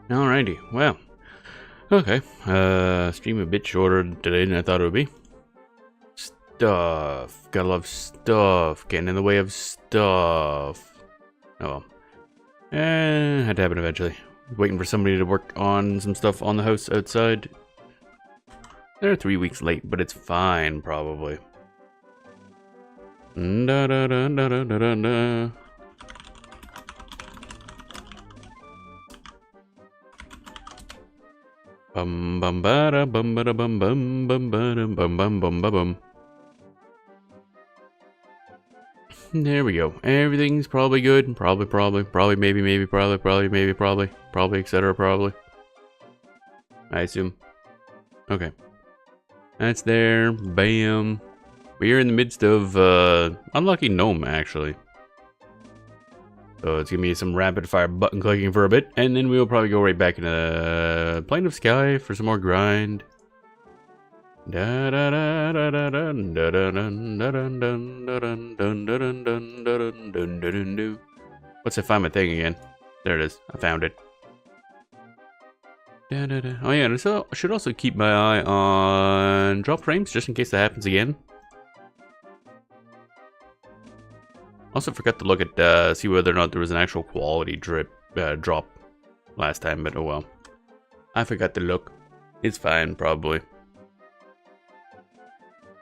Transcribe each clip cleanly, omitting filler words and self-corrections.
Alrighty, well, okay. Stream a bit shorter today than I thought it would be. Stuff. Gotta love stuff. Getting in the way of stuff. Oh well. Had to happen eventually. Waiting for somebody to work on some stuff on the house outside. They're 3 weeks late, but it's fine, probably. Da da da da da da da. Bum bum ba da bum ba da bum bum bum ba dum bum bum bum ba bum. There we go. Everything's probably good. Probably, maybe, probably, etc. Probably. I assume. Okay. That's there. Bam. We are in the midst of unlucky gnome, actually. So it's gonna be some rapid fire button clicking for a bit, and then we'll probably go right back into Plane of Sky for some more grind. What's if I find my thing again? There it is. I found it. Oh yeah, and I should also keep my eye on drop frames just in case that happens again. Also forgot to look at see whether or not there was an actual quality drop last time, but oh well. I forgot to look. It's fine, probably.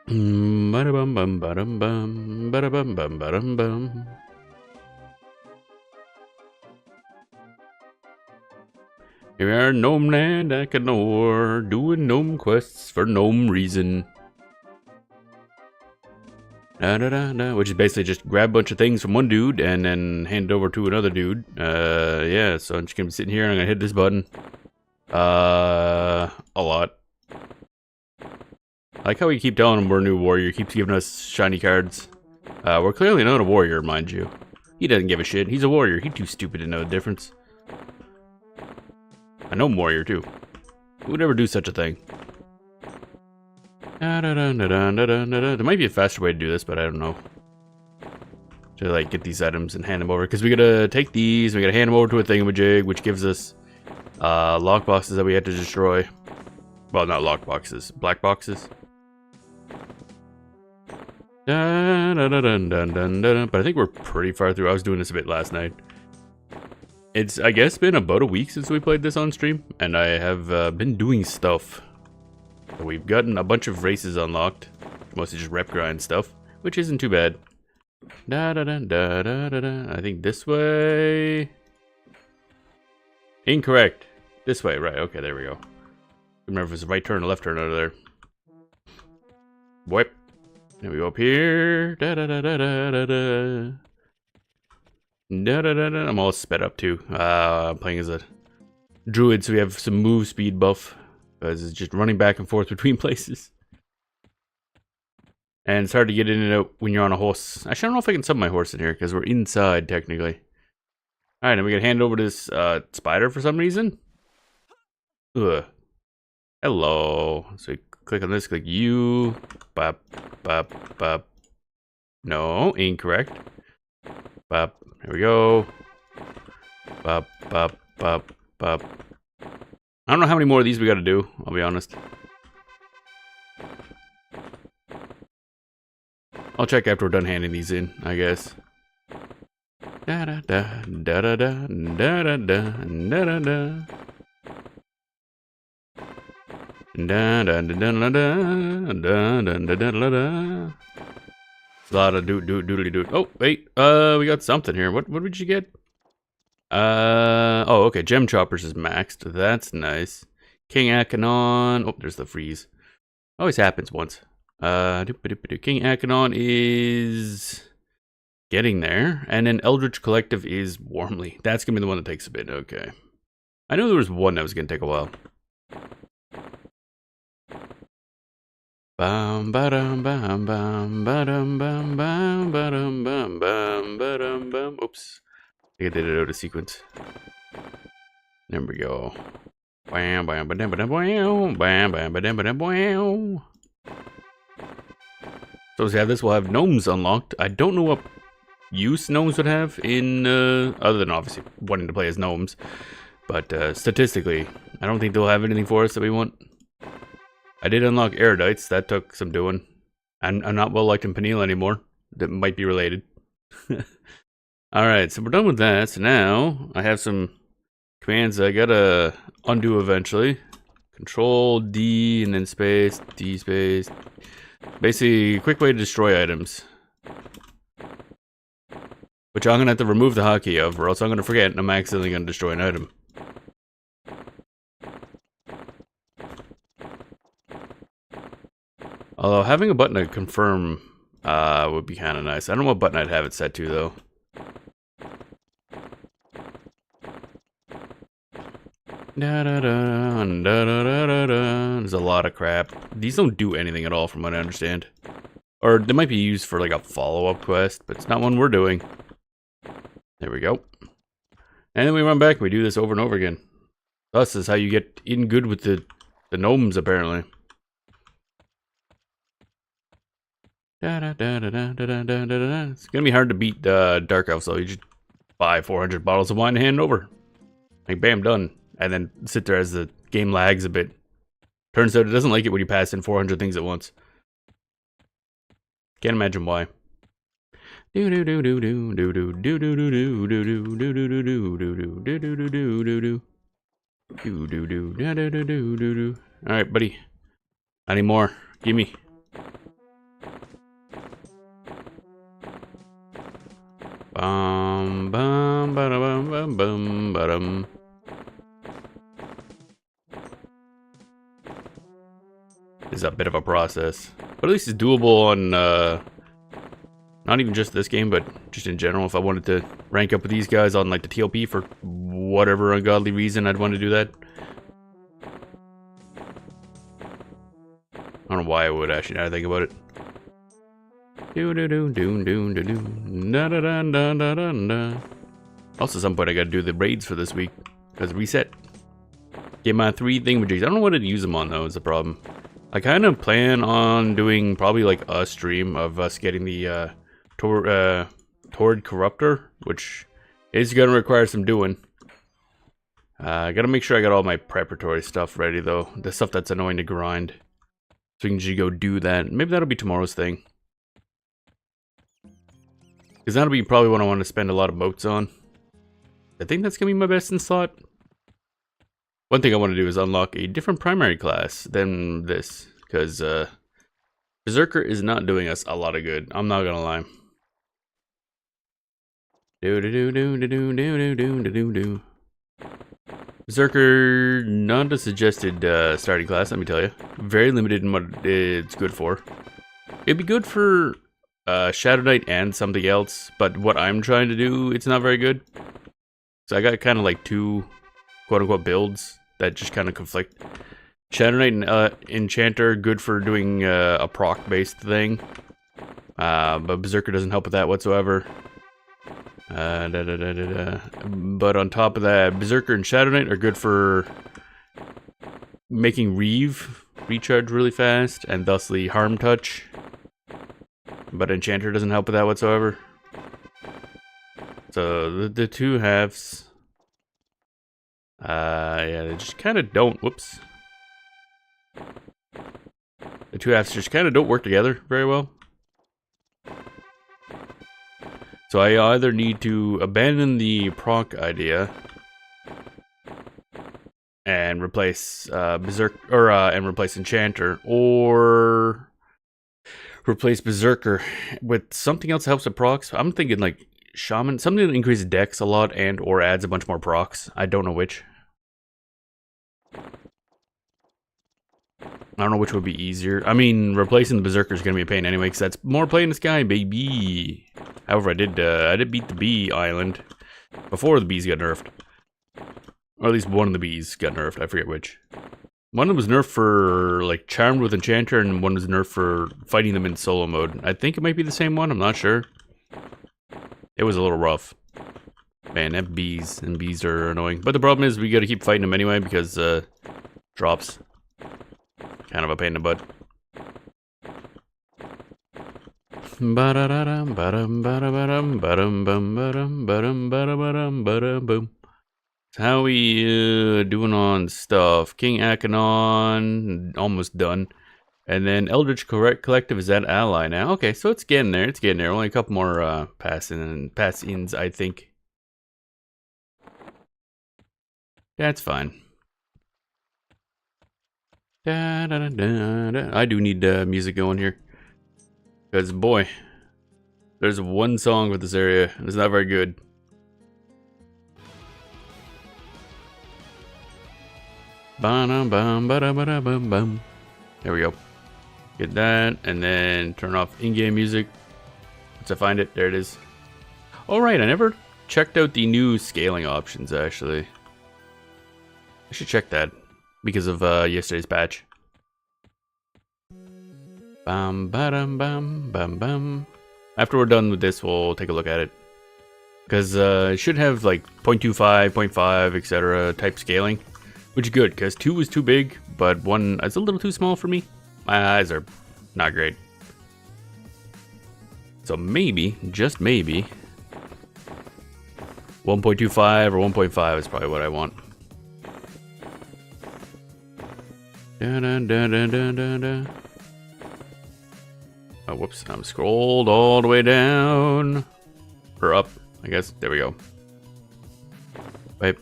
Ba-da-bum bum ba-dum bum ba-da-bum bum ba-dum bum. Here we are, Gnome Land, Akanor, doing gnome quests for gnome reason. Which is basically just grab a bunch of things from one dude and then hand it over to another dude. Yeah, so I'm just gonna be sitting here and I'm gonna hit this button. A lot. I like how we keep telling him we're a new warrior, he keeps giving us shiny cards. We're clearly not a warrior, mind you. He doesn't give a shit, he's a warrior, he's too stupid to know the difference. I know warrior too. Who would ever do such a thing? There might be a faster way to do this, but I don't know. To like get these items and hand them over, because we gotta take these, we gotta hand them over to a thingamajig, which gives us lock boxes that we have to destroy. Well, not lock boxes, black boxes. But I think we're pretty far through. I was doing this a bit last night. It's, I guess, been about a week since we played this on stream, and I have been doing stuff. So we've gotten a bunch of races unlocked, mostly just rep grind stuff, which isn't too bad. I think this way. Incorrect. This way, right? Okay, there we go. Remember if it's a right turn or left turn out of there. Whip. Then we go up here. I'm all sped up too. I'm playing as a druid, so we have some move speed buff. Because it's just running back and forth between places. And it's hard to get in and out when you're on a horse. Actually, I don't know if I can summon my horse in here, because we're inside, technically. Alright, then we can hand over this spider for some reason. Ugh. Hello. So we click on this, click you. Bop, bop, bop. No, incorrect. Bop. Here we go. Bop, bop, bop, bop. I don't know how many more of these we gotta do, I'll be honest. I'll check after we're done handing these in, I guess. Da da da da da da da da da da da. Da da da da da da da da da da. A lot of doodly doot. Oh wait, we got something here. What did you get? Oh, okay. Gem Choppers is maxed. That's nice. King Akanon. Oh, there's the freeze. Always happens once. King Akanon is getting there. And then Eldritch Collective is Warmly. That's gonna be the one that takes a bit. Okay. I knew there was one that was gonna take a while. Bam badum bam bam badum bam bam badum bam bam badum bam. Oops. I think I did it out of sequence. There we go. Bam bam badum badum bam bam bam badum badum bam. So as we have this, we'll have gnomes unlocked. I don't know what use gnomes would have in other than obviously wanting to play as gnomes. But statistically, I don't think they'll have anything for us that we want. I did unlock Erudites. That took some doing. I'm not well liked in Peniel anymore. That might be related. Alright, so we're done with that. So now I have some commands I gotta undo eventually. Control D and then space, D space. Basically, a quick way to destroy items. Which I'm gonna have to remove the hotkey of, or else I'm gonna forget and I'm accidentally gonna destroy an item. Although having a button to confirm would be kind of nice. I don't know what button I'd have it set to though. There's a lot of crap. These don't do anything at all from what I understand. Or they might be used for like a follow-up quest, but it's not one we're doing. There we go. And then we run back and we do this over and over again. Thus is how you get in good with the gnomes, apparently. It's gonna be hard to beat Dark Elf, so you just buy 400 bottles of wine and hand over. Like, bam, done. And then sit there as the game lags a bit. Turns out it doesn't like it when you pass in 400 things at once. Can't imagine why. Alright, buddy. I need more. Gimme. Bum bum ba bum bum bum ba-dum. This is a bit of a process, but at least it's doable on not even just this game, but just in general. If I wanted to rank up with these guys on like the TLP for whatever ungodly reason, I'd want to do that. I don't know why I would actually, now I think about it. Also, at some point I gotta do the raids for this week, because reset. Get my 3 thingamajigs. I don't know what to use them on though, is the problem. I kind of plan on doing probably like a stream of us getting the Tord Corruptor, which is gonna require some doing. I gotta make sure I got all my preparatory stuff ready though, the stuff that's annoying to grind, so we can just go do that. Maybe that'll be tomorrow's thing. Because that'll be probably what I want to spend a lot of motes on. I think that's going to be my best in slot. One thing I want to do is unlock a different primary class than this. Because Berserker is not doing us a lot of good. I'm not going to lie. Berserker, not a suggested starting class, let me tell you. Very limited in what it's good for. It'd be good for Shadow Knight and something else, but what I'm trying to do, it's not very good. So I got kind of like 2 quote-unquote builds that just kind of conflict. Shadow Knight and Enchanter, good for doing a proc-based thing. But Berserker doesn't help with that whatsoever. But on top of that, Berserker and Shadow Knight are good for making Reeve recharge really fast, and thusly Harm Touch. But Enchanter doesn't help with that whatsoever. So the 2 halves, yeah, they just kind of don't. Whoops. The 2 halves just kind of don't work together very well. So I either need to abandon the proc idea and replace and replace Enchanter, or replace Berserker with something else that helps with procs. I'm thinking like Shaman, something that increases dex a lot and or adds a bunch more procs. I don't know which. I don't know which would be easier. I mean, replacing the Berserker is going to be a pain anyway, because that's more play in the sky, baby. However, I did beat the bee island before the bees got nerfed. Or at least one of the bees got nerfed, I forget which. One was nerfed for, like, Charmed with Enchanter, and one was nerfed for fighting them in solo mode. I think it might be the same one, I'm not sure. It was a little rough. Man, that bees, and bees are annoying. But the problem is, we gotta keep fighting them anyway, because, drops. Kind of a pain in the butt. Ba-da-da-dum, ba-dum, ba-da-ba-dum, ba-dum, bum, ba-dum, ba-dum, ba-da-ba-dum, ba-dum, boom. So how we doing on stuff? King Akanon, almost done. And then Eldritch Collective is that ally now. Okay, so it's getting there. It's getting there. Only a couple more pass-ins, I think. That's fine. Da, da, da, da, da. I do need music going here. Because, boy, there's one song for this area, and it's not very good. Ba-dum-bum-ba-da-ba-da-bum-bum. There we go. Get that, and then turn off in-game music. Once I find it, there it is. Alright, I never checked out the new scaling options, actually. I should check that because of yesterday's patch. Bam, ba-dum, bam, bam, bam. After we're done with this, we'll take a look at it. Because it should have like 0.25, 0.5, etc. type scaling. Which is good, because 2 was too big, but 1 is a little too small for me. My eyes are not great. So maybe, just maybe, 1.25 or 1.5 is probably what I want. Da, da, da, da, da, da, da. Oh, whoops, I'm scrolled all the way down. Or up, I guess. There we go. Wipe,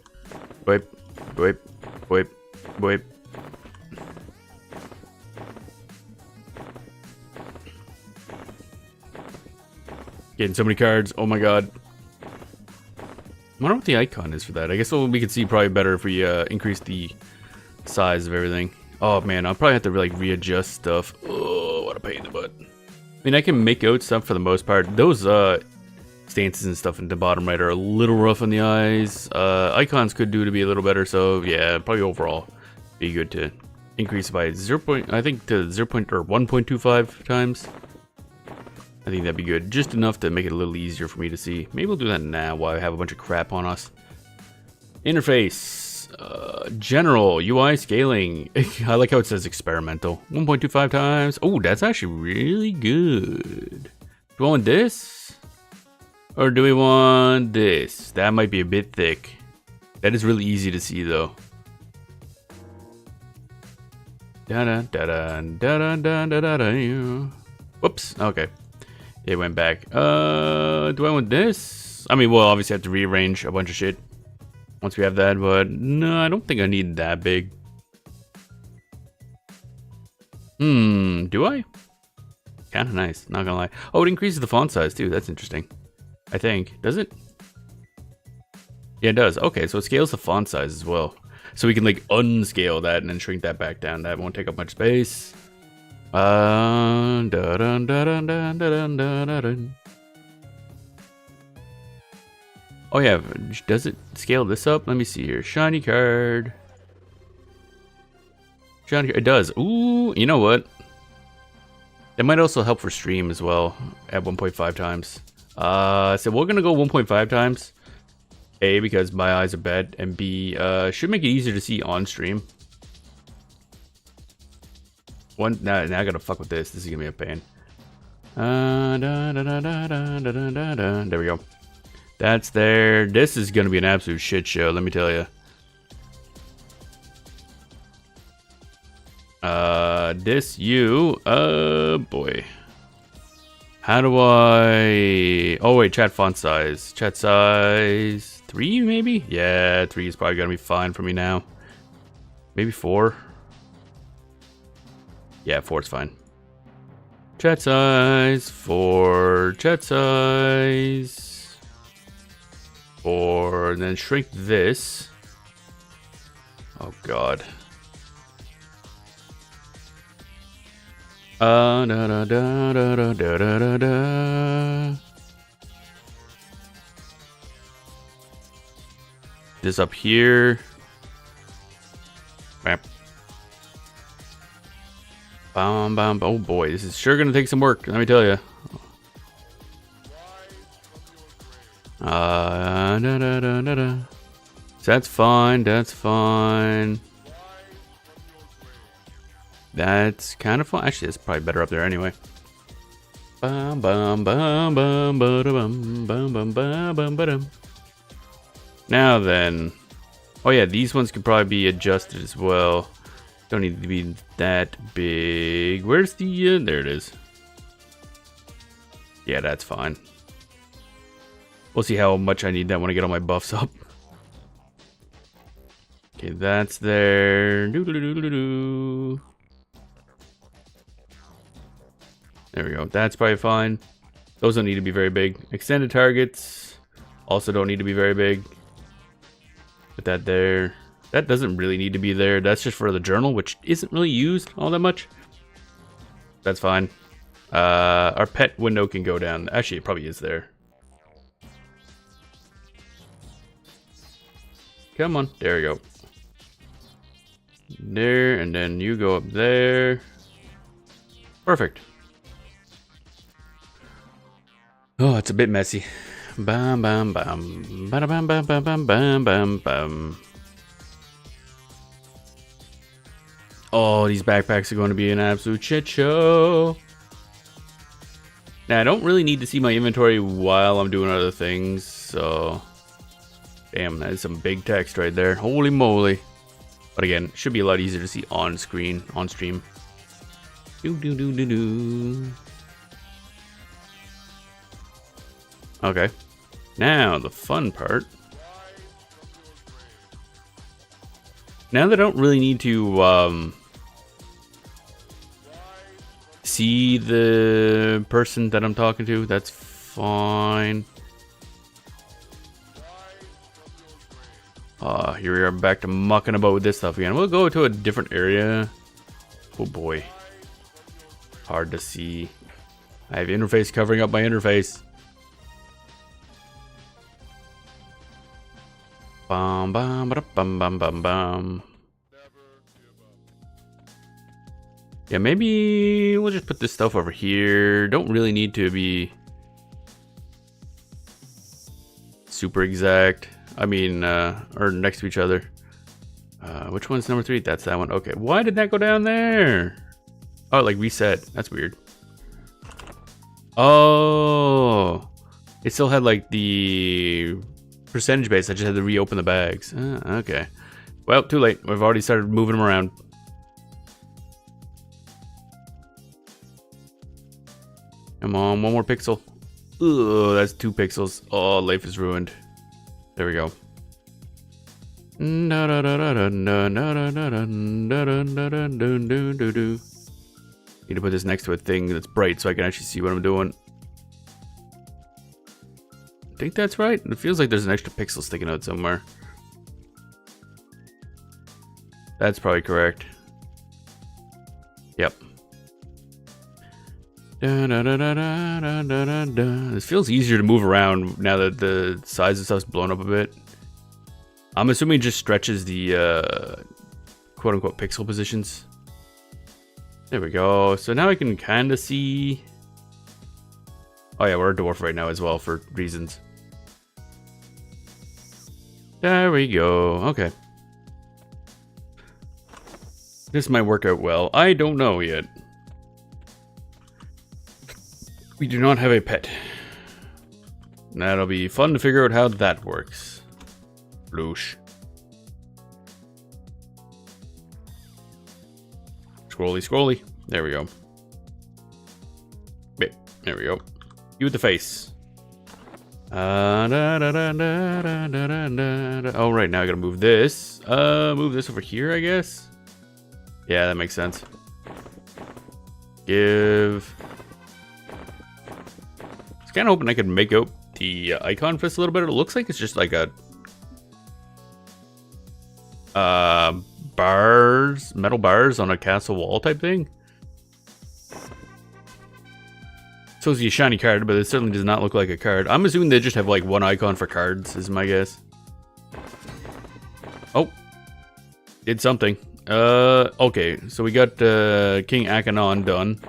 wipe, wipe, wipe, wipe. Getting so many cards. Oh my god. I wonder what the icon is for that. I guess we can see probably better if we increase the size of everything. Oh man, I'll probably have to like readjust stuff. Oh, what a pain in the butt. I mean, I can make out stuff for the most part. Those stances and stuff in the bottom right are a little rough on the eyes. Icons could do to be a little better, so yeah, probably overall be good to increase by 0. I think to 0. Or 1.25 times. I think that'd be good, just enough to make it a little easier for me to see. Maybe we'll do that now while I have a bunch of crap on us. Interface. General UI scaling. I like how it says experimental. 1.25 times. Oh, that's actually really good. Do we want this? Or do we want this? That might be a bit thick. That is really easy to see though. Whoops. Okay. It went back. Do I want this? I mean, we'll obviously have to rearrange a bunch of shit once we have that, but no, I don't think I need that big. Do I? Kind of nice, not gonna lie. Oh, it increases the font size too. That's interesting. I think. Does it? Yeah, it does. Okay, so it scales the font size as well. So we can like unscale that and then shrink that back down. That won't take up much space. Oh yeah, does it scale this up? Let me see here. Shiny card. Shiny card. It does. Ooh, you know what? That might also help for stream as well at 1.5 times. So we're gonna go 1.5 times. A, because my eyes are bad, and B, should make it easier to see on stream. Now I gotta fuck with this. This is gonna be a pain. There we go. That's there. This is gonna be an absolute shit show, let me tell you. Boy. How do I... Oh wait, chat font size. Chat size 3 maybe? Yeah, 3 is probably gonna be fine for me now. Maybe 4. Yeah, 4 is fine. Chat size 4. Chat size 4. And then shrink this. Oh god. Da da da da da da da da. This up here. Bam. Bam, bam. Oh boy, this is sure gonna take some work. Let me tell you. Da da da da da. So that's fine. That's fine. That's kind of fun. Actually, it's probably better up there anyway. Bum bum bum bum bum bum bum bum bum bum. Now then, Oh yeah, these ones could probably be adjusted as well. Don't need to be that big. Where's the, there it is. Yeah, that's fine. We'll see how much I need that when I get all my buffs up. Okay, that's there. Doo-doo-doo-doo-doo. There we go. That's probably fine. Those don't need to be very big. Extended targets also don't need to be very big. Put that there. That doesn't really need to be there. That's just for the journal, which isn't really used all that much. That's fine. Our pet window can go down. Actually, it probably is there. Come on. There we go. There, and then you go up there. Perfect. Oh, it's a bit messy. Bam, bam, bam. Bada, bam, bam, bam, bam, bam, bam, bam. Oh, these backpacks are going to be an absolute shit show. Now, I don't really need to see my inventory while I'm doing other things, so... Damn, that is some big text right there. Holy moly. But again, it should be a lot easier to see on screen, on stream. Do. Okay. Now, the fun part. Now that I don't really need to see the person that I'm talking to, that's fine. Here we are back to mucking about with this stuff again. We'll go to a different area. Oh boy. Hard to see. I have interface covering up my interface. Bum bum ba bum bum bum bum. Yeah, maybe we'll just put this stuff over here. Don't really need to be super exact. I mean, or next to each other. Which one's number 3? That's that one. Okay, why did that go down there? Oh, like reset. That's weird. Oh, it still had like the percentage base. I just had to reopen the bags. Okay. Well, too late. We've already started moving them around. Come on, one more pixel. Ugh, that's 2 pixels. Oh, life is ruined. There we go. Need to put this next to a thing that's bright so I can actually see what I'm doing. I think that's right. It feels like there's an extra pixel sticking out somewhere. That's probably correct. Yep. This feels easier to move around now that the size of stuff's blown up a bit. I'm assuming it just stretches the quote-unquote pixel positions. There we go. So now I can kind of see... Oh yeah, we're a dwarf right now as well for reasons. There we go. Okay. This might work out well. I don't know yet. We do not have a pet. That'll be fun to figure out how that works. Bloosh. Scrolly, scrolly. There we go. Bit. There we go. You with the face. Oh, right, now I gotta move this. Move this over here, I guess. Yeah, that makes sense. Give. I was kind of hoping I could make out the icon for this a little bit. It looks like it's just like a bars, metal bars on a castle wall type thing. So it's a shiny card, but it certainly does not look like a card. I'm assuming they just have like one icon for cards, is my guess. Oh, did something. Okay, so we got King Akanon done.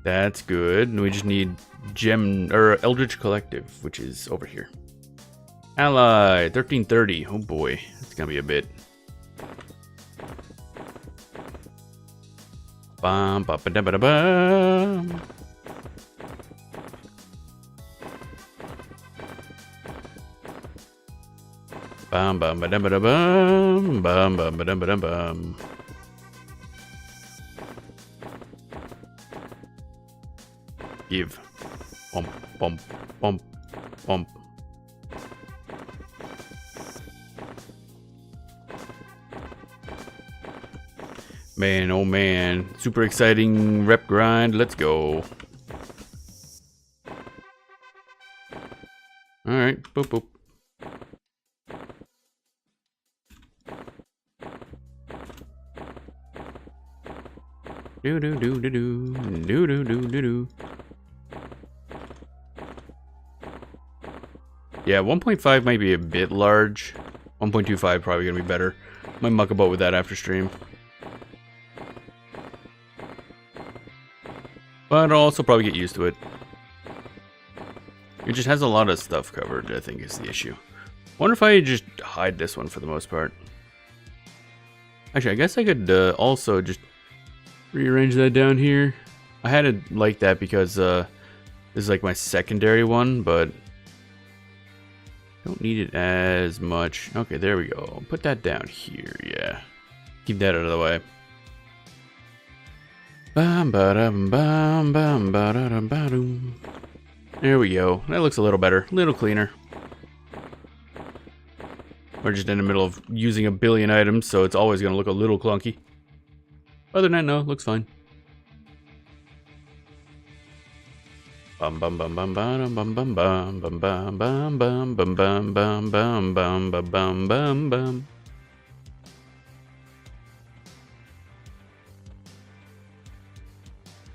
That's good. And we just need Gem or Eldritch Collective, which is over here. Ally 1330. Oh boy, it's gonna be a bit. Bum ba ba da ba da bum. Bum bum ba dum ba dum bum bum bum ba dum ba dum bum. Give. Bump bump bump bump. Man, oh man. Super exciting rep grind. Let's go. Alright. Boop boop. Do do do do do. Do do do do do. Yeah, 1.5 might be a bit large. 1.25 probably gonna be better. Might muck about with that after stream. But I'll also probably get used to it. It just has a lot of stuff covered, I think is the issue. Wonder if I just hide this one for the most part. Actually, I guess I could also just rearrange that down here. I had it like that because this is like my secondary one, but don't need it as much. Okay, there we go. Put that down here, yeah. Keep that out of the way. Bum ba dum bum bum ba da dum ba dum. There we go. That looks a little better, a little cleaner. We're just in the middle of using a billion items, so it's always going to look a little clunky. Other than that, no, looks fine. Bum bum bum bum bum bum bum bum bum bum bum bum bum bum bum bum bum bum bum bum.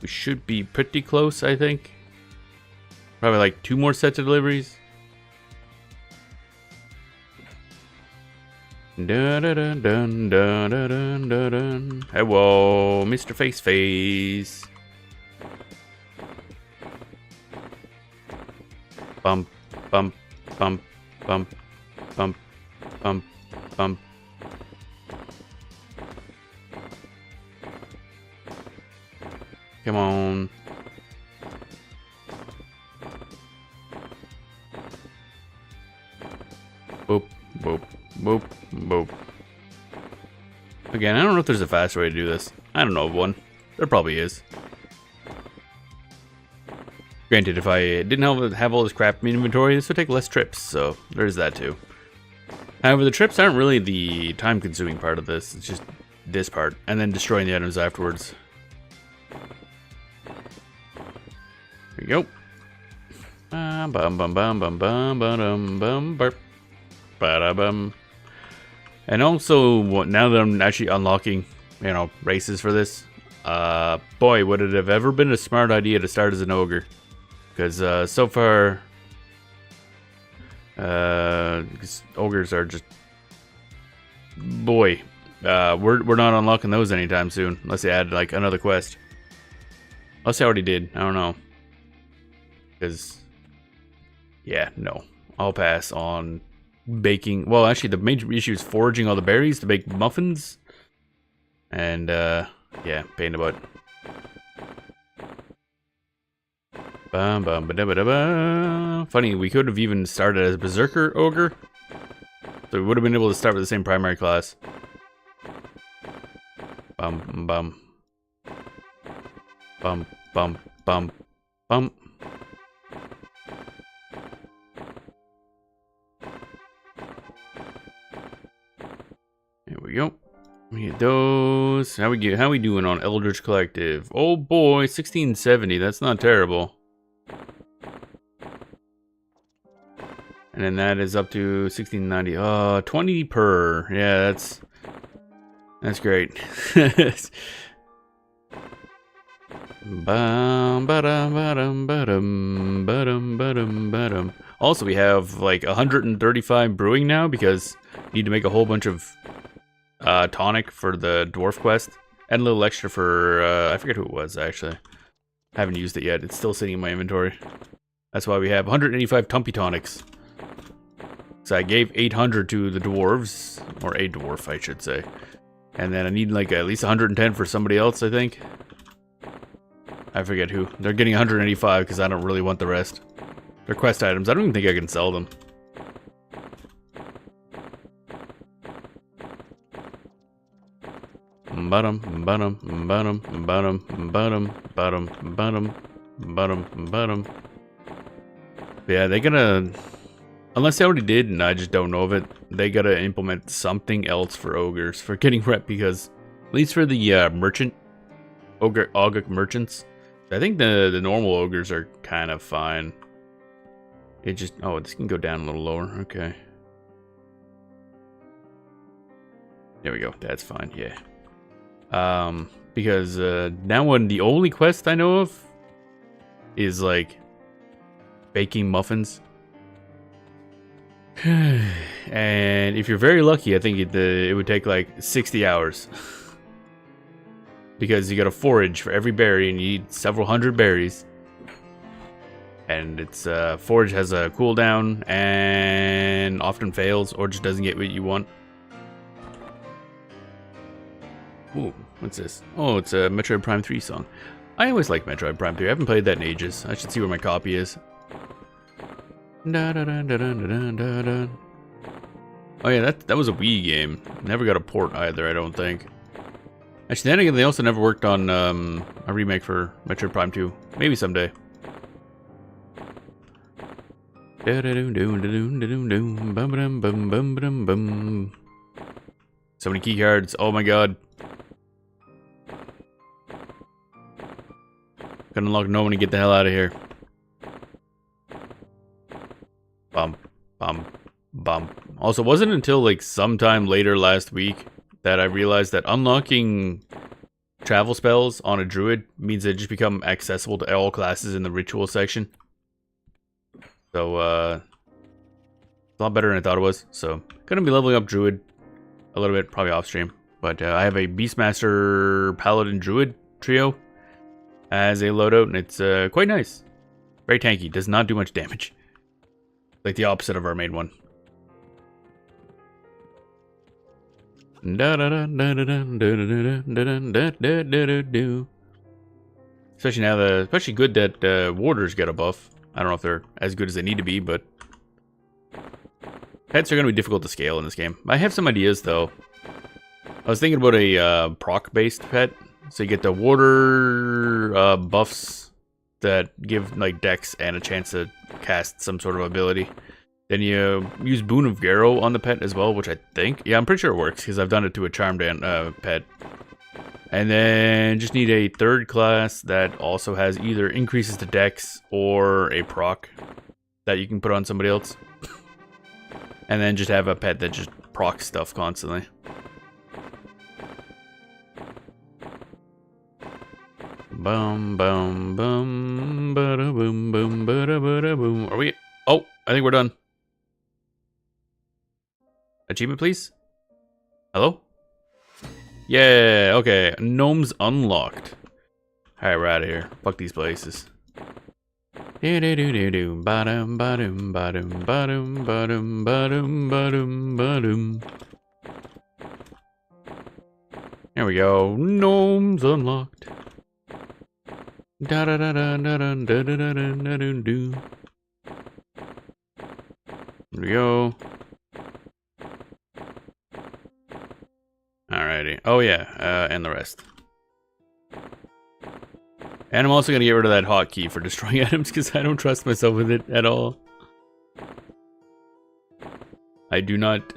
We should be pretty close, I think. Probably like 2 more sets of deliveries. Dun dun dun dun dun dun dun dun. Hello, Mr. Face Face. Bump, bump, bump, bump, bump, bump, bump. Come on. Boop, boop, boop, boop. Again, I don't know if there's a faster way to do this. I don't know of one. There probably is. Granted, if I didn't have all this crap in inventory, this would take less trips, so there's that too. However, the trips aren't really the time-consuming part of this. It's just this part, and then destroying the items afterwards. There you go. Bum bum bum bum bum bum bum bum burp. Ba-da-bum. And also, now that I'm actually unlocking, you know, races for this, boy, would it have ever been a smart idea to start as an ogre? Because so far, ogres are just, boy, we're not unlocking those anytime soon, unless they add like another quest. Unless they already did, I don't know. Because, yeah, no, I'll pass on baking. Well, actually, the major issue is foraging all the berries to make muffins. And, yeah, pain in the butt. Bum, bum, ba, da, ba, da, ba. Funny, we could have even started as Berserker Ogre. So we would have been able to start with the same primary class. Bum, bum. Bum, bum, bum, bum. There we go. We get those. How we doing on Eldritch Collective? Oh boy, 1670. That's not terrible. And then that is up to 1690. 20 per. Yeah, that's great. Also, we have like 135 brewing now because we need to make a whole bunch of tonic for the dwarf quest, and a little extra for I forget who it was actually. I haven't used it yet. It's still sitting in my inventory. That's why we have 185 Tumpy tonics. So I gave 800 to the dwarves, or a dwarf, I should say. And then I need like at least 110 for somebody else, I think. I forget who. They're getting 185 because I don't really want the rest. They're quest items. I don't even think I can sell them. bottom, bottom, bottom, bottom, bottom, bottom, bottom, bottom, bottom. Yeah, they gotta, unless they already did and I just don't know of it, they gotta implement something else for ogres for getting rep, because at least for the merchant, ogre merchants, I think the normal ogres are kind of fine. It just, oh, this can go down a little lower, okay. There we go, that's fine, yeah. Because now one, the only quest I know of is like baking muffins. And if you're very lucky, I think it would take like 60 hours. Because you gotta forage for every berry and you need several hundred berries. And it's forage has a cooldown and often fails or just doesn't get what you want. Ooh, what's this? Oh, it's a Metroid Prime 3 song. I always like Metroid Prime 3. I haven't played that in ages. I should see where my copy is. Da, da, da, da, da, da, da, da. Oh yeah, that was a Wii game. Never got a port either, I don't think. Actually, then again, they also never worked on a remake for Metroid Prime 2. Maybe someday. So many key cards. Oh my god. Gonna unlock no one to get the hell out of here. Bump, bump, bump. Also, it wasn't until like sometime later last week that I realized that unlocking travel spells on a druid means they just become accessible to all classes in the ritual section. So, it's a lot better than I thought it was. So, gonna be leveling up druid a little bit, probably off stream. But I have a Beastmaster Paladin Druid trio as a loadout, and it's quite nice. Very tanky, does not do much damage. Like the opposite of our main one. Especially now, especially good that warders get a buff. I don't know if they're as good as they need to be, but pets are going to be difficult to scale in this game. I have some ideas though. I was thinking about a proc-based pet. So you get the warder buffs that give like dex and a chance to cast some sort of ability. Then you use Boon of Garrow on the pet as well, which I think, yeah, I'm pretty sure it works because I've done it to a charmed pet. And then just need a third class that also has either increases to dex or a proc that you can put on somebody else. And then just have a pet that just procs stuff constantly. Boom, boom, boom, bada boom, boom, bada bada boom. Are we? Oh, I think we're done. Achievement, please. Hello? Yeah, okay. Gnomes unlocked. Alright, we're out of here. Fuck these places. Do do do do do. Ba-dum, ba-dum, ba-dum, ba-dum, ba-dum, ba-dum, ba-dum, ba-dum. There we go. Gnomes unlocked. Da da da da da da da da da da da do. There we go. Alrighty. Oh yeah, and the rest. And I'm also gonna get rid of that hotkey for destroying items because I don't trust myself with it at all. I do not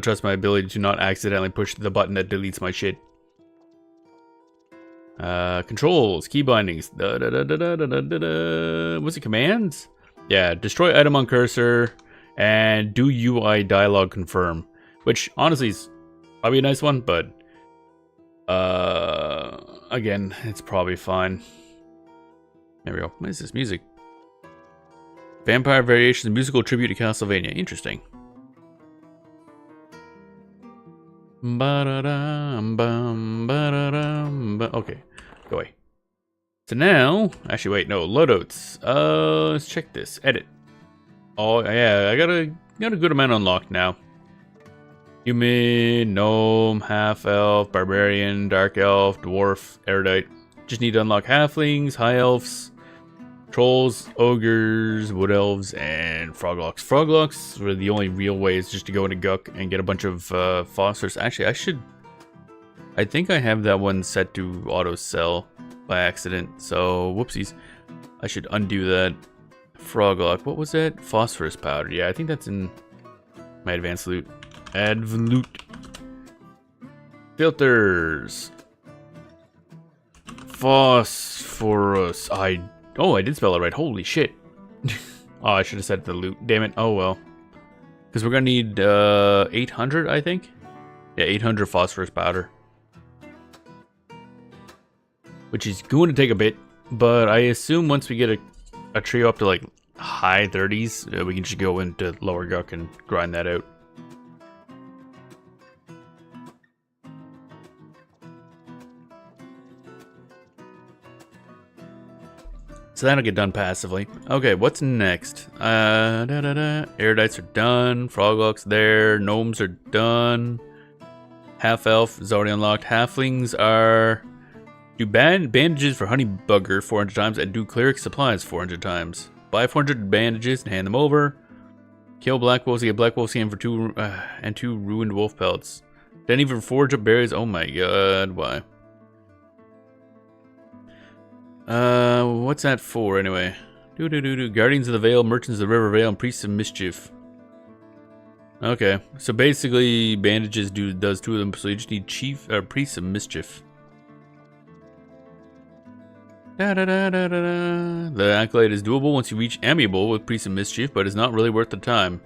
trust my ability to not accidentally push the button that deletes my shit. Controls, key bindings. Da, da, da, da, da, da, da, da. Was it commands? Yeah, destroy item on cursor and do UI dialogue confirm, which honestly is probably a nice one, but again, it's probably fine. There we go. What is this music? Vampire Variations, musical tribute to Castlevania. Interesting. Okay, go away. So now, actually wait, no, loadouts. Let's check this. Edit. Oh yeah, I got a good amount unlocked now. Human, gnome, half elf, barbarian, dark elf, dwarf, erudite. Just need to unlock halflings, high elves, trolls, ogres, wood elves, and froglocks. Froglocks were the only real ways just to go into Guck and get a bunch of phosphorus. Actually, I should I think I have that one set to auto sell by accident. So whoopsies. I should undo that. Frog lock. What was that? Phosphorus powder. Yeah, I think that's in my advanced loot. Adv loot. Filters. Phosphorus. Oh, I did spell it right. Holy shit. Oh, I should have said the loot. Damn it. Oh well. Because we're gonna need 800, I think. Yeah, 800 phosphorus powder. Which is going to take a bit, but I assume once we get a trio up to like high 30s, we can just go into lower guck and grind that out. So that'll get done passively. Okay, what's next? Erudites are done. Froglocks there. Gnomes are done. Half elf is already unlocked. Halflings are... Do bandages for honey bugger 400 times and do cleric supplies 400 times. Buy 400 bandages and hand them over. Kill black wolves to get black wolf skin for 2 and 2 ruined wolf pelts. Then even forge up berries. Oh my god, why? What's that for anyway? Guardians of the Vale, Merchants of the River Vale, and Priests of Mischief. Okay, so basically bandages does 2 of them, so you just need Priests of Mischief. The accolade is doable once you reach amiable with Priests of Mischief, but it's not really worth the time.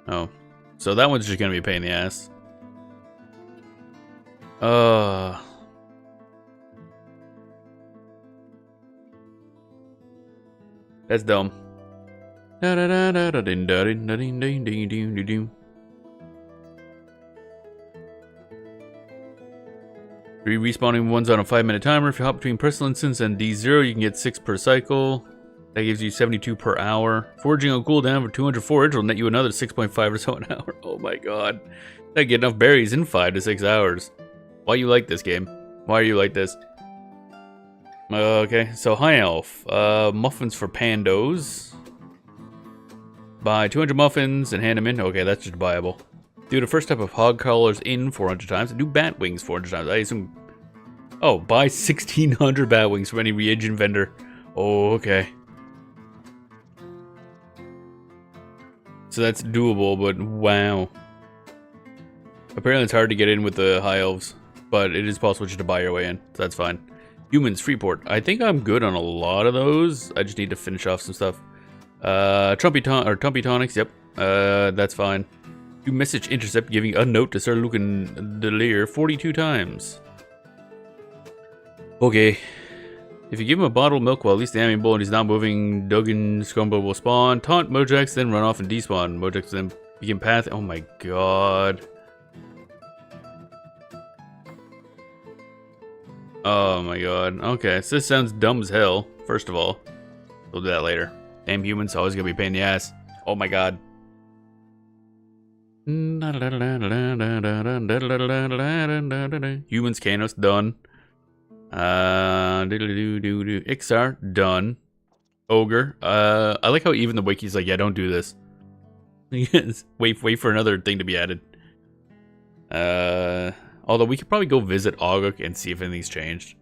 Oh, so that one's just gonna be a pain in the ass. That's dumb. Respawning ones on a 5-minute timer. If you hop between personal instance and D0, you can get 6 per cycle. That gives you 72 per hour. Forging on cooldown for 200 forage will net you another 6.5 or so an hour. Oh my god. I get enough berries in 5 to 6 hours. Why you like this game? Why are you like this? Okay, so high elf. Muffins for pandos. Buy 200 muffins and hand them in. Okay, that's just buyable. Do the first type of hog collars in 400 times and do bat wings 400 times. I assume... Oh, buy 1,600 bat wings from any reagent vendor. Oh, okay. So that's doable, but wow. Apparently it's hard to get in with the high elves, but it is possible just to buy your way in, so that's fine. Humans, Freeport. I think I'm good on a lot of those. I just need to finish off some stuff. Tumpy tonics, yep. That's fine. Do message intercept, giving a note to Sir Lucan de Lear 42 times. Okay. If you give him a bottle of milk while at least the amiable and he's not moving, Duggan Scumbo will spawn. Taunt Mojax, then run off and despawn. Mojax then begin path. Oh my god. Oh my god. Okay, so this sounds dumb as hell, first of all. We'll do that later. Damn humans, always gonna be a pain in the ass. Oh my god. Humans, Kanos, done. Ixar, done. Ogre. I like how even the wiki's like, yeah, don't do this. wait for another thing to be added. Although we could probably go visit Oguk and see if anything's changed.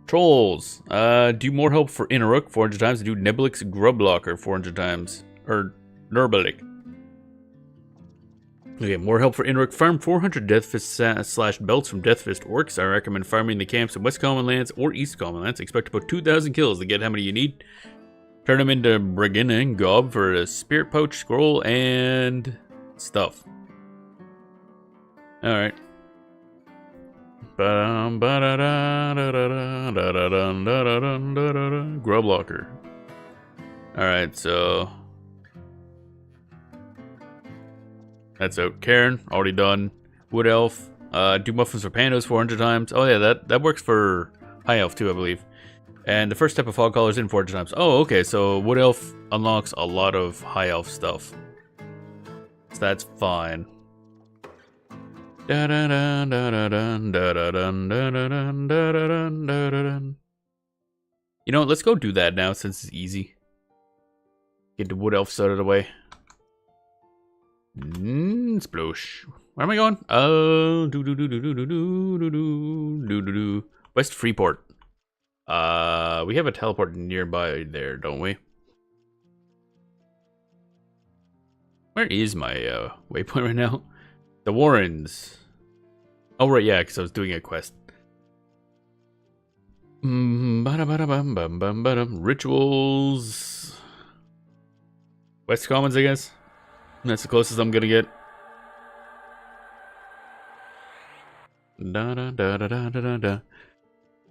Trolls. Do more help for Inaruk 400 times. Do Nebelix Grublocker 400 times. Or Nerbelik. Okay, more help for Inaruk. Farm 400 Deathfist / belts from Deathfist orcs. I recommend farming the camps in West Common Lands or East Common Lands. Expect to put 2,000 kills to get how many you need. Turn them into Brigin and Gob for a Spirit Pouch, Scroll, and stuff. Alright. Grublocker. Alright, so... That's out. Karen, already done. Wood Elf. Do muffins for pandas 400 times. Oh yeah, that works for High Elf too, I believe. And the first step of fog collars in 400 times. Oh, okay, so Wood Elf unlocks a lot of High Elf stuff. So that's fine. You know what, let's go do that now since it's easy. Get the Wood Elf out of the way. Splosh. Where am I going? West Freeport. We have a teleport nearby there, don't we? Where is my waypoint right now? The Warrens. Oh right, yeah, because I was doing a quest. Rituals. West Commons, I guess. That's the closest I'm gonna get.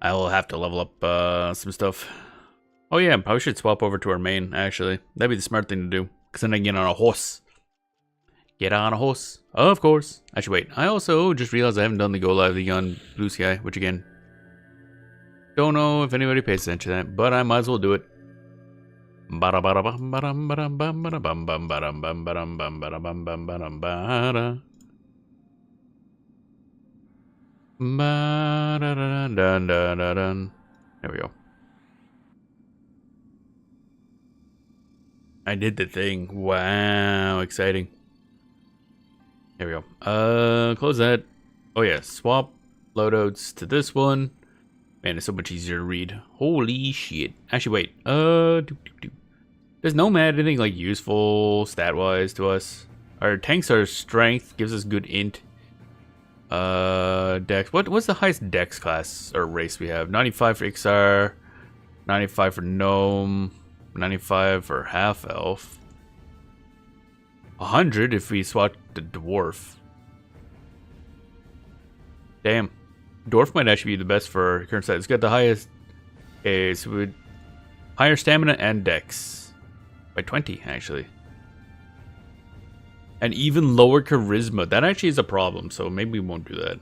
I will have to level up some stuff. Oh yeah, probably should swap over to our main, actually. That'd be the smart thing to do. Because then I can get on a horse. Get on a horse. Of course. Actually, wait. I also just realized I haven't done the Go Live League on Blue Sky, which again, don't know if anybody pays attention to that, but I might as well do it. There we go. I did the thing. Wow, exciting. There we go. Close that. Oh yeah, swap loadouts to this one. Man, it's so much easier to read. Holy shit. Actually, wait. Does Nomad anything like useful stat-wise to us? Our tanks are strength, gives us good int. Dex. What's the highest Dex class or race we have? 95 for Ixar, 95 for Gnome, 95 for Half Elf. 100 if we swap the Dwarf. Damn. Dwarf might actually be the best for our current stat. It's got the highest. Okay, so we higher stamina and Dex by 20 actually, and even lower charisma. That actually is a problem, so maybe we won't do that.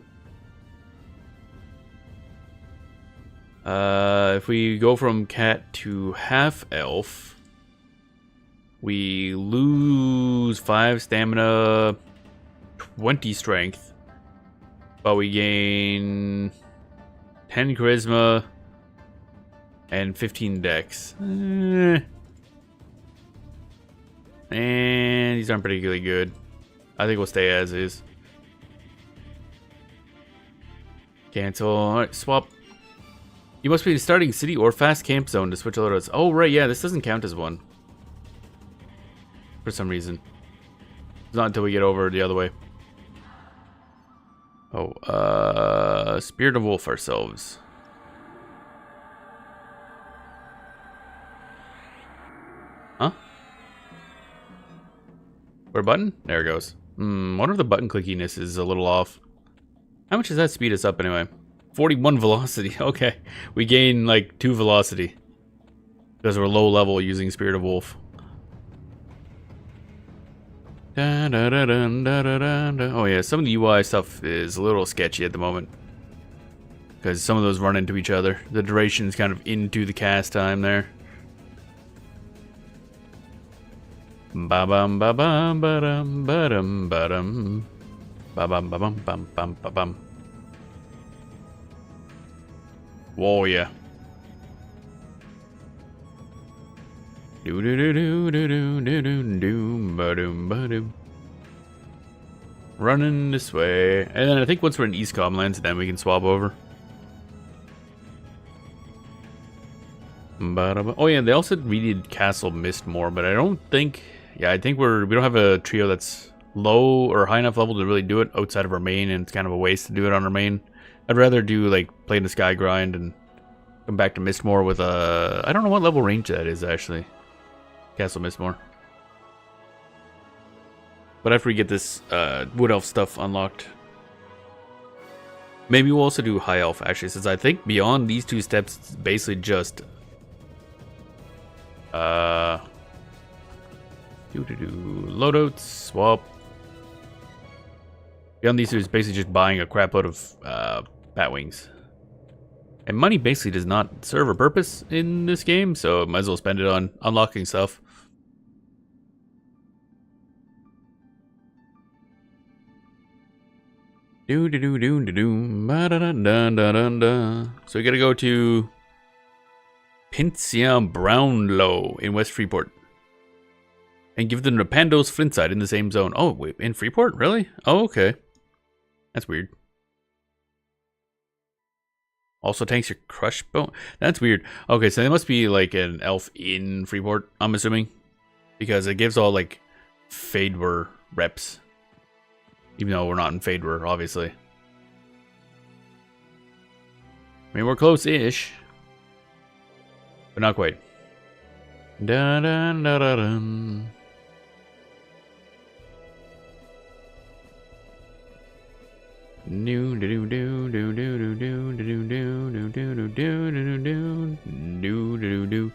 If we go from cat to half elf, we lose 5 stamina, 20 strength, but we gain 10 charisma and 15 dex. And these aren't particularly good. I think we'll stay as is. Cancel. Alright, swap. You must be starting city or fast camp zone to switch loadouts. Oh, right, yeah, this doesn't count as one. For some reason. It's not until we get over the other way. Oh, Spirit of Wolf ourselves. Huh? Where button? There it goes. Wonder if the button clickiness is a little off. How much does that speed us up anyway? 41 velocity. Okay. We gain like 2 velocity. Because we're low level using Spirit of Wolf. Oh yeah, some of the UI stuff is a little sketchy at the moment. Because some of those run into each other. The duration's kind of into the cast time there. Ba-bum ba-bum ba-dum ba-dum ba-dum. Ba-bum ba-bum bum bum ba-bum. Whoa, yeah. Do do do do do do do do do ba doom ba doom. Running this way, and then I think once we're in East Comlands, then we can swap over. Oh yeah, they also needed Castle Mist more, but I don't think. Yeah, I think we don't have a trio that's low or high enough level to really do it outside of our main, and it's kind of a waste to do it on our main. I'd rather do like play in the Sky grind and come back to Mistmore with a. I don't know what level range that is actually. Castle Mistmore. But after we get this Wood Elf stuff unlocked, maybe we'll also do High Elf actually, since I think beyond these 2 steps, it's basically just loadouts, swap. Beyond these 2 is basically just buying a crap load of bat wings. And money basically does not serve a purpose in this game, so might as well spend it on unlocking stuff. So we gotta go to Pincia Brownlow in West Freeport. And give them the Pando's Flintside in the same zone. Oh, wait, in Freeport? Really? Oh, okay. That's weird. Also tanks your crush bone. That's weird. Okay, so they must be like an elf in Freeport, I'm assuming. Because it gives all like Fadewar reps. Even though we're not in Fadewar, obviously. I mean, we're close-ish. But not quite. Dun dun dun dun dun. Do do do do do do do do do do do do do do do.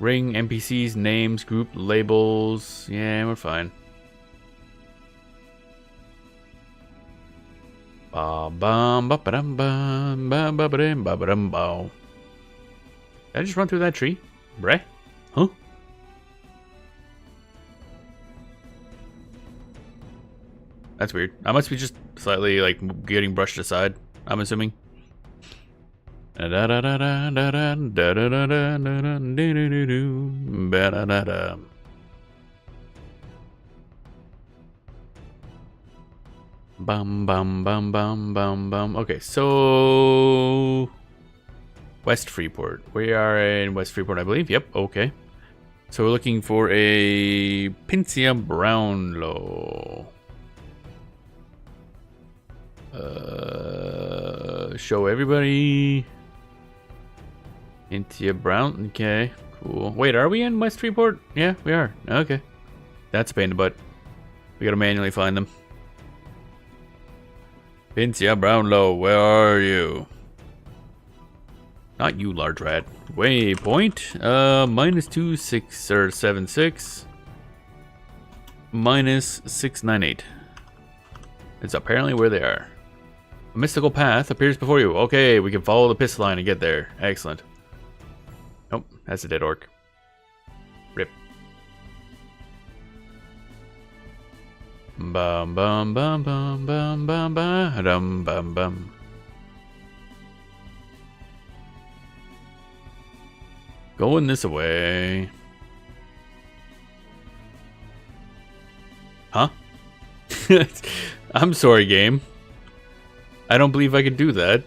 Ring NPCs, names, group labels. Yeah, we're fine. Ba bum ba ba dum bum ba ba ba dum ba ba dum bow. Did I just run through that tree? Bruh? Huh? That's weird. I must be just slightly like getting brushed aside, I'm assuming. Bum bum bum bum bum bum. Okay, so West Freeport. We are in West Freeport, I believe. Yep, okay. So we're looking for a Pincia Brownlow. Show everybody. Pincia Brown. Okay, cool. Wait, are we in West Freeport? Yeah, we are. Okay. That's a pain in the butt. We gotta manually find them. Pincia Brownlow, where are you? Not you, large rat. Waypoint. -26 or 76. -698. It's apparently where they are. A mystical path appears before you. Okay, we can follow the pist line and get there. Excellent. Nope, that's a dead orc. Rip. Bum bum bum bum bum bum bum dum bum bum. Going this way. Huh? I'm sorry, game. I don't believe I could do that.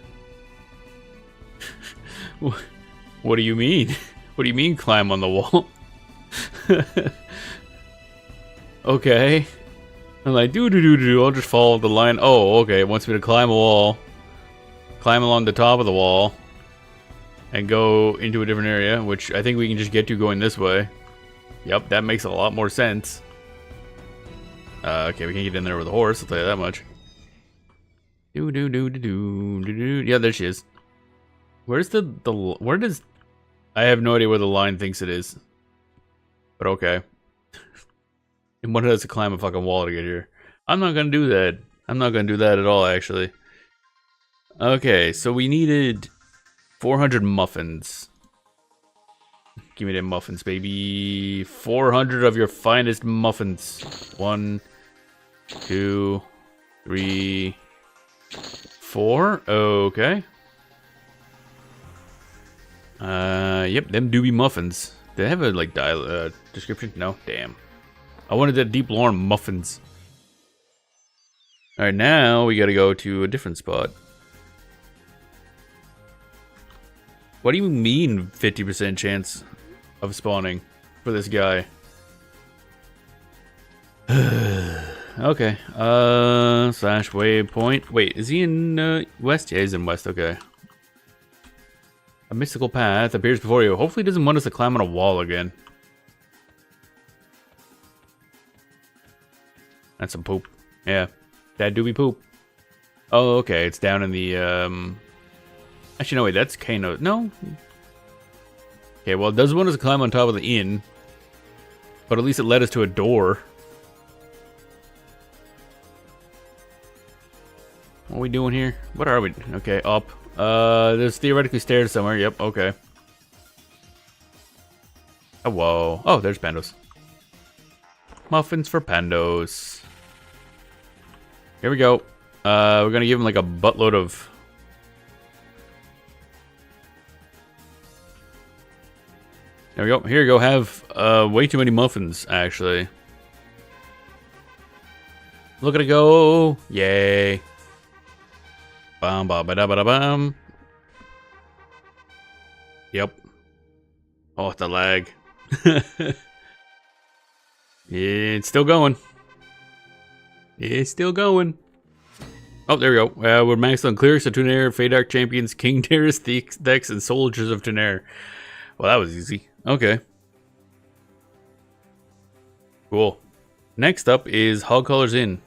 What do you mean? What do you mean climb on the wall? Okay. I'm like, I'll just follow the line. Oh, okay. It wants me to climb a wall. Climb along the top of the wall. And go into a different area, which I think we can just get to going this way. Yep, that makes a lot more sense. Okay, we can get in there with a horse, I'll tell you that much. Yeah, there she is. Where's where does... I have no idea where the line thinks it is. But okay. And one has to climb a fucking wall to get here. I'm not gonna do that. I'm not gonna do that at all, actually. Okay, so we needed 400 muffins. Give me them muffins, baby. 400 of your finest muffins. 1, 2, 3, 4. Okay. Yep, them do be muffins. Do they have a like description? No, damn. I wanted the deep lore muffins. All right, now we got to go to a different spot. What do you mean 50% chance of spawning for this guy? Okay. Slash waypoint. Wait, is he in west? Yeah, he's in west. Okay. A mystical path appears before you. Hopefully, it doesn't want us to climb on a wall again. That's some poop. Yeah, that do be poop. Oh, okay. It's down in the Actually, no, wait. That's Kano. No. Okay, well, it does want us to climb on top of the inn, but at least it led us to a door. What are we doing here? What are we? Okay, up. There's theoretically stairs somewhere. Yep, okay. Oh, whoa. Oh, there's Pandos. Muffins for Pandos. Here we go. We're gonna give him like a buttload of... There we go. Here you go. Have way too many muffins, actually. Look at it go. Yay. Bam, ba, ba, da, ba, da, bam. Yep. Oh, the lag. It's still going. It's still going. Oh, there we go. We're maxed on Clerics of Tunair, Fade Champions, King Terrace, Dex, and Soldiers of Tunair. Well, that was easy. Okay. Cool. Next up is Hog Colors Inn.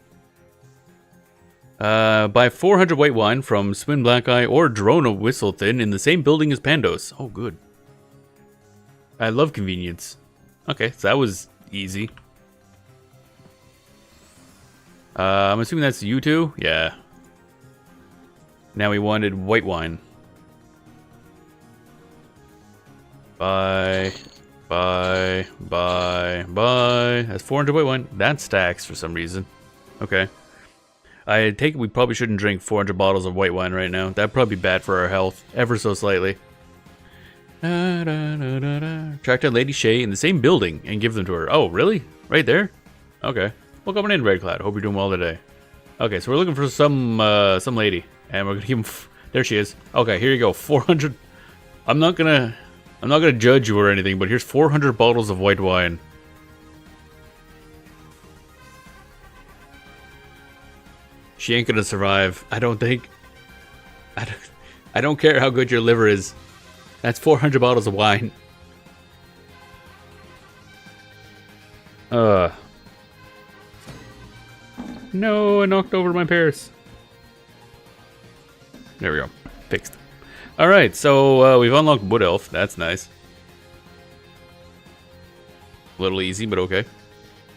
Buy 400 white wine from Swin Black Eye or Drona Whistlethin in the same building as Pandos. Oh, good. I love convenience. Okay, so that was easy. I'm assuming that's you two? Yeah. Now we wanted white wine. Buy. That's 400 white wine. That stacks for some reason. Okay. I take it we probably shouldn't drink 400 bottles of white wine right now. That'd probably be bad for our health, ever so slightly. Track down Lady Shay in the same building and give them to her. Oh, really? Right there? Okay. Well, coming in, Red Cloud. Hope you're doing well today. Okay, so we're looking for some lady, and we're gonna give him. There she is. Okay, here you go. 400. I'm not gonna judge you or anything, but here's 400 bottles of white wine. She ain't gonna survive. I don't think. I don't care how good your liver is. That's 400 bottles of wine. No, I knocked over my Paris. There we go. Fixed. Alright, so we've unlocked Wood Elf. That's nice. A little easy, but okay.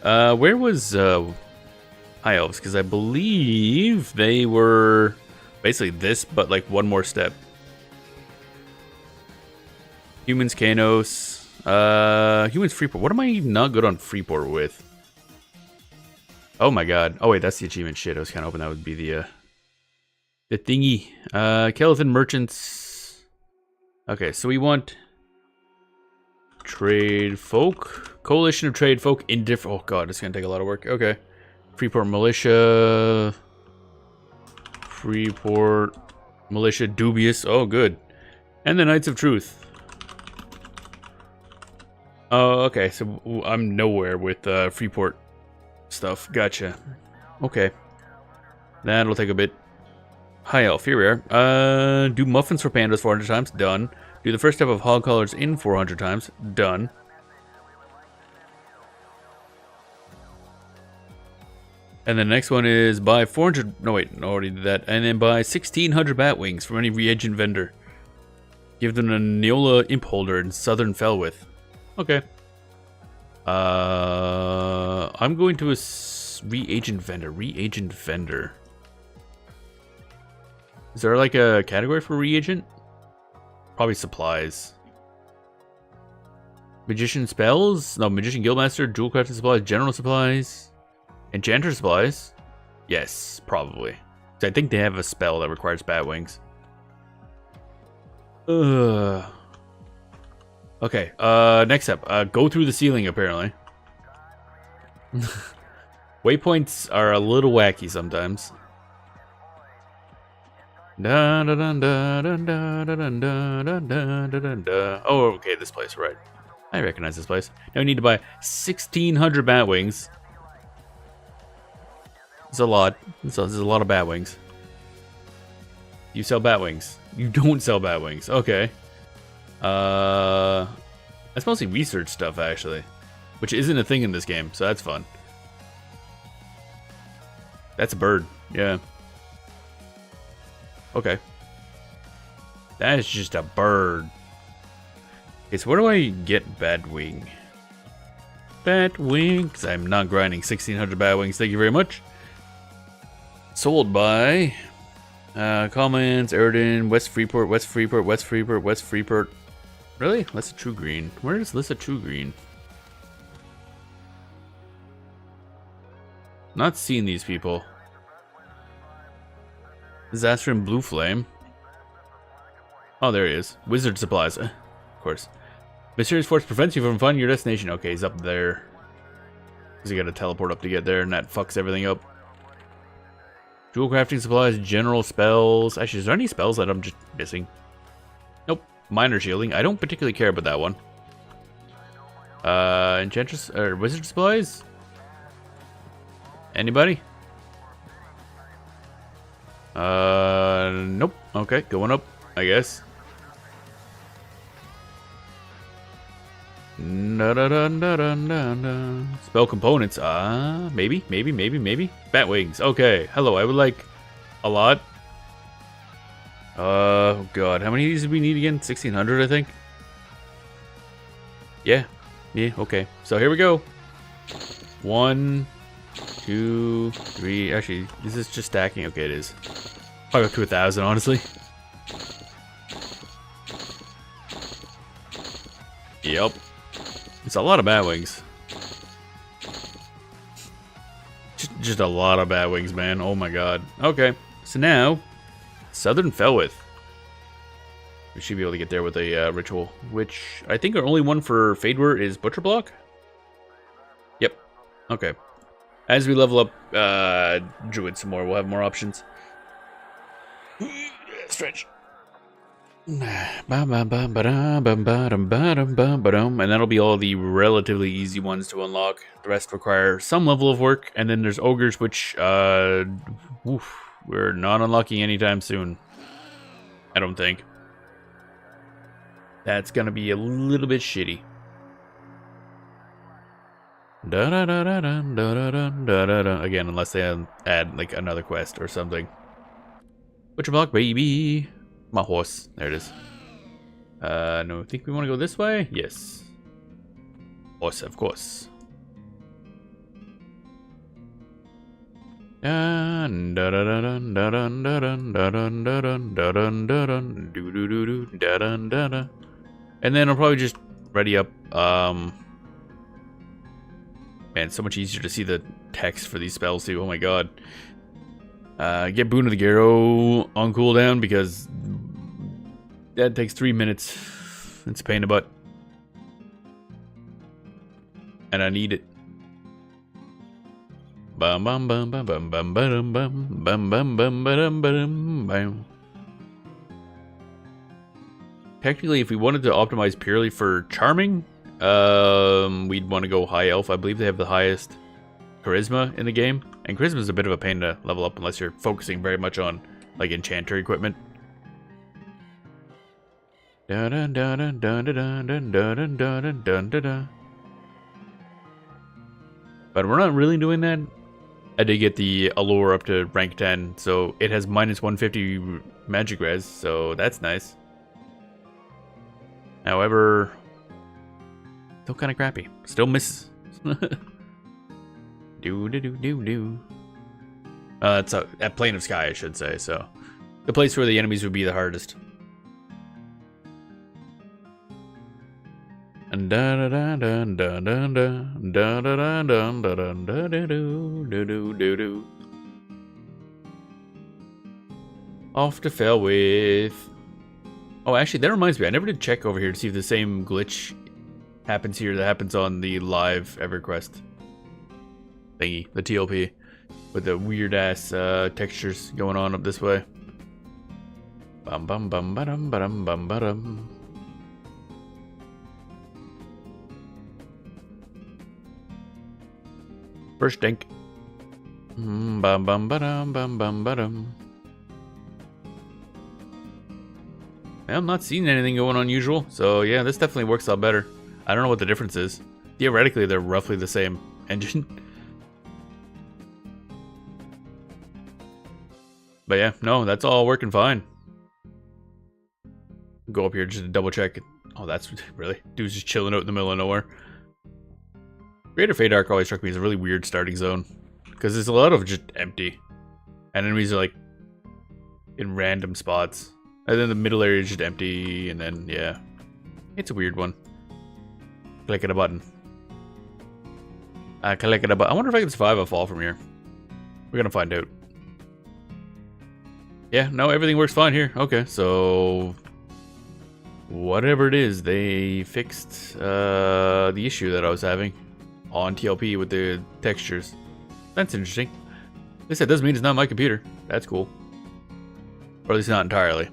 Where was High Elves? Because I believe they were basically this, but like one more step. Humans, Kanos. Humans, Freeport. What am I not good on Freeport with? Oh my god. Oh wait, that's the achievement. Shit, I was kind of hoping that would be the thingy. Kelvin Merchants. Okay, so we want Trade Folk. Coalition of Trade Folk. Indifferent. Oh god, it's gonna take a lot of work. Okay. Freeport Militia. Freeport Militia Dubious. Oh, good. And the Knights of Truth. Oh, okay. So I'm nowhere with Freeport stuff. Gotcha. Okay. That'll take a bit. High Elf, here we are. Do Muffins for Pandas 400 times. Done. Do the first step of Hog Colors in 400 times. Done. And the next one is buy 400... No, wait. No, already did that. And then buy 1,600 bat wings from any reagent vendor. Give them a Neola Imp Holder in Southern Felwith. Okay. I'm going to a reagent vendor. Reagent vendor. Is there like a category for reagent? Probably supplies. Magician spells? No, Magician Guildmaster, Jewel Crafting supplies, General supplies. Enchanter supplies? Yes, probably. I think they have a spell that requires bat wings. Ugh. Okay, next up. Go through the ceiling, apparently. Waypoints are a little wacky sometimes. Oh, okay, this place, right. I recognize this place. Now we need to buy 1,600 bat wings. It's a lot. There's a lot of bat wings. You sell bat wings. You don't sell bat wings. Okay. That's mostly research stuff, actually. Which isn't a thing in this game, so that's fun. That's a bird. Yeah. Okay. That is just a bird. Okay, so where do I get bat wing? Bat wing, because I'm not grinding 1,600 bat wings. Thank you very much. Sold by Commons, Eridan, West Freeport, West Freeport, West Freeport, West Freeport. Really? Lissa True Green. Where is Lissa True Green? Not seeing these people. Disaster and Blue Flame. Oh, there he is. Wizard supplies. Of course. Mysterious force prevents you from finding your destination. Okay, he's up there. Because you gotta teleport up to get there, and that fucks everything up. Jewel crafting supplies, general spells. Actually, is there any spells that I'm just missing? Nope. Minor shielding. I don't particularly care about that one. Enchantress or wizard supplies? Anybody? Nope. Okay, going up, I guess. Spell components. Maybe. Bat wings. Okay. Hello, I would like a lot. Oh god, how many of these do we need again? 1600, I think. Yeah, okay. So here we go. 1, 2, 3. Actually, is this just stacking? Okay, it is. Probably up to 1,000, honestly. Yep. It's a lot of bat wings. Just a lot of bat wings, man. Oh my god. Okay, so now, Southern Felwith. We should be able to get there with a ritual, which I think our only one for Fadewar is Butcher Block. Yep. Okay. As we level up Druid some more, we'll have more options. Stretch. And that'll be all the relatively easy ones to unlock. The rest require some level of work, and then there's ogres, which we're not unlocking anytime soon. I don't think. That's gonna be a little bit shitty. Again, unless they add like another quest or something. Butcher Block, baby. My horse. There it is. No, I think we want to go this way? Yes. Horse, of course. And then I'll probably just ready up. Man, it's so much easier to see the text for these spells too. Oh my god. Get Boon of the Garrow on cooldown because that takes 3 minutes. It's a pain in the butt. And I need it. Bum bum bum bum bum bum bum bum bum bum bum bum bum. Technically, if we wanted to optimize purely for charming, we'd want to go high elf. I believe they have the highest charisma in the game, and charisma is a bit of a pain to level up unless you're focusing very much on like enchanter equipment. But we're not really doing that. I did get the allure up to rank 10, so it has minus 150 magic res, so that's nice. However, still kind of crappy. Still misses. It's at Plane of Sky, I should say. So, the place where the enemies would be the hardest. Off to Felwith. Oh, actually, that reminds me. I never did check over here to see if the same glitch happens here that happens on the live EverQuest thingy, the TLP, with the weird ass textures going on up this way. Bum bum bum ba-dum ba-dum bum ba-dum. First dink. Bum bum ba-dum bum bum ba-dum. I'm not seeing anything going unusual, so yeah, this definitely works out better. I don't know what the difference is. Theoretically, they're roughly the same engine. But yeah, no, that's all working fine. Go up here just to double check. Oh, that's really... Dude's just chilling out in the middle of nowhere. Greater Fade Arc always struck me as a really weird starting zone. Because there's a lot of just empty. And enemies are like in random spots. And then the middle area is just empty, and then, yeah. It's a weird one. Clicking a button. Clicking a button. I wonder if I can survive a fall from here. We're gonna find out. Yeah, no, everything works fine here. Okay, so... whatever it is, they fixed the issue that I was having on TLP with the textures. That's interesting. least that doesn't mean it's not my computer. That's cool. Or at least not entirely.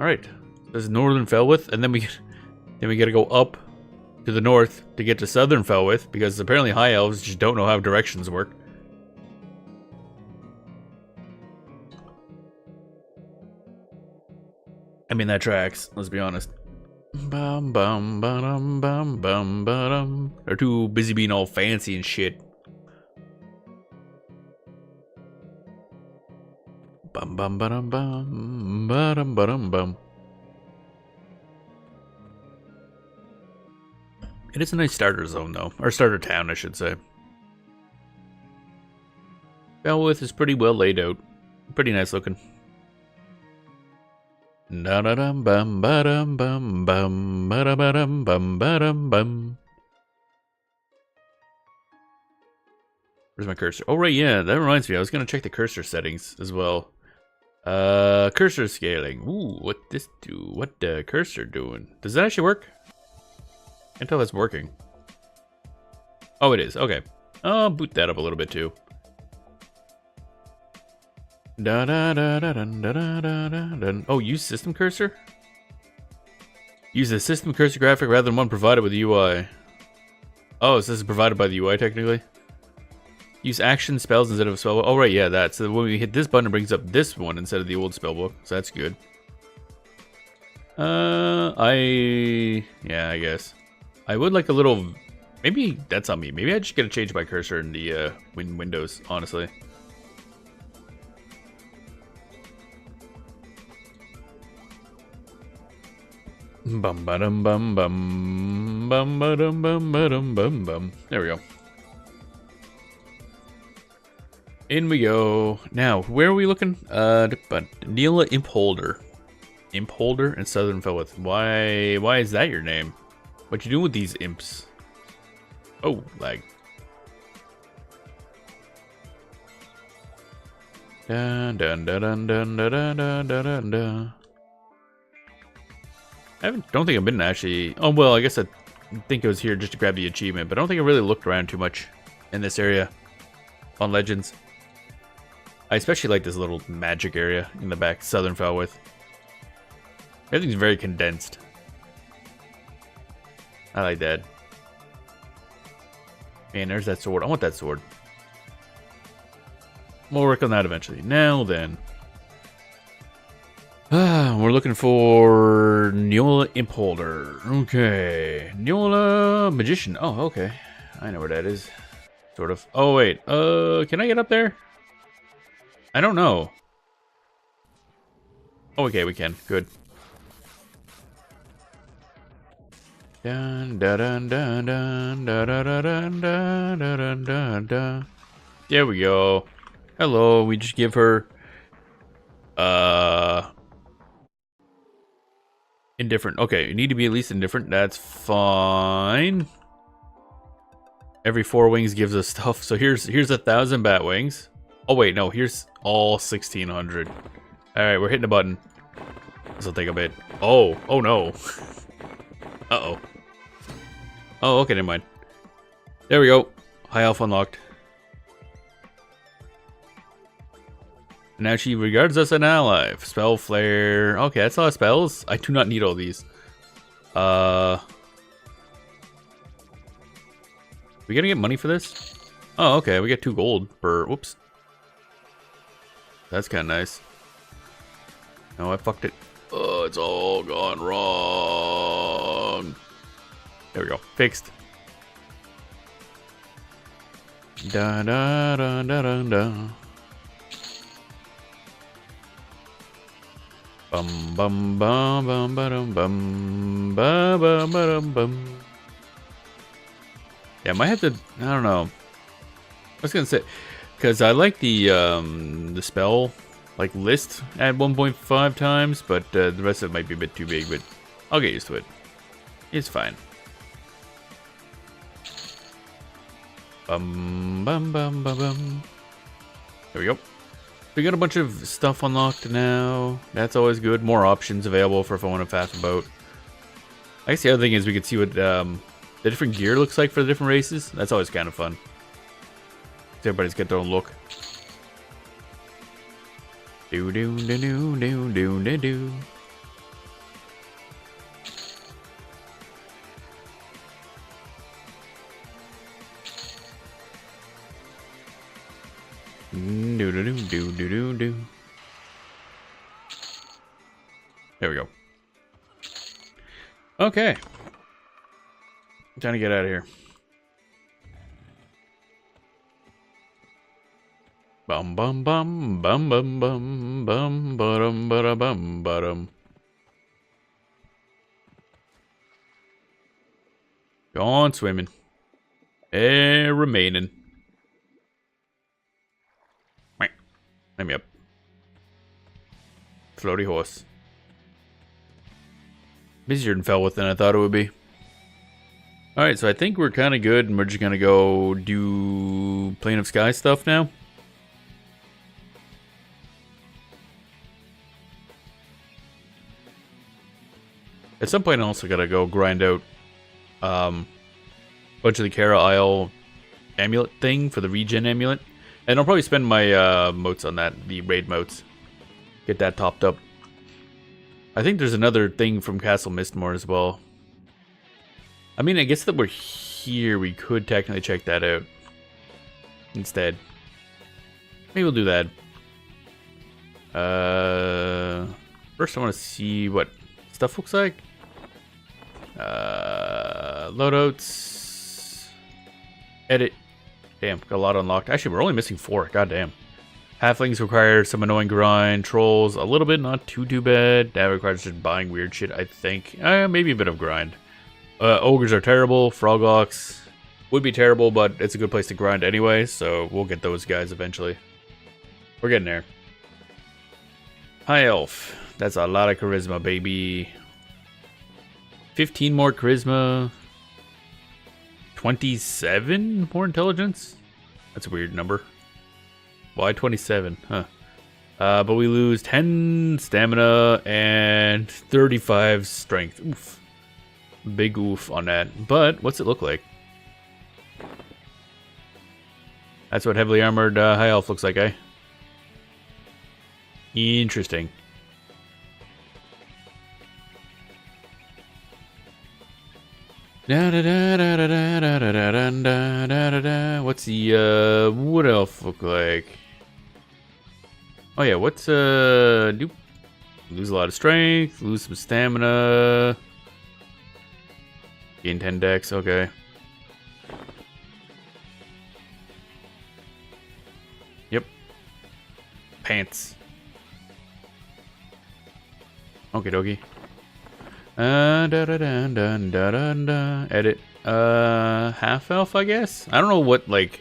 Alright. This is Northern Felwith, and then we gotta go up to the north to get to Southern Felwith, because apparently High Elves just don't know how directions work. I mean, that tracks, let's be honest. Bum bum bum bum bum bum. They're too busy being all fancy and shit. Bum bum bum bum bum bum bum. It is a nice starter zone, though, or starter town, I should say. Felwith is pretty well laid out, pretty nice looking. Da da dum bum ba dum bum bum ba da ba dum bum ba dum bum. Where's my cursor? Oh right, yeah, that reminds me. I was gonna check the cursor settings as well. Cursor scaling. Ooh, what this do? What the cursor doing? Does that actually work? Can't tell if it's working. Oh, it is. Okay, I'll boot that up a little bit too. Da da da da da da da da da. Oh, use system cursor? Use the system cursor graphic rather than one provided with the UI. Oh, so this is provided by the UI technically? Use action spells instead of a spellbook. Oh, right, yeah, that. So when we hit this button, it brings up this one instead of the old spellbook. So that's good. Yeah, I guess. I would like a little... Maybe that's on me. Maybe I just gotta change my cursor in the Windows, honestly. Bum ba dum bum bum bum ba dum bum ba dum bum bum. There we go. In we go. Now, where are we looking? Neela Impholder. Impholder and Southern Felwith. Why is that your name? What you doing with these imps? Oh, lag. Dun dun dun dun dun dun dun dun dun. Don't think I've been actually... Oh, well, I guess I think it was here just to grab the achievement, but I don't think I really looked around too much in this area on Legends. I especially like this little magic area in the back, Southern Felwith. Everything's very condensed. I like that. Man, there's that sword. I want that sword. We'll work on that eventually. Now then. We're looking for Neela Impholder. Okay. Neela Magician. Oh, okay. I know where that is. Sort of. Oh, wait. Can I get up there? I don't know. Oh, okay, we can. Good. Dun dun dun dun dun dun dun dun dun dun dun. There we go. Hello. We just give her indifferent. Okay, you need to be at least indifferent. That's fine. Every 4 wings gives us stuff. So here's 1,000 bat wings. Oh wait, no, here's all 1,600. All right, we're hitting a button. This will take a bit. Oh no. Uh-oh. Oh, okay, never mind. There we go. High elf unlocked. Now she regards us an ally. Spell flare. Okay, that's a lot of spells. I do not need all these. We gonna get money for this? Oh, okay. We get 2 gold per. Whoops. That's kind of nice. No, I fucked it. Oh, it's all gone wrong. There we go. Fixed. Da da da da da da. Bum bum bum bum bum bum bum bum bum bum. Yeah, I might have to. I don't know. I was gonna say, because I like the spell like list at 1.5 times, but the rest of it might be a bit too big. But I'll get used to it. It's fine. Bum bum bum bum bum. There we go. We got a bunch of stuff unlocked now. That's always good. More options available for if I want to faff about. I guess the other thing is we could see what the different gear looks like for the different races. That's always kind of fun. Everybody's got their own look. Do do do do do do do do. Do do do do do do do. There we go. Okay. Time to get out of here. Bum bum bum bum bum bum bum bum bum bum bum. Go on swimming. Remaining. Let me up. Floaty horse. Busier than Felwith than I thought it would be. Alright, so I think we're kind of good, and we're just going to go do Plane of Sky stuff now. At some point, I also got to go grind out a bunch of the Kara Isle amulet thing for the regen amulet. And I'll probably spend my motes on that, the raid motes. Get that topped up. I think there's another thing from Castle Mistmore as well. I mean, I guess that we're here, we could technically check that out instead. Maybe we'll do that. First I want to see what stuff looks like. Loadouts. Edit. Damn, got a lot unlocked. Actually, we're only missing 4. God damn. Halflings require some annoying grind. Trolls, a little bit, not too bad. That requires just buying weird shit, I think. Maybe a bit of grind. Ogres are terrible. Froglocks would be terrible, but it's a good place to grind anyway, so we'll get those guys eventually. We're getting there. High Elf. That's a lot of charisma, baby. 15 more charisma. 27 more intelligence? That's a weird number. Why 27? Huh. But we lose 10 stamina and 35 strength. Oof. Big oof on that. But what's it look like? That's what heavily armored high elf looks like, eh? Interesting. What's the wood elf look like? Oh yeah, what's lose a lot of strength, lose some stamina, gain 10 dex, okay. Yep. Pants. Okie dokie. Edit. Half elf, I guess? I don't know what, like,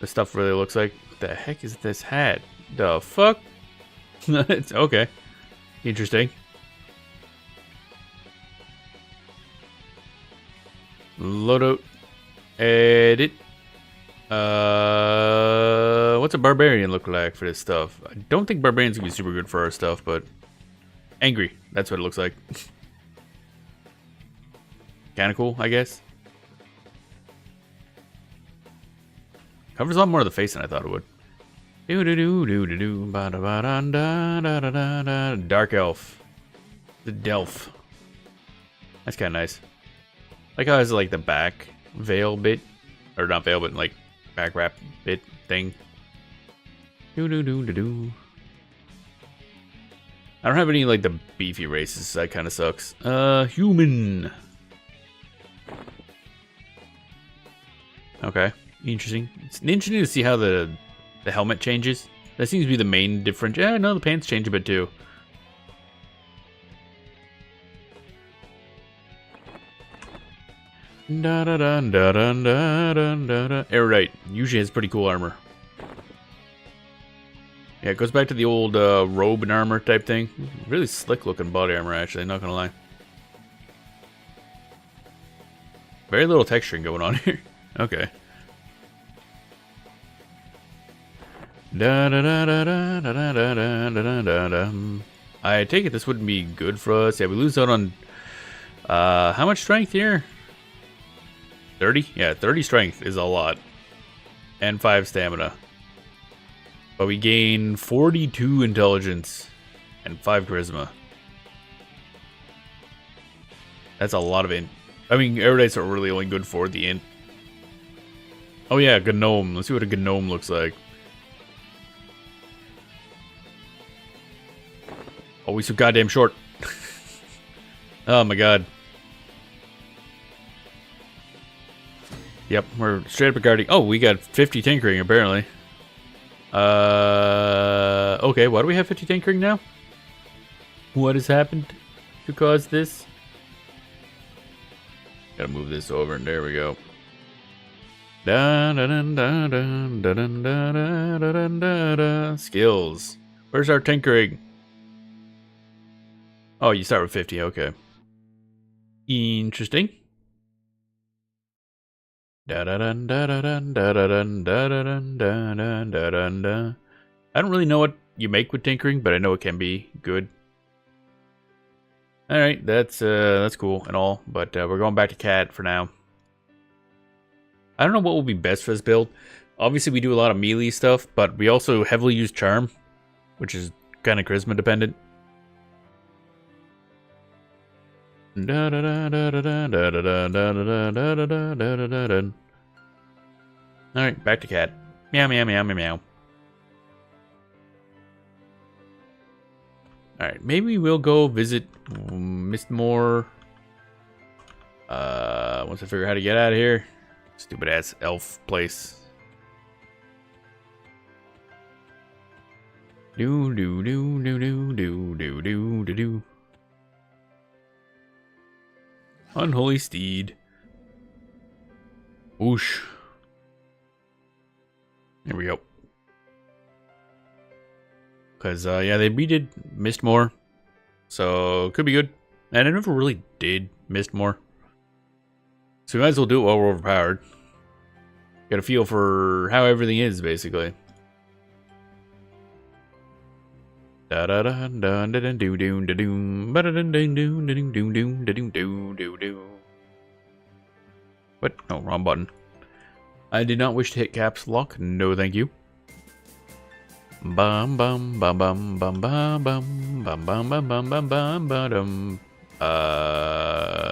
the stuff really looks like. What the heck is this hat? The fuck? It's okay. Interesting. Loadout. Edit. What's a barbarian look like for this stuff? I don't think barbarians can be super good for our stuff, but angry. That's what it looks like. Kinda cool, I guess. Covers a lot more of the face than I thought it would. Dark elf. The Delph. That's kinda nice. Like how it has like the back veil bit. Or not veil, but like back wrap bit thing. I don't have any like the beefy races, so that kind of sucks. Human. Okay, interesting. It's interesting to see how the helmet changes. That seems to be the main difference. Yeah, no, the pants change a bit too. Erudite usually has pretty cool armor. Yeah, it goes back to the old robe and armor type thing. Really slick looking body armor, actually, not gonna lie. Very little texturing going on here. Okay. I take it this wouldn't be good for us. Yeah, we lose out on How much strength here? 30? Yeah, 30 strength is a lot. And 5 stamina. But we gain 42 intelligence and 5 charisma. That's a lot of int. I mean, erudites are really only good for the int. Oh yeah, gnome. Let's see what a gnome looks like. Oh, we so goddamn short. Oh my god. Yep, we're straight up regarding. Oh, we got 50 tinkering apparently. Okay, why do we have 50 tinkering now? What has happened to cause this? Gotta move this over, and there we go. Skills. Where's our tinkering? Oh, you start with 50, okay. Interesting. I don't really know what you make with tinkering, but I know it can be good. Alright, that's cool and all, but we're going back to cat for now. I don't know what will be best for this build. Obviously, we do a lot of melee stuff, but we also heavily use charm, which is kind of charisma dependent. Alright, back to cat. Meow, meow, meow, meow, meow. Alright, maybe we'll go visit Mistmore. Once I figure out how to get out of here. Stupid ass elf place. Do do do do do do do do do do. Unholy steed. Whoosh. There we go. Because, yeah, they redid Mistmore. So, could be good. And I never really did Mistmore. So we might as well do it while we're overpowered. Got a feel for how everything is, basically. Da da da da da da do do da do ba da da do do da do do do da do do do do. What? No, wrong button. I did not wish to hit caps lock. No, thank you. Bum bum bum bum bum bum bum bum bum bum bum bum bum bum.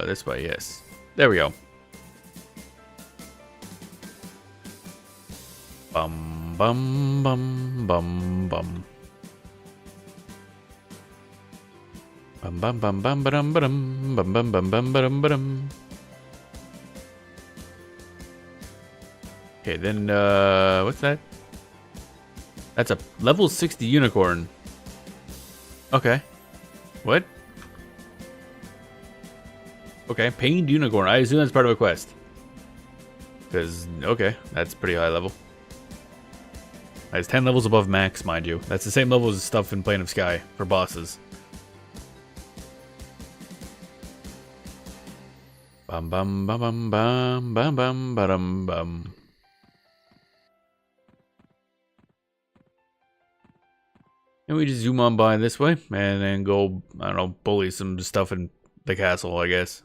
This way, yes. There we go. Bum bum bum bum bum. Bum bum bum bum bum bum bum bum bum bum bum bum. Okay, then what's that? That's a level 60 unicorn. Okay. What? Okay, pained unicorn. I assume that's part of a quest. Because, okay, that's pretty high level. That's 10 levels above max, mind you. That's the same level as stuff in Plane of Sky for bosses. Bum bum bum bum bum bum bum bum bum. And we just zoom on by this way and then go, I don't know, bully some stuff in the castle, I guess.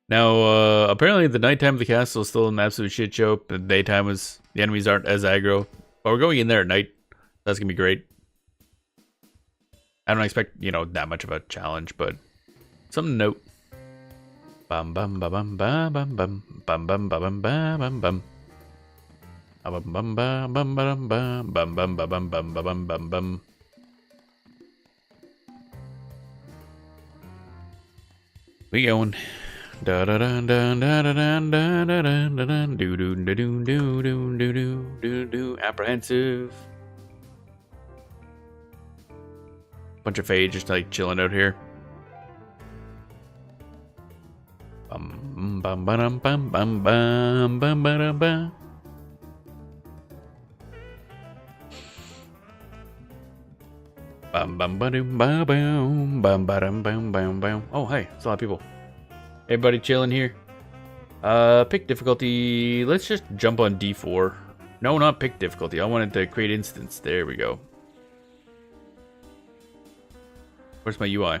Now, apparently the nighttime of the castle is still an absolute shit show. The daytime was, the enemies aren't as aggro. But we're going in there at night. That's gonna be great. I don't expect, you know, that much of a challenge, but something to note. Bum bum bum bum bum bum bum bum bum bum bum bum. Bum bum bum bum bum bum bum bum bum bum bum bum bum. We going. Da da da da da da da da da da da da do do do do do do do do do. Apprehensive. Bunch of Fae just like chilling out here. Bum bum bum bum bum bum bum bum bum. Bum bum bum bum bum bum bum bum bum bum. Oh hey, it's a lot of people. Everybody chilling here. Pick difficulty. Let's just jump on D4. No, not pick difficulty. I wanted to create instance. There we go. Where's my UI?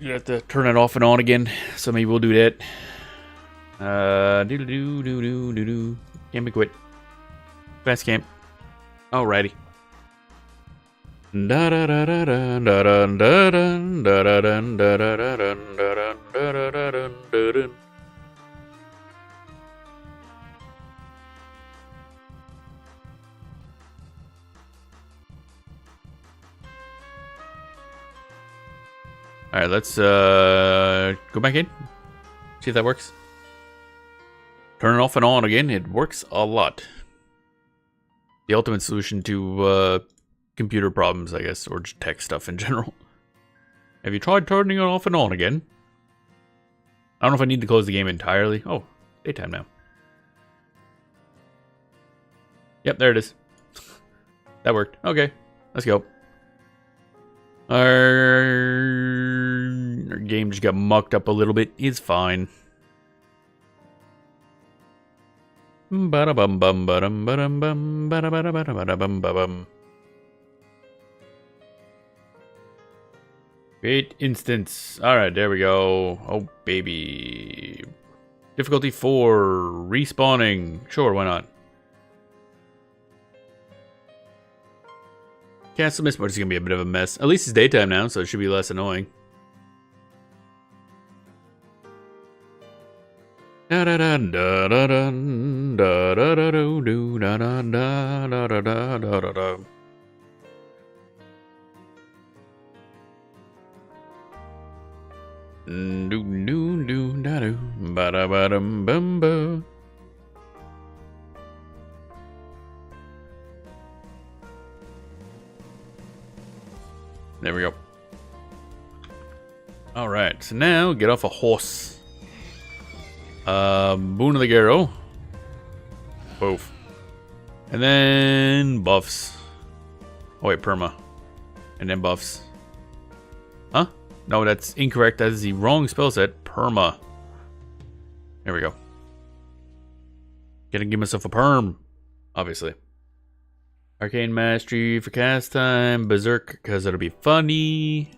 You have to turn it off and on again, so maybe we'll do that. Do. Can't be quit. Fast camp. Alrighty. Alright, let's go back in. See if that works. Turn it off and on again. It works a lot. The ultimate solution to computer problems, I guess, or just tech stuff in general. Have you tried turning it off and on again? I don't know if I need to close the game entirely. Oh, daytime now. Yep, there it is. That worked. Okay, let's go. Our game just got mucked up a little bit. It's fine. Ba-da-bum bum ba-dum ba-dum bum ba-da-ba-da-ba-da-ba-da-bum ba-bum. Great instance. Alright, there we go. Oh, baby. Difficulty 4. Respawning. Sure, why not? Castle Mist Mode is going to be a bit of a mess. At least it's daytime now, so it should be less annoying. Da da da da da da da da da do da da da da da da da da. Do do do da do ba da ba dum bum ba. There we go. Alright, so now get off a horse. Boon of the Garrow. Both. And then buffs. Oh wait, perma. And then buffs. Huh? No, that's incorrect. That is the wrong spell set. Perma. There we go. Gotta give myself a perm. Obviously. Arcane Mastery for cast time. Berserk, because it'll be funny.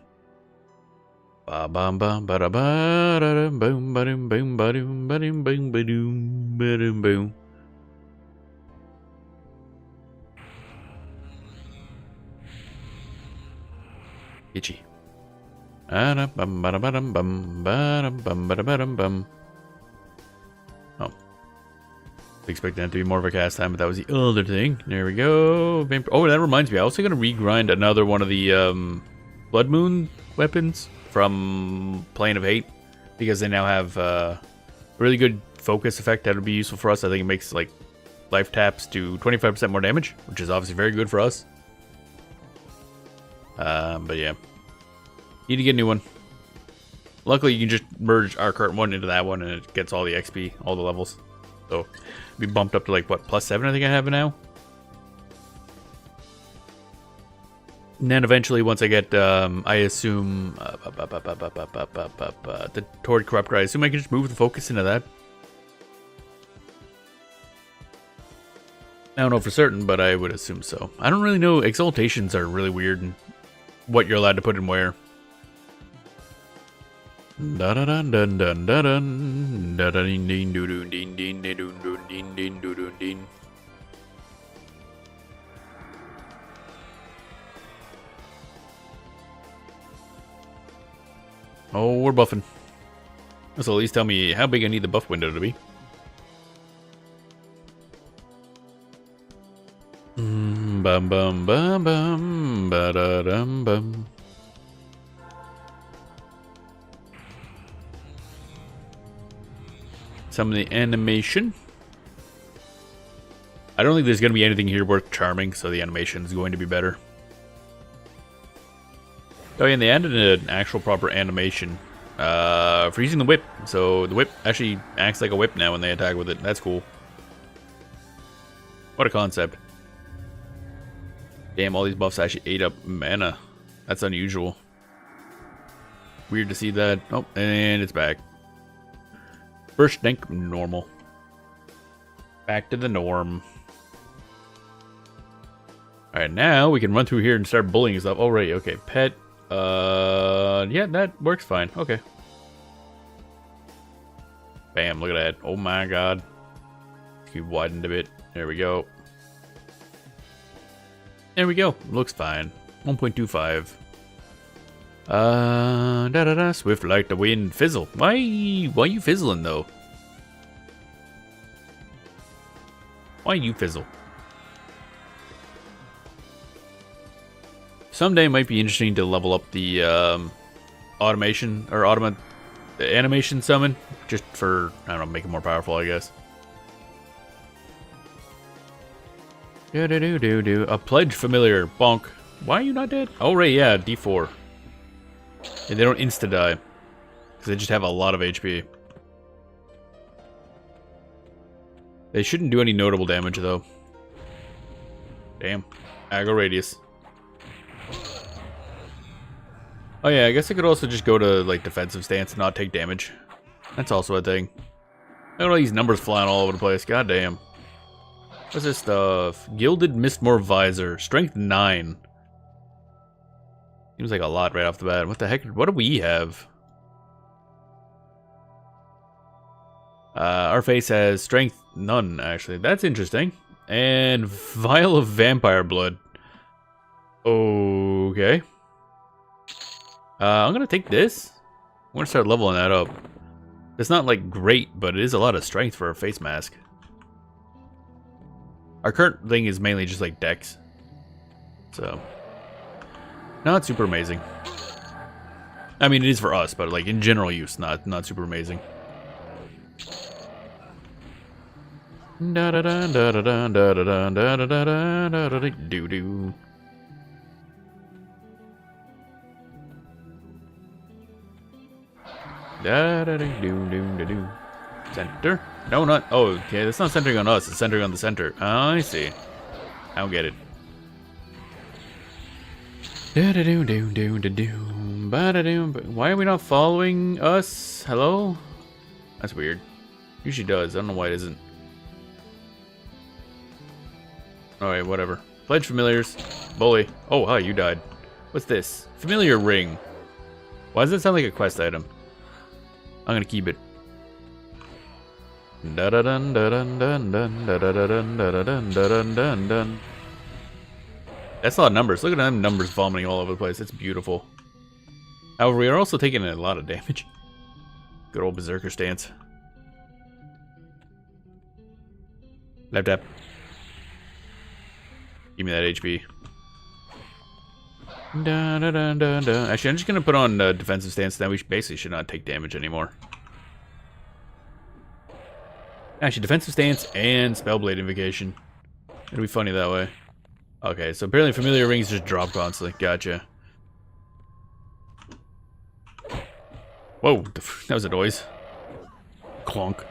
Ba bum bum ba da ba da dum boom ba doom boom ba doom ba doom boom ba doom ba doom boom. Itchy. Ba bum ba da ba dum bum ba dum bum ba da ba dum bum. Oh. Expecting that to be more of a cast time, but that was the other thing. There we go. Oh, that reminds me. I'm also going to regrind another one of the Blood Moon weapons from Plane of Hate, because they now have a really good focus effect that would be useful for us. I think it makes like life taps do 25% more damage, which is obviously very good for us. But yeah, need to get a new one. Luckily, you can just merge our current one into that one, and it gets all the XP, all the levels. So we bumped up to like what, +7 I think I have it now. And then eventually, once I get, I assume the Toward Corruptor, I assume I can just move the focus into that. I don't know for certain, but I would assume so. I don't really know. Exaltations are really weird and what you're allowed to put in where. Da da dun dun dun dun dun da da ding ding doo doo ding ding ding doo doo ding ding doo doo ding. Oh, we're buffing. So at least tell me how big I need the buff window to be. Bum bum bum bum ba da dum bum. Some of the animation. I don't think there's going to be anything here worth charming, so the animation is going to be better. Oh yeah, and they added an actual proper animation for using the whip. So the whip actually acts like a whip now when they attack with it. That's cool. What a concept. Damn, all these buffs actually ate up mana. That's unusual. Weird to see that. Oh, and it's back. First stink, normal. Back to the norm. Alright, now we can run through here and start bullying stuff. Oh, right, okay. Pet Yeah, that works fine. Okay. Bam, look at that. Oh my god. Keep widened a bit. There we go. There we go. Looks fine. 1.25. Swift like the wind. Fizzle. Why you fizzling though? Why you fizzle? Someday it might be interesting to level up the automation or the animation summon, just for, I don't know, make it more powerful, I guess. A pledge familiar. Bonk. Why are you not dead? Oh, right, yeah, D4. And they don't insta-die. Because they just have a lot of HP. They shouldn't do any notable damage, though. Damn. Aggro radius. Oh yeah, I guess I could also just go to, like, defensive stance and not take damage. That's also a thing. Look at all these numbers flying all over the place. God damn. What's this stuff? Gilded Mistmore Visor. Strength 9. Seems like a lot right off the bat. What the heck? What do we have? Our face has strength none, actually. That's interesting. And Vial of Vampire Blood. Okay. I'm gonna take this. I'm gonna start leveling that up. It's not, like, great, but it is a lot of strength for a face mask. Our current thing is mainly just, like, dex. So, not super amazing. I mean, it is for us, but, like, in general use, not super amazing. Do-do. Da-da-do-do-do-do. Center? No, not. Oh, okay. That's not centering on us. It's centering on the center. Oh, I see. I don't get it. Da-da-do-do-do-do-do. Ba-da-do. Why are we not following us? Hello? That's weird. Usually does. I don't know why it isn't. Alright, whatever. Pledge familiars. Bully. Oh, hi, you died. What's this? Familiar ring. Why does it sound like a quest item? I'm gonna keep it. That's a lot of numbers. Look at them numbers vomiting all over the place. It's beautiful. However, we are also taking a lot of damage. Good old berserker stance. Left tap. Give me that HP. Actually, I'm just gonna put on defensive stance. Then we basically should not take damage anymore. Actually, defensive stance and spellblade invocation. It'll be funny that way. Okay, so apparently familiar rings just drop constantly. Gotcha. Whoa, that was a noise. Clonk.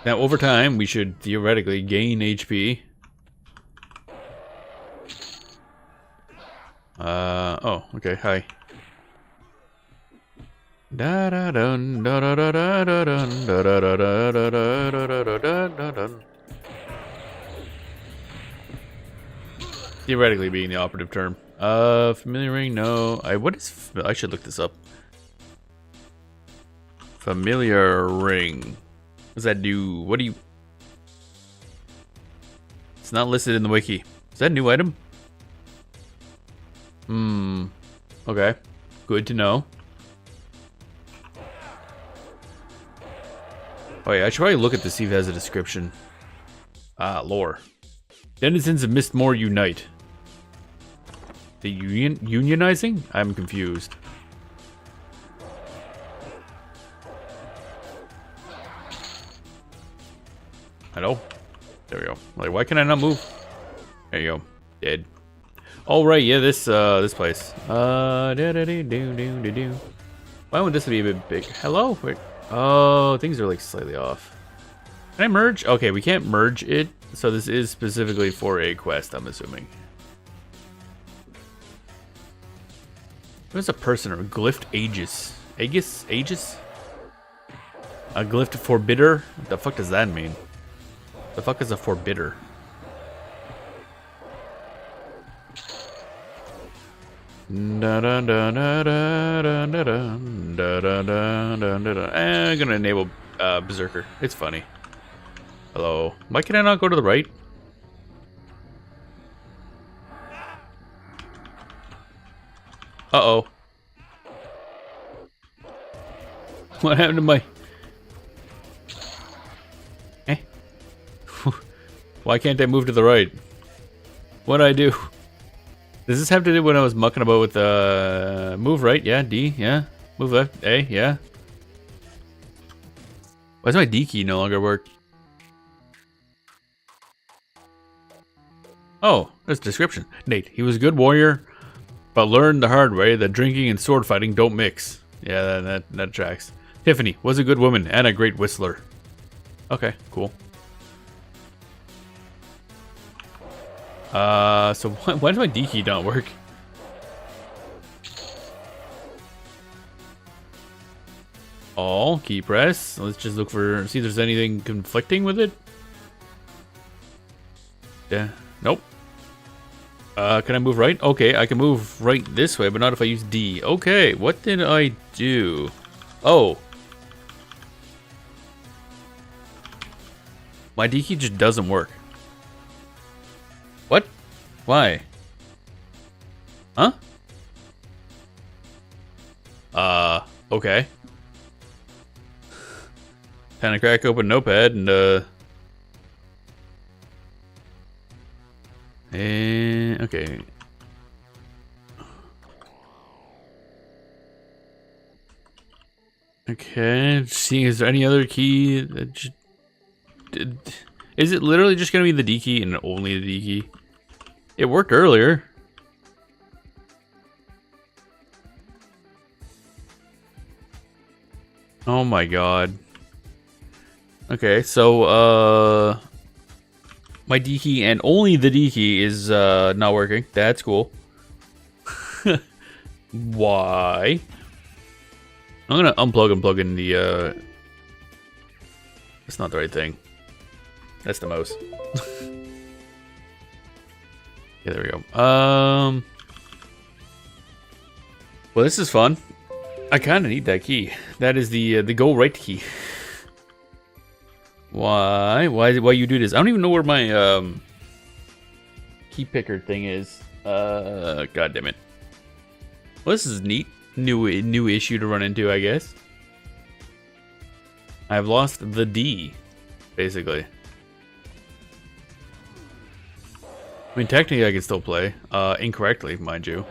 Now, over time, we should theoretically gain HP. Oh, okay, hi. Theoretically being the operative term. Familiar ring, no. I should look this up. Familiar ring. What does that do? What do you... It's not listed in the wiki. Is that a new item? Okay. Good to know. Oh yeah, I should probably look at this, see if it has a description. Ah, lore. Denizens of Mistmore unite. The unionizing? I'm confused. Hello? There we go. Like, why can I not move? There you go. Dead. Oh right, yeah, this place. Why would this be a bit big? Hello? Wait. Oh, things are like slightly off. Can I merge? Okay, we can't merge it, so this is specifically for a quest, I'm assuming. What's a person or glyphed Aegis? Aegis? Aegis? A glyphed forbidder? What the fuck does that mean? The fuck is a forbidder? I'm gonna enable Berserker. It's funny. Hello. Why can I not go to the right? Uh-oh. What happened to my... Eh? Why can't I move to the right? What'd I do? Does this have to do when I was mucking about with move right? Yeah, D, yeah. Move left, A, yeah. Why does my D key no longer work? Oh, there's a description. Nate, he was a good warrior, but learned the hard way that drinking and sword fighting don't mix. Yeah, that tracks. Tiffany was a good woman and a great whistler. Okay, cool. So why does my D key not work? All key press. Let's just look for, see if there's anything conflicting with it. Yeah, nope. Can I move right? Okay, I can move right this way, but not if I use D. Okay, what did I do? Oh. My D key just doesn't work. What? Why? Huh? Okay. Kind of crack open Notepad and okay. Okay, seeing is there any other key that is it literally just gonna be the D key and only the D key? It worked earlier. Oh my god. Okay, so my D key and only the D key is not working. That's cool. Why? I'm gonna unplug and plug in the that's not the right thing. That's the mouse. Yeah, there we go. Well, this is fun. I kind of need that key. That is the go right key. Why you do this? I don't even know where my key picker thing is. God damn it. Well, this is neat. New issue to run into, I guess. I've lost the D, basically. I mean, technically I can still play. Incorrectly, mind you.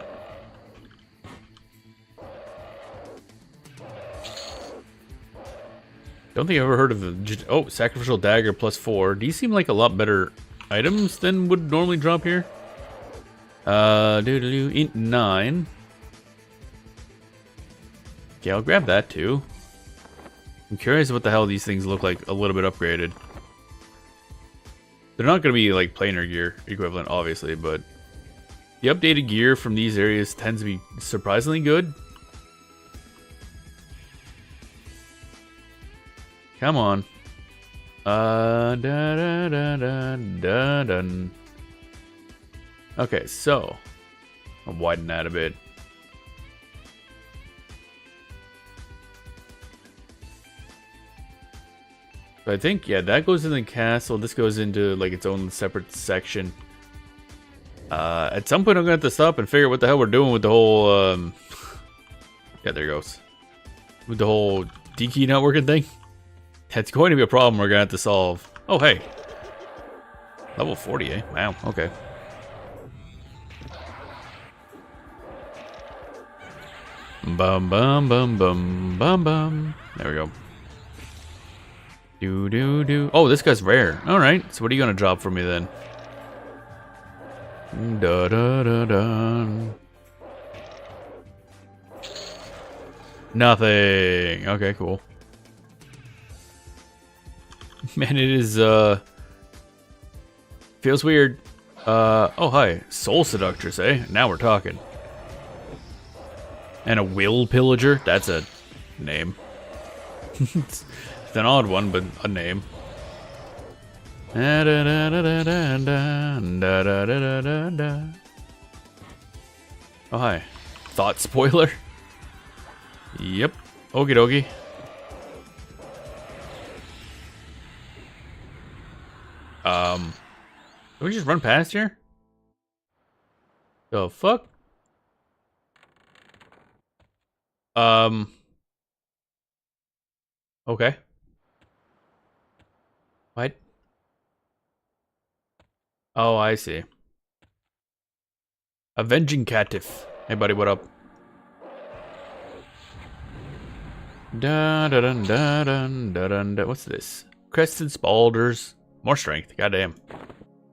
Don't think I've ever heard of the... Oh, Sacrificial Dagger +4. These seem like a lot better items than would normally drop here. Int 9. Okay, I'll grab that too. I'm curious what the hell these things look like a little bit upgraded. They're not going to be like planar gear equivalent, obviously, but the updated gear from these areas tends to be surprisingly good. Come on. Okay, so I'll widen that a bit. So I think, yeah, that goes in the castle. This goes into like its own separate section. At some point I'm gonna have to stop and figure out what the hell we're doing with the whole yeah, there it goes. With the whole D key not working thing. That's going to be a problem we're gonna have to solve. Oh, hey. Level 40, eh? Wow, okay. Bum bum bum bum bum bum. There we go. Do do do. Oh, this guy's rare. Alright, so what are you gonna drop for me then? Da da da da. Nothing. Okay, cool. Man, it is, feels weird. Oh, hi. Soul Seductress, eh? Now we're talking. And a Will Pillager? That's a name. It's an odd one, but a name. Oh, hi. Thought spoiler? Yep. Okie dokie. Can we just run past here? The fuck? Okay. What? Oh, I see. Avenging Catif. Hey, buddy, what up? Da da dun da dun da dun da. What's this? Crested Spalders. More strength. Goddamn.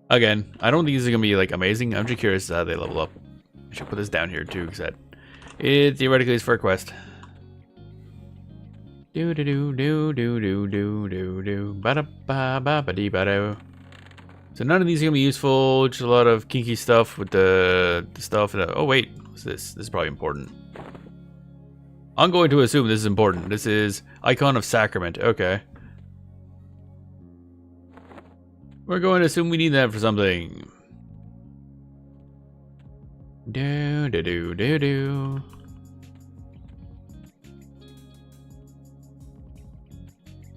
Again, I don't think these are gonna be like amazing. I'm just curious how they level up. I should put this down here too, because that it theoretically is for a quest. Do do do do do do do do do ba da ba ba ba dee ba do. So none of these are gonna be useful. Just a lot of kinky stuff with the stuff. Oh wait, what's this? This is probably important. I'm going to assume this is important. This is Icon of Sacrament. Okay. We're going to assume we need that for something. Do do do do do.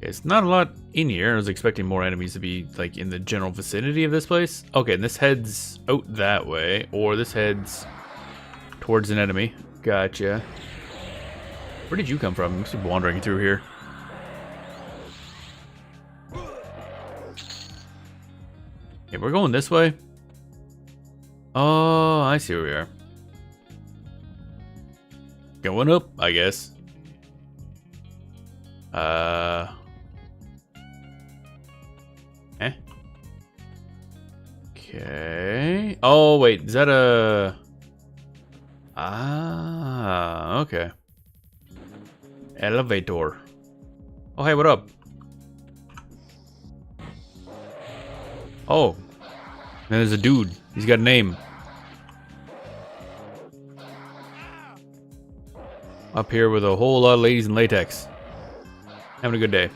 It's not a lot in here. I was expecting more enemies to be like in the general vicinity of this place. Okay, and this heads out that way, or this heads towards an enemy. Gotcha. Where did you come from? You must be wandering through here. Okay, we're going this way. Oh, I see where we are. Going up, I guess. Okay. Oh, wait. Is that a... Ah, okay. Elevator. Oh, hey, what up? Oh. There's a dude. He's got a name. Up here with a whole lot of ladies in latex. Having a good day.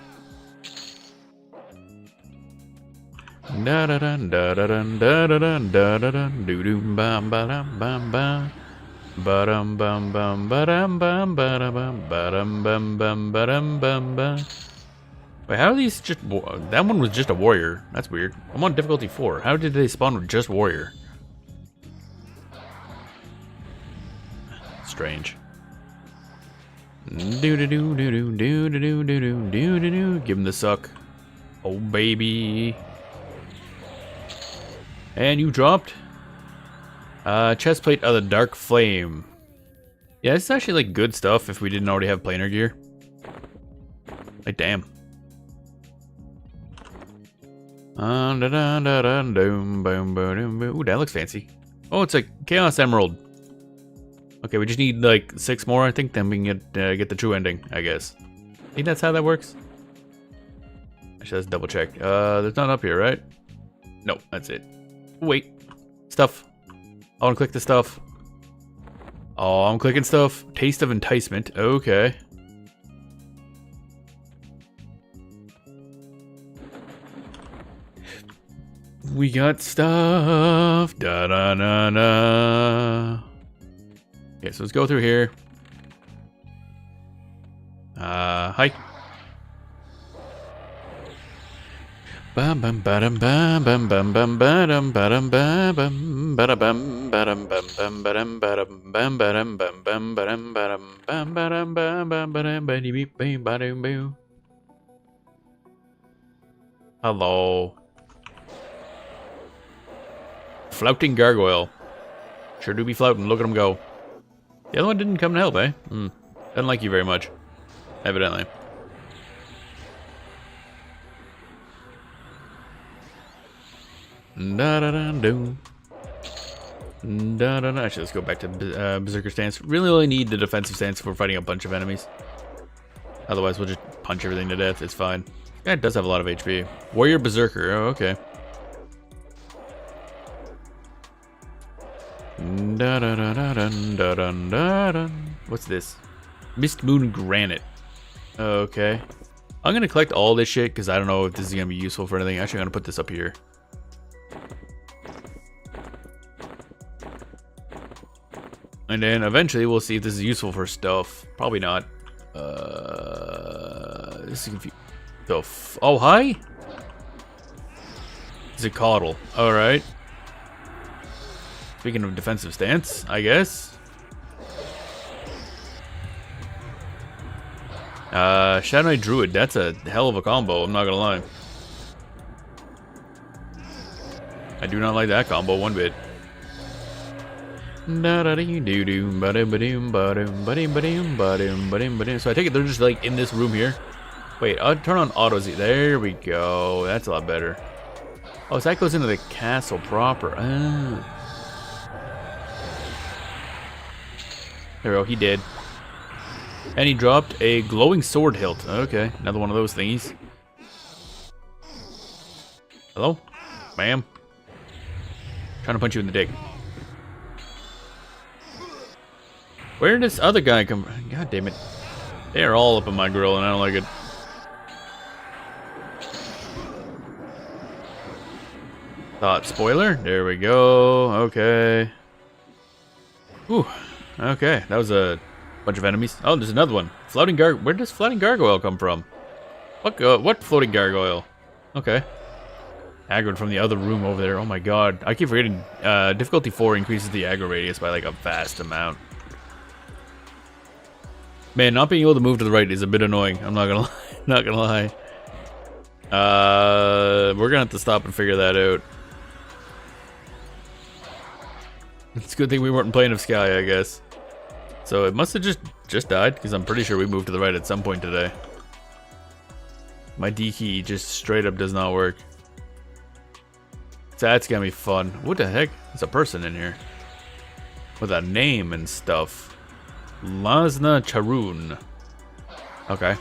Da da da da da da da da da da da da do do bam ba dum bam bam ba dum bam bam ba dum bam ba dum bam bam ba dum bam bam. Wait, how are these just... That one was just a warrior. That's weird. I'm on difficulty 4. How did they spawn with just warrior? Strange. Do do do do do do do do do do do do. Give him the suck. Oh baby. And you dropped chestplate of the Dark Flame. Yeah, this is actually like good stuff if we didn't already have planar gear. Like damn. Ooh, that looks fancy. Oh, it's a Chaos Emerald. Okay, we just need like 6 more, I think, then we can get the true ending, I guess. I think that's how that works. Actually, let's double check. There's none up here, right? Nope, that's it. Wait, stuff. I want to click the stuff. Oh, I'm clicking stuff. Taste of Enticement. Okay. We got stuff. Da da da da. Okay, so let's go through here. Hi. Bam bam badam bam bam bam bam badam badam bam bam badam badam bam bam badam badam bam badam bam bam badam badam bam badam bam bam badam badam badam bam. Hello. Flouting gargoyle. Sure do be flouting. Look at him go. The other one didn't come to help, eh? Doesn't like you very much. Evidently. Da da da do. Da da da. Actually, let's go back to Berserker stance. Really only need the defensive stance if we're fighting a bunch of enemies. Otherwise, we'll just punch everything to death. It's fine. Yeah, it does have a lot of HP. Warrior Berserker. Oh, okay. Da da da da dun da dun da dun. What's this? Mist Moon Granite. Okay. I'm gonna collect all this shit because I don't know if this is gonna be useful for anything. Actually, I'm gonna put this up here. And then eventually we'll see if this is useful for stuff. Probably not. This is confusing. Oh, hi? It's a coddle. Alright. Speaking of defensive stance, I guess. Shadow Knight Druid. That's a hell of a combo, I'm not gonna lie. I do not like that combo one bit. So I take it they're just like in this room here. Wait, I'll turn on auto Z. There we go. That's a lot better. Oh, so that goes into the castle proper. Ah. There we go. He did. And he dropped a glowing sword hilt. Okay, another one of those thingies. Hello? Ma'am? Trying to punch you in the dick. Where did this other guy come from? God damn it. They are all up in my grill and I don't like it. Thought spoiler. There we go. Okay. Whew. Okay. That was a bunch of enemies. Oh, there's another one. Floating Where does floating gargoyle come from? What floating gargoyle? Okay. Aggroed from the other room over there. Oh my god. I keep forgetting. Difficulty 4 increases the aggro radius by like a vast amount. Man, not being able to move to the right is a bit annoying. I'm not gonna lie. Not gonna lie. We're gonna have to stop and figure that out. It's a good thing we weren't playing of Sky, I guess. So it must have just died, because I'm pretty sure we moved to the right at some point today. My D key just straight up does not work. So that's gonna be fun. What the heck? There's a person in here. With a name and stuff. Lasna Charoon. Okay.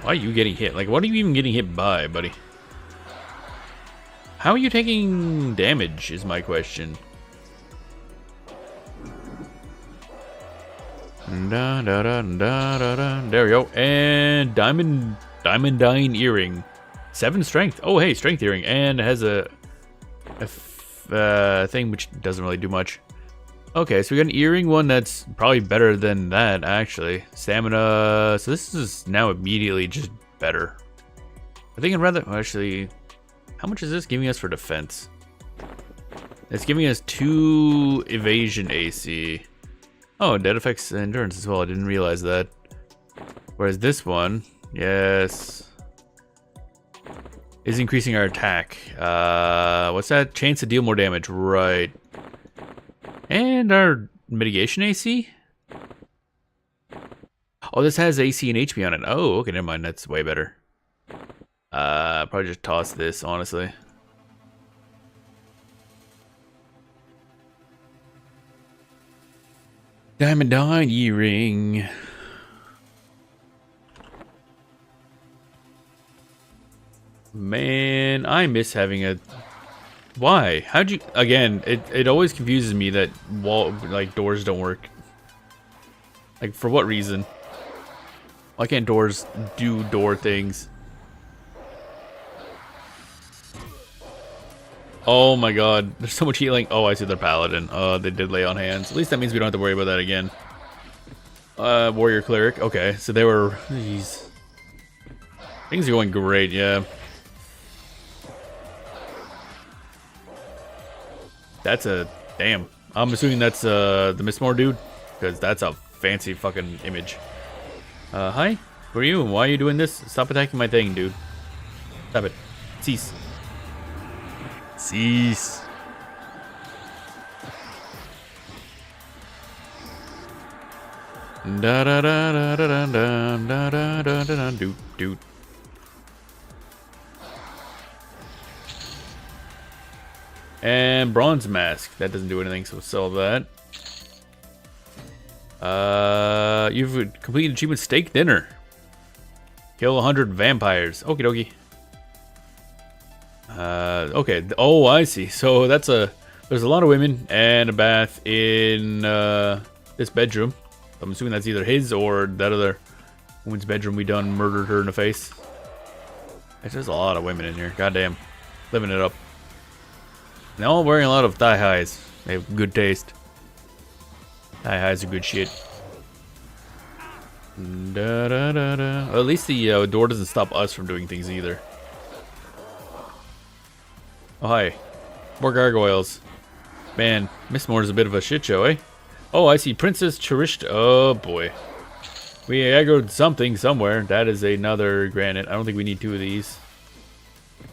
Why are you getting hit? Like, what are you even getting hit by, buddy? How are you taking damage is my question. Da, da, da, da, da, da. There we go. And Diamondine Earring. 7 strength. Oh, hey, strength earring. And it has a thing which doesn't really do much. Okay, so we got an earring one that's probably better than that, actually. Stamina. So this is now immediately just better. I think I'd rather... Actually, how much is this giving us for defense? It's giving us 2 evasion AC. Oh, that affects endurance as well. I didn't realize that. Whereas this one, yes, is increasing our attack. What's that? Chance to deal more damage. Right. And our mitigation AC? Oh, this has AC and HP on it. Oh, okay, never mind. That's way better. Probably just toss this, honestly. Diamondine earring. Man, I miss having a... Why? How'd you... Again, it always confuses me that doors don't work. Like, for what reason? Why can't doors do door things? Oh my god, there's so much healing. Oh, I see their paladin. They did lay on hands. At least that means we don't have to worry about that again. Warrior cleric. Okay, so they were... Jeez. Things are going great, yeah. That's a... Damn. I'm assuming that's the Mistmore dude, because that's a fancy fucking image. Hi? Who are you? Why are you doing this? Stop attacking my thing, dude. Stop it. Cease. Cease. Da da da da da da da da da da do do. And bronze mask. That doesn't do anything, so we'll sell that. You've completed achievement steak dinner. Kill 100 vampires. Okie dokie. Okay. Oh, I see. So that's there's a lot of women and a bath in this bedroom. I'm assuming that's either his or that other woman's bedroom we done murdered her in the face. There's a lot of women in here. Goddamn. Living it up. They're all wearing a lot of thigh highs. They have good taste. Thigh highs are good shit. Da, da, da, da. Well, at least the door doesn't stop us from doing things either. Oh, hi. More gargoyles. Man, Miss Moore's a bit of a shit show, eh? Oh, I see Princess Charishta. Oh, boy. We aggroed something somewhere. That is another granite. I don't think we need 2 of these.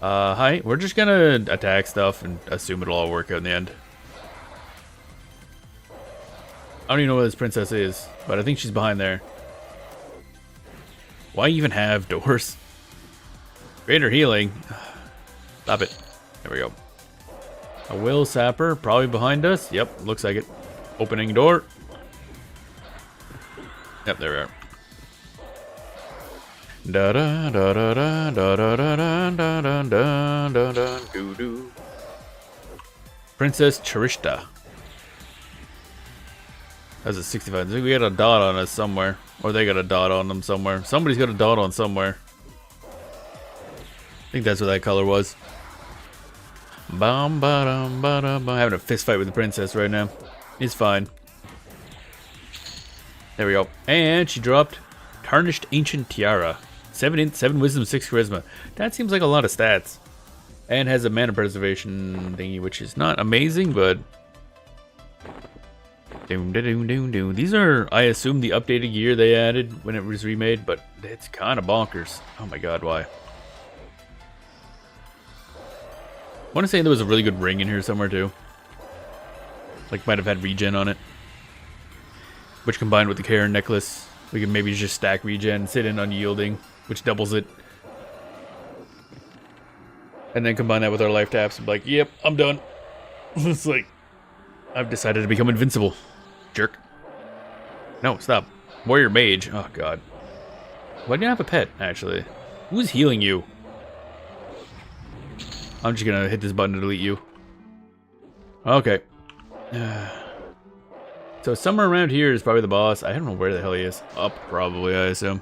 Hi. We're just gonna attack stuff and assume it'll all work out in the end. I don't even know where this princess is, but I think she's behind there. Why even have doors? Greater healing. Stop it. There we go. A will sapper, probably behind us. Yep, looks like it. Opening door. Yep, there we are. Da da da da da da da da da da da da da do do. Princess Charishta. That's a 65. I think we got a dot on us somewhere. Or they got a dot on them somewhere. Somebody's got a dot on somewhere. I think that's what that color was. Bum, ba-dum, ba-dum. I'm having a fist fight with the princess right now. It's fine. There we go. And she dropped Tarnished Ancient Tiara. 7 int, 7 wisdom, 6 charisma. That seems like a lot of stats. And has a mana preservation thingy, which is not amazing, but... These are, I assume, the updated gear they added when it was remade, but it's kind of bonkers. Oh my god, why? I want to say there was a really good ring in here somewhere too. Like, might have had regen on it. Which combined with the Karen necklace, we can maybe just stack regen, sit in unyielding, which doubles it. And then combine that with our life taps and be like, yep, I'm done. It's like, I've decided to become invincible. Jerk. No, stop. Warrior mage. Oh, God. Why do you have a pet, actually? Who's healing you? I'm just gonna hit this button to delete you. Okay. So somewhere around here is probably the boss. I don't know where the hell he is. Up, probably, I assume.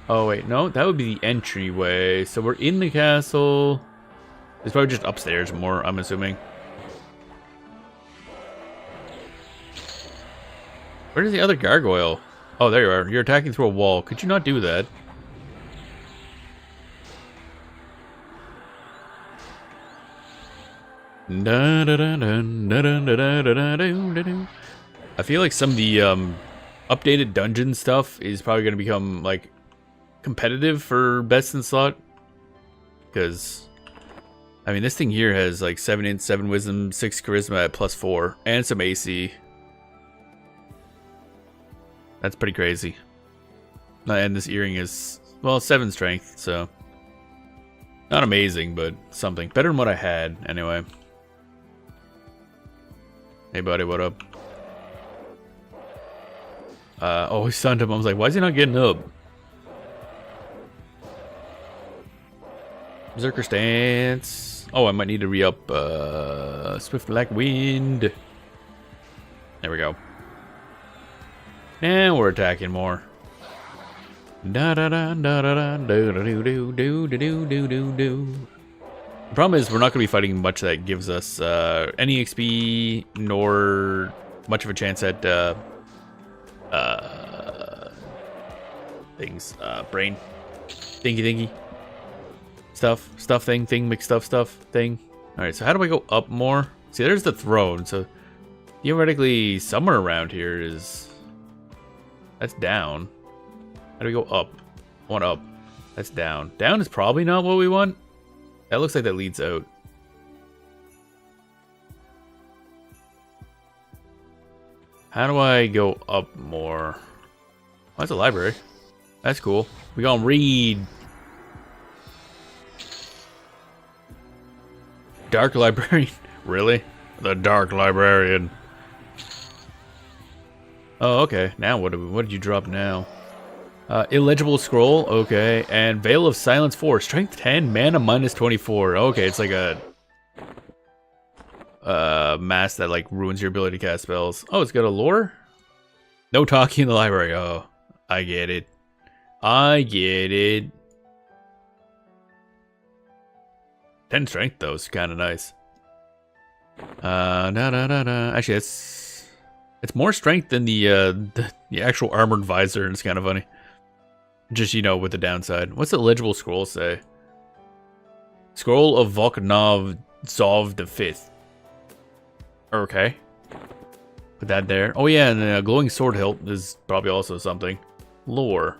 Oh, wait. No, that would be the entryway. So we're in the castle. It's probably just upstairs more, I'm assuming. Where's the other gargoyle? Oh, there you are. You're attacking through a wall. Could you not do that? I feel like some of the updated dungeon stuff is probably going to become like competitive for best in slot. Because, I mean, this thing here has like 7 int, 7 wisdom, 6 charisma at +4, and some AC. That's pretty crazy. And this earring is, well, 7 strength, so not amazing, but something. Better than what I had, anyway. Hey, buddy, what up? Oh, he stunned him. I was like, why is he not getting up? Berserker stance. Oh, I might need to re-up Swift Black Wind. There we go. Now we're attacking more. Da da da da da da do do do do do do do do. The problem is we're not going to be fighting much that gives us any XP nor much of a chance at things. Brain. Thingy. Stuff thing, McStuff thing. Alright, so how do I go up more? See, there's the throne, so theoretically somewhere around here is... That's down. How do we go up? I want up. That's down. Down is probably not what we want. That looks like that leads out. How do I go up more? Oh, that's a library. That's cool. We gonna read. Dark librarian? Really? The dark librarian. Oh, okay. Now what did you drop now? Illegible scroll, okay. And Veil of Silence 4, strength 10, mana -24. Okay, it's like a mask that like ruins your ability to cast spells. Oh, it's got a lore? No talking in the library. Oh, I get it. 10 strength though is kind of nice. Actually, it's more strength than the actual armored visor, and it's kind of funny. Just, you know, with the downside. What's the legible scroll say? Scroll of Volkanov Zov the Fifth. Okay. Put that there. Oh yeah, and a glowing sword hilt is probably also something. Lore.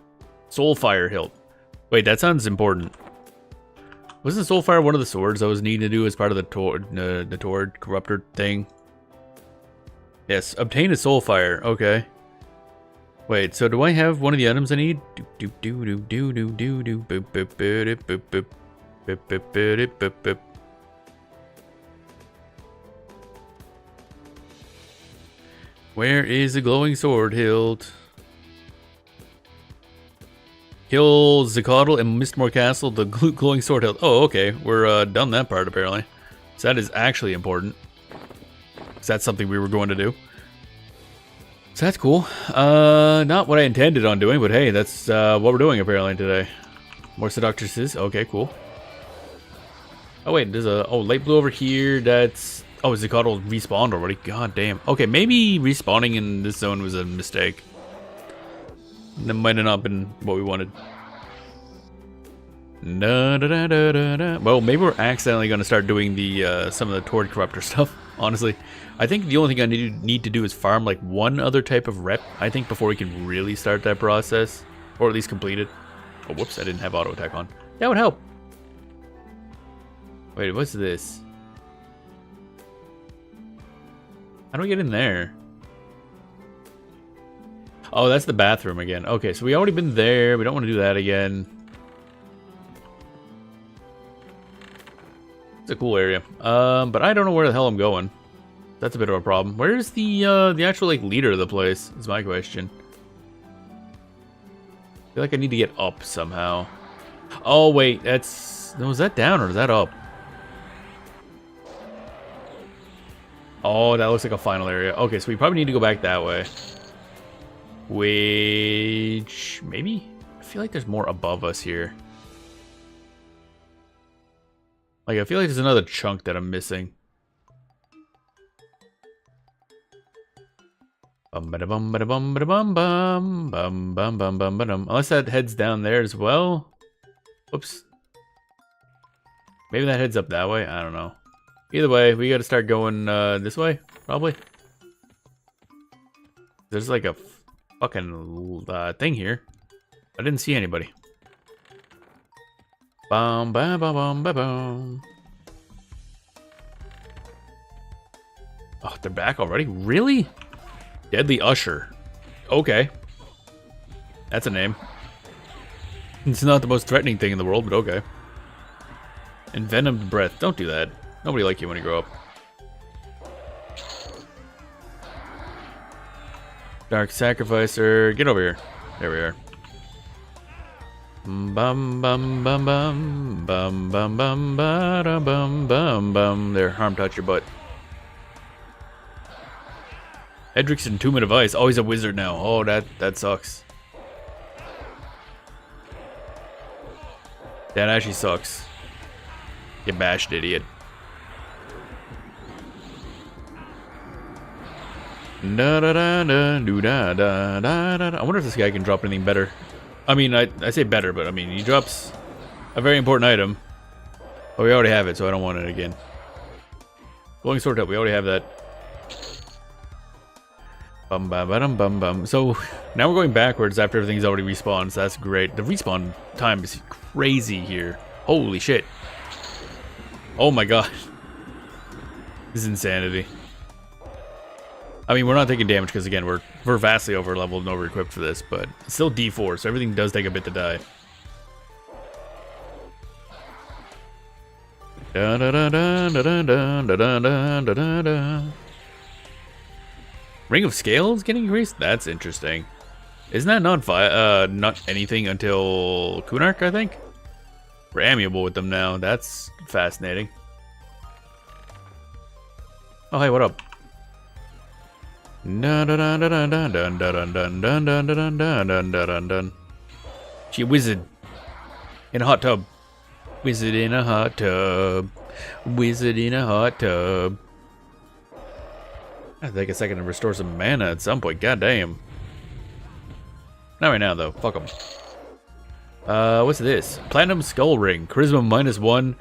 Soulfire hilt. Wait, that sounds important. Wasn't Soulfire one of the swords I was needing to do as part of the Tord Corruptor thing? Yes, obtain a Soulfire. Okay. Wait, so do I have one of the items I need? Where is the glowing sword hilt? Kill Zacatl and Mistmore Castle, the glowing sword hilt. Oh, okay. We're done that part, apparently. So that is actually important. So that's something we were going to do. So that's cool. Not what I intended on doing, but hey, that's what we're doing apparently today. More seductresses. Okay, cool. Oh, wait. There's a... Oh, light blue over here. That's... Oh, Zacatl respawned already. God damn. Okay, maybe respawning in this zone was a mistake. That might have not been what we wanted. Well, maybe we're accidentally going to start doing the some of the Tord Corruptor stuff, honestly. I think the only thing I need to do is farm like one other type of rep, I think, before we can really start that process. Or at least complete it. Oh, whoops, I didn't have auto attack on. That would help. Wait, what's this? How do we get in there? Oh, that's the bathroom again. Okay, so we already been there. We don't want to do that again. It's a cool area. But I don't know where the hell I'm going. That's a bit of a problem. Where's the actual like leader of the place? Is my question. I feel like I need to get up somehow. Oh wait, that's... Was that down or is that up? Oh, that looks like a final area. Okay, so we probably need to go back that way. Which... maybe? I feel like there's more above us here. Like, I feel like there's another chunk that I'm missing. Unless that heads down there as well. Whoops. Maybe that heads up that way. I don't know. Either way, we got to start going this way, probably. There's like a fucking thing here. I didn't see anybody. Bum, bum, bum, bum, bum, bum. Oh, they're back already? Really? Deadly Usher. Okay. That's a name. It's not the most threatening thing in the world, but okay. Envenomed Breath. Don't do that. Nobody like you when you grow up. Dark Sacrificer. Get over here. There we are. Bum bum bum bum bum bum bum ba bum bum bum. There, harm touch your butt. Edric's Entombment of Ice. Oh, he's a wizard now. Oh, that sucks. That actually sucks. Get bashed, idiot. Da da da da da da da da da. I wonder if this guy can drop anything better. I mean, I say better, but I mean, he drops a very important item. But we already have it, so I don't want it again. Glowing sword up, we already have that. Bum bum bum bum bum. So now we're going backwards after everything's already respawned, so that's great. The respawn time is crazy here. Holy shit. Oh my god. This is insanity. I mean, we're not taking damage because, again, we're vastly over leveled and over equipped for this, but it's still D4, so everything does take a bit to die. Da da da da da da da da da da da. Ring of Scales getting increased? That's interesting. Isn't that not anything until Kunark, I think? We're amiable with them now. That's fascinating. Oh, hey, what up? Dun dun dun dun dun dun dun dun dun dun dun dun dun dun dun. She a wizard in a hot tub. Wizard in a hot tub. Wizard in a hot tub. I take a second to restore some mana at some point. God damn. Not right now though. Fuck them. What's this? Platinum Skull Ring. Charisma -1.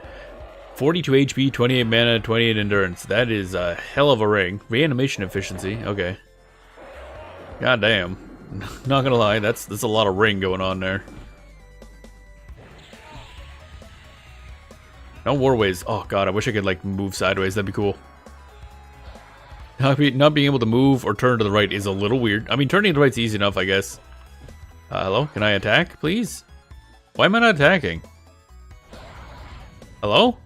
42 HP, 28 mana, 28 endurance. That is a hell of a ring. Reanimation efficiency. Okay. God damn. Not gonna lie, that's a lot of ring going on there. No warways. Oh god, I wish I could like move sideways. That'd be cool. Not being able to move or turn to the right is a little weird. I mean, turning to the right's easy enough, I guess. Hello? Can I attack, please? Why am I not attacking? Hello?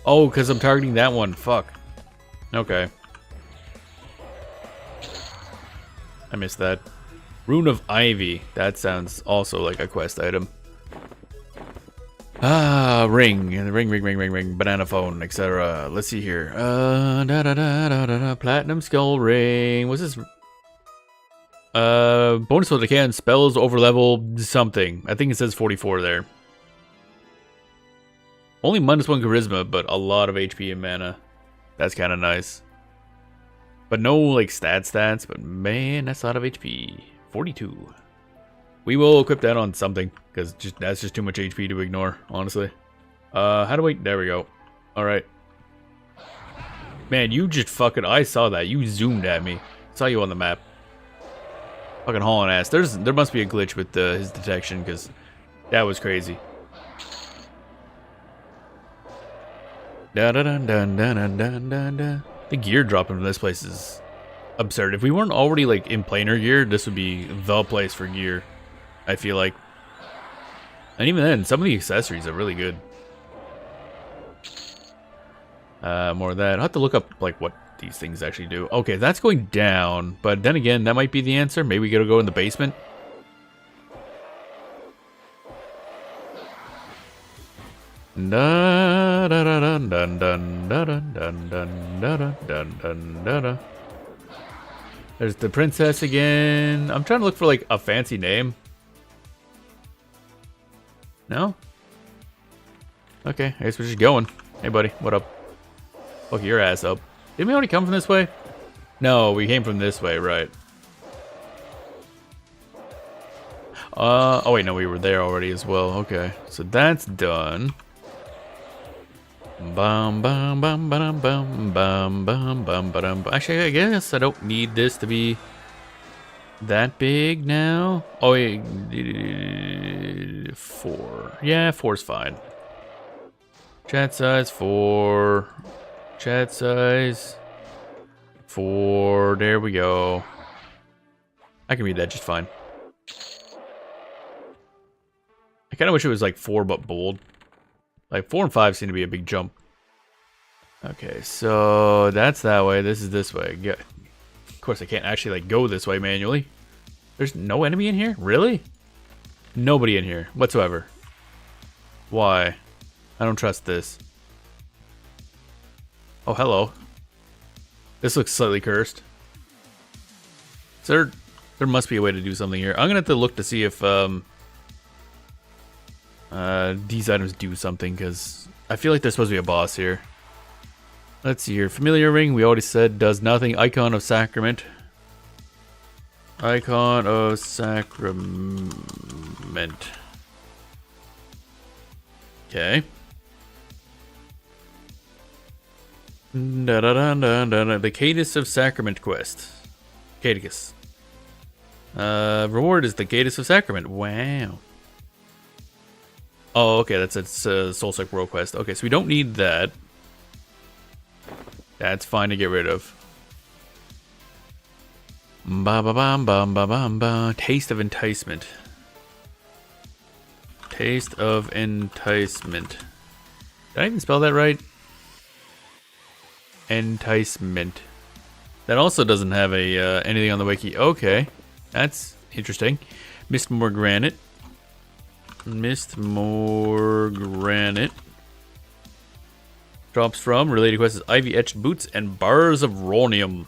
Oh, because I'm targeting that one. Fuck. Okay. I missed that. Rune of Ivy. That sounds also like a quest item. Ring. Ring. Banana phone, etc. Let's see here. Platinum Skull Ring. What's this? Bonus to decay on spells over level something. I think it says 44 there. Only -1 charisma, but a lot of HP and mana. That's kind of nice. But no like stats, but man, that's a lot of HP. 42. We will equip that on something, because that's just too much HP to ignore, honestly. How do we... There we go. Alright. Man, you just fucking... I saw that. You zoomed at me. Saw you on the map. Fucking hauling ass. There must be a glitch with his detection, because that was crazy. The gear dropping from this place is absurd. If we weren't already like in planar gear, this would be the place for gear, I feel like. And even then, some of the accessories are really good. More of that. I'll have to look up like what these things actually do. Okay, that's going down, but then again, that might be the answer. Maybe we gotta go in the basement. There's the princess again. I'm trying to look for like a fancy name. No? Okay, I guess we're just going. Hey buddy, what up? Fuck your ass up. Didn't we already come from this way? No, we came from this way, right. Oh wait, no, we were there already as well. Okay, so that's done. Bum bum bum bum bum bum bum bum bum. Actually, I guess I don't need this to be that big now. Oh wait, 4. Yeah, 4's fine. Chat size 4. Chat size 4. There we go. I can read that just fine. I kind of wish it was like 4 but bold. Like 4 and 5 seem to be a big jump. Okay, so that's that way. This is this way. Yeah. Of course, I can't actually like go this way manually. There's no enemy in here? Really? Nobody in here whatsoever. Why? I don't trust this. Oh, hello. This looks slightly cursed. There must be a way to do something here. I'm gonna have to look to see if these items do something, because I feel like there's supposed to be a boss here. Let's see here. Familiar ring, we already said does nothing. Icon of Sacrament. Icon of Sacrament. Okay. The Cadus of Sacrament quest. Cadus. Reward is the Cadus of Sacrament. Wow. Oh, okay, that's a Soulstrike World Quest. Okay, so we don't need that. That's fine to get rid of. Ba ba bam bam ba bam ba. Taste of Enticement. Taste of Enticement. Did I even spell that right? Enticement. That also doesn't have a anything on the wiki. Okay, that's interesting. Mistmore Granite. Mistmore Granite. Drops from related quests is Ivy Etched Boots and Bars of Rhonium.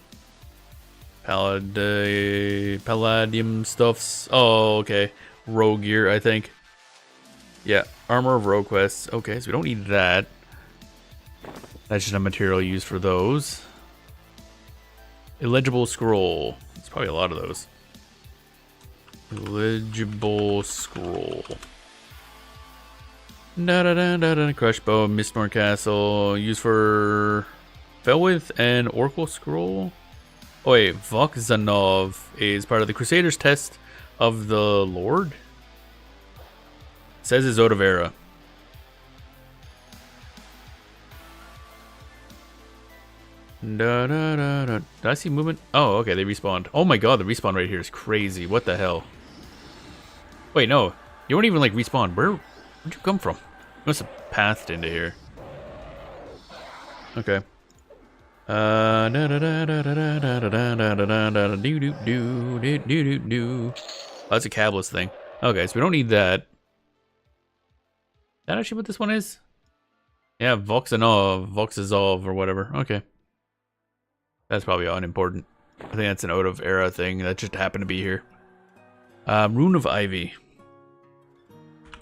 Palladium stuffs. Oh, okay. Rogue gear, I think. Yeah, Armor of Rogue quests. Okay, so we don't need that. That's just a material used for those. Illegible scroll. There's probably a lot of those. Illegible scroll. Da-da-da-da-da. Crush bow, Mistborn Castle. Used for Felwith and Oracle Scroll. Oh wait, Vokzanov is part of the Crusaders' Test of the Lord. It says it's out of era. Da, da, da, da. Did I see movement? Oh, okay, they respawned. Oh my god, the respawn right here is crazy. What the hell? Wait, no. You weren't even like respawned. Where'd you come from? You must have pathed into here. Okay. Oh, that's a cabless thing. Okay, so we don't need that. Is that actually what this one is? Yeah, Voxazov or whatever. Okay. That's probably unimportant. I think that's an out of era thing that just happened to be here. Rune of Ivy.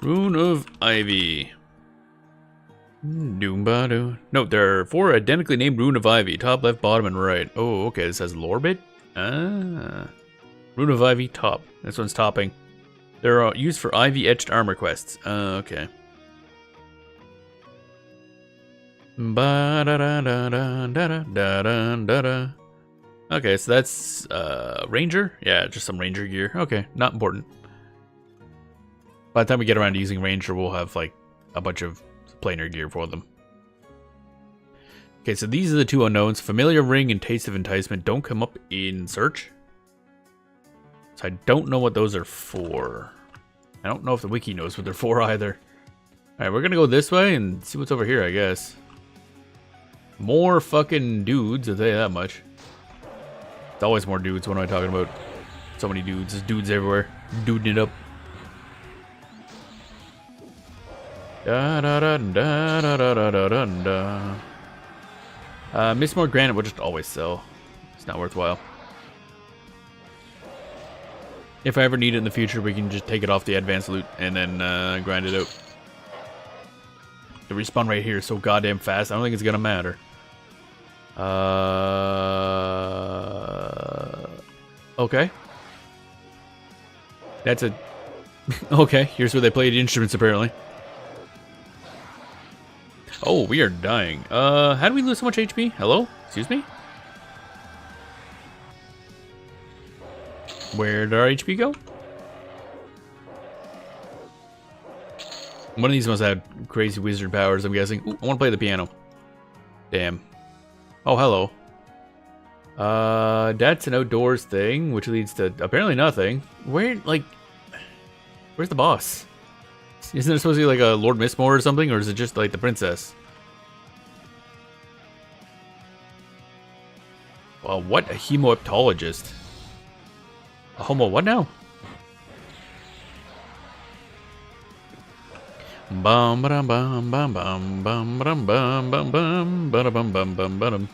Rune of Ivy. Doombado. Note, there are 4 identically named Rune of Ivy. Top, left, bottom, and right. Oh, okay. This has lore bit. Ah. Rune of Ivy, top. This one's topping. They're used for Ivy etched armor quests. Okay. Okay, so that's Ranger? Yeah, just some Ranger gear. Okay, not important. By the time we get around to using Ranger, we'll have like a bunch of planar gear for them. Okay, so these are the 2 unknowns. Familiar Ring and Taste of Enticement don't come up in search. So I don't know what those are for. I don't know if the wiki knows what they're for either. Alright, we're gonna go this way and see what's over here, I guess. More fucking dudes, I'll tell you that much. It's always more dudes. What am I talking about? So many dudes. There's dudes everywhere. Duding it up. Da da da da da da da da da. Mistborn Granite will just always sell. It's not worthwhile. If I ever need it in the future, we can just take it off the advanced loot and then grind it out. The respawn right here is so goddamn fast, I don't think it's gonna matter. Okay. That's a... Okay, here's where they play the instruments, apparently. Oh, we are dying. How do we lose so much HP? Hello? Excuse me? Where did our HP go? One of these must have crazy wizard powers, I'm guessing. Ooh, I want to play the piano. Damn. Oh, hello. That's an outdoors thing, which leads to apparently nothing. Where's the boss? Isn't there supposed to be like a Lord Mistmore or something, or is it just like the princess? Well, what? A hemoeptologist? A homo what now? Bum bum bum bum bum bum bum bum bum bum bum bum bum bum.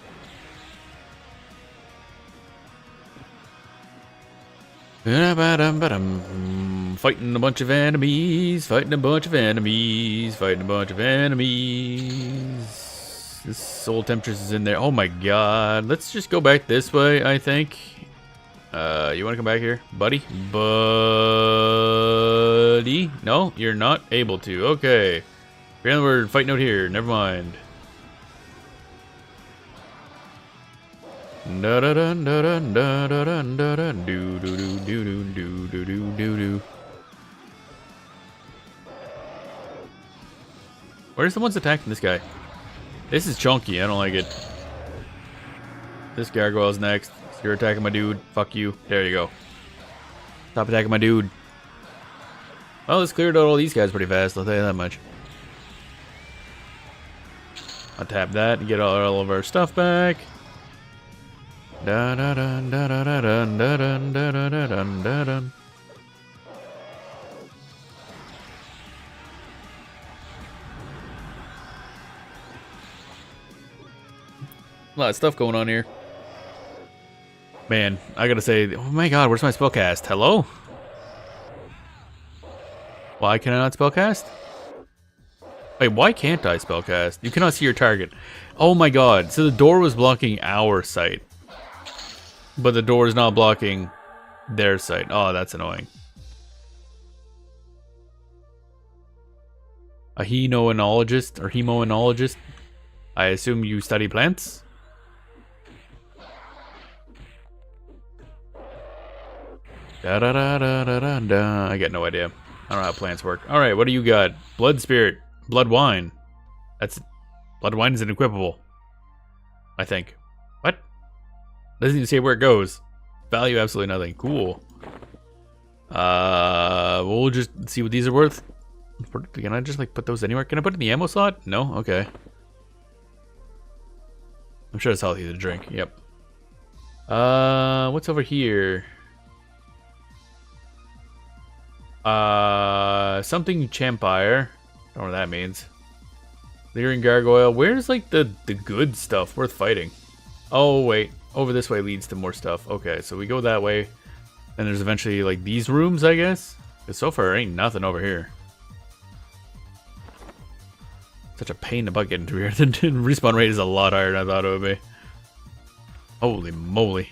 Fighting a bunch of enemies, fighting a bunch of enemies, fighting a bunch of enemies. This soul temptress is in there. Oh my god. Let's just go back this way, I think. You want to come back here? Buddy? Buddy? No, you're not able to. Okay. Apparently we're fighting out here. Never mind. Da da da da da da da da da da do do do do do do do do do. Where's the ones attacking this guy? This is chunky. I don't like it. This gargoyle's next. You're attacking my dude. Fuck you. There you go. Stop attacking my dude. Well, let's clear out all these guys pretty fast. I'll tell you that much. I'll tap that and get all of our stuff back. Da da da da da da da da da da da da da. A lot of stuff going on here. Man, I gotta say, oh my god, where's my spellcast? Hello? Why can I not spellcast? Wait, why can't I spellcast? You cannot see your target. Oh my god. So the door was blocking our sight. But the door is not blocking their sight. Oh, that's annoying. A hemoenologist or hemoenologist? I assume you study plants? Da da da da da da da. I got no idea. I don't know how plants work. Alright, what do you got? Blood spirit. Blood wine. That's... Blood wine is unequipable. I think. What? Doesn't even say where it goes. Value absolutely nothing. Cool. We'll just see what these are worth. Can I just like put those anywhere? Can I put it in the ammo slot? No? Okay. I'm sure it's healthy to drink. Yep. What's over here? Something Champire. Don't know what that means. Leering Gargoyle. Where's like the good stuff worth fighting? Oh, wait. Over this way leads to more stuff. Okay, so we go that way. And there's eventually like these rooms, I guess. Because so far there ain't nothing over here. Such a pain in the butt getting through here. The respawn rate is a lot higher than I thought it would be. Holy moly.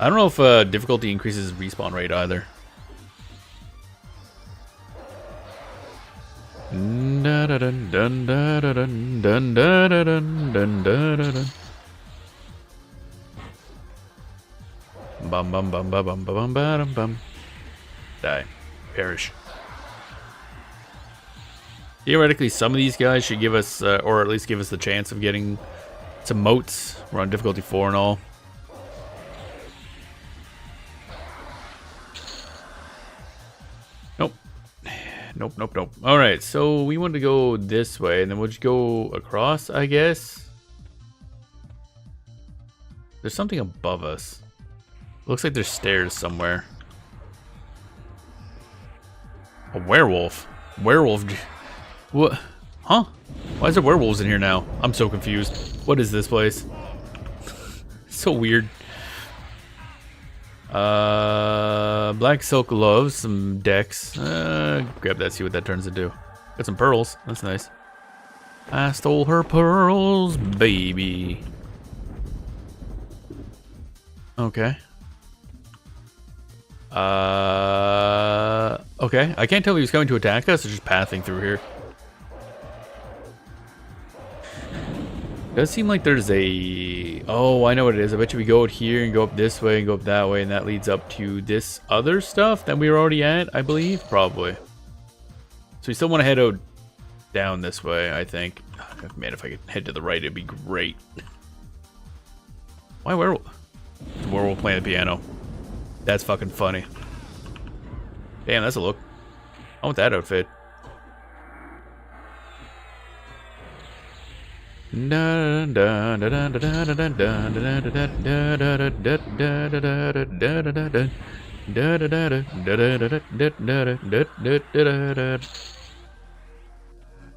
I don't know if difficulty increases respawn rate either. Dun dun dun dun dun dun dun dun dun. Bum bum bum bum bum bum bum bum. Die. Perish. Theoretically, some of these guys should give us, or at least give us the chance of getting some moats. We're on difficulty 4 and all. Nope. Nope, nope, nope. Alright, so we want to go this way, and then we'll just go across, I guess. There's something above us. Looks like there's stairs somewhere. A werewolf. Werewolf. What? Huh? Why is there werewolves in here now? I'm so confused. What is this place? So weird. Black silk gloves, some decks. Grab that, see what that turns into. Got some pearls. That's nice. I stole her pearls, baby. Okay. Okay. I can't tell if he was coming to attack us or just pathing through here. Does seem like there's a... Oh, I know what it is. I bet you we go out here and go up this way and go up that way, and that leads up to this other stuff that we were already at, I believe? Probably. So we still want to head out down this way, I think. Oh, man, if I could head to the right, it'd be great. Why werewolf? The werewolf playing the piano. That's fucking funny. Damn, that's a look. I want that outfit.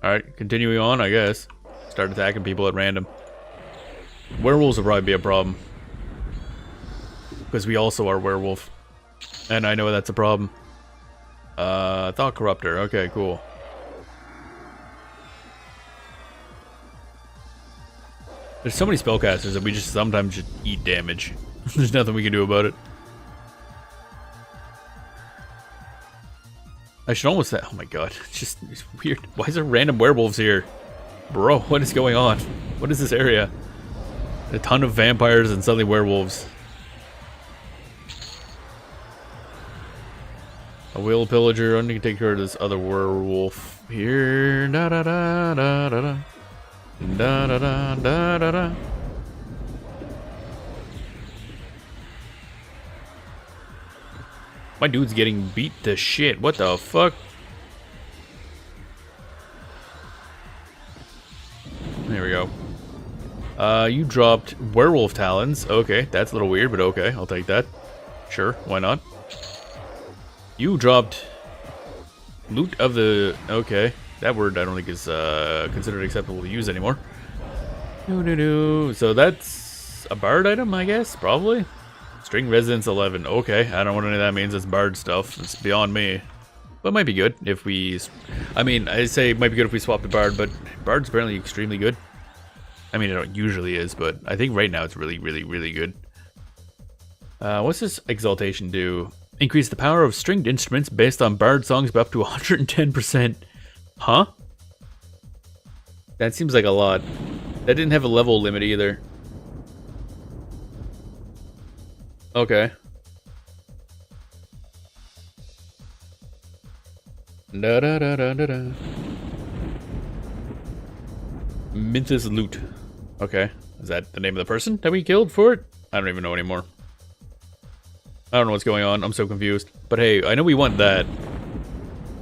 Alright, continuing on, I guess. Start attacking people at random. Werewolves will probably be a problem. Because we also are werewolf. And I know that's a problem. Thought Corruptor. Okay, cool. There's so many spellcasters that we just sometimes just eat damage. There's nothing we can do about it. I should almost say, oh my god, it's weird. Why is there random werewolves here? Bro, what is going on? What is this area? A ton of vampires and suddenly werewolves. A whale pillager. I'm gonna take care of this other werewolf here. Da da da da da da. Da da da da da da. My dude's getting beat to shit. What the fuck? There we go. You dropped werewolf talons. Okay, that's a little weird, but okay, I'll take that. Sure, why not? You dropped loot of the... Okay. That word I don't think is considered acceptable to use anymore. So that's a bard item, I guess? Probably? String resonance 11. Okay, I don't know what any of that means. It's bard stuff. It's beyond me. But it might be good if we... I mean, I say it might be good if we swap the Bard, but Bard's apparently extremely good. I mean, it usually is, but I think right now it's really, really, really good. What's this Exaltation do? Increase the power of stringed instruments based on Bard songs by up to 110%. Huh? That seems like a lot. That didn't have a level limit either. Okay. Da da da da da da. Minthus Loot. Okay. Is that the name of the person that we killed for it? I don't even know anymore. I don't know what's going on. I'm so confused. But hey, I know we want that.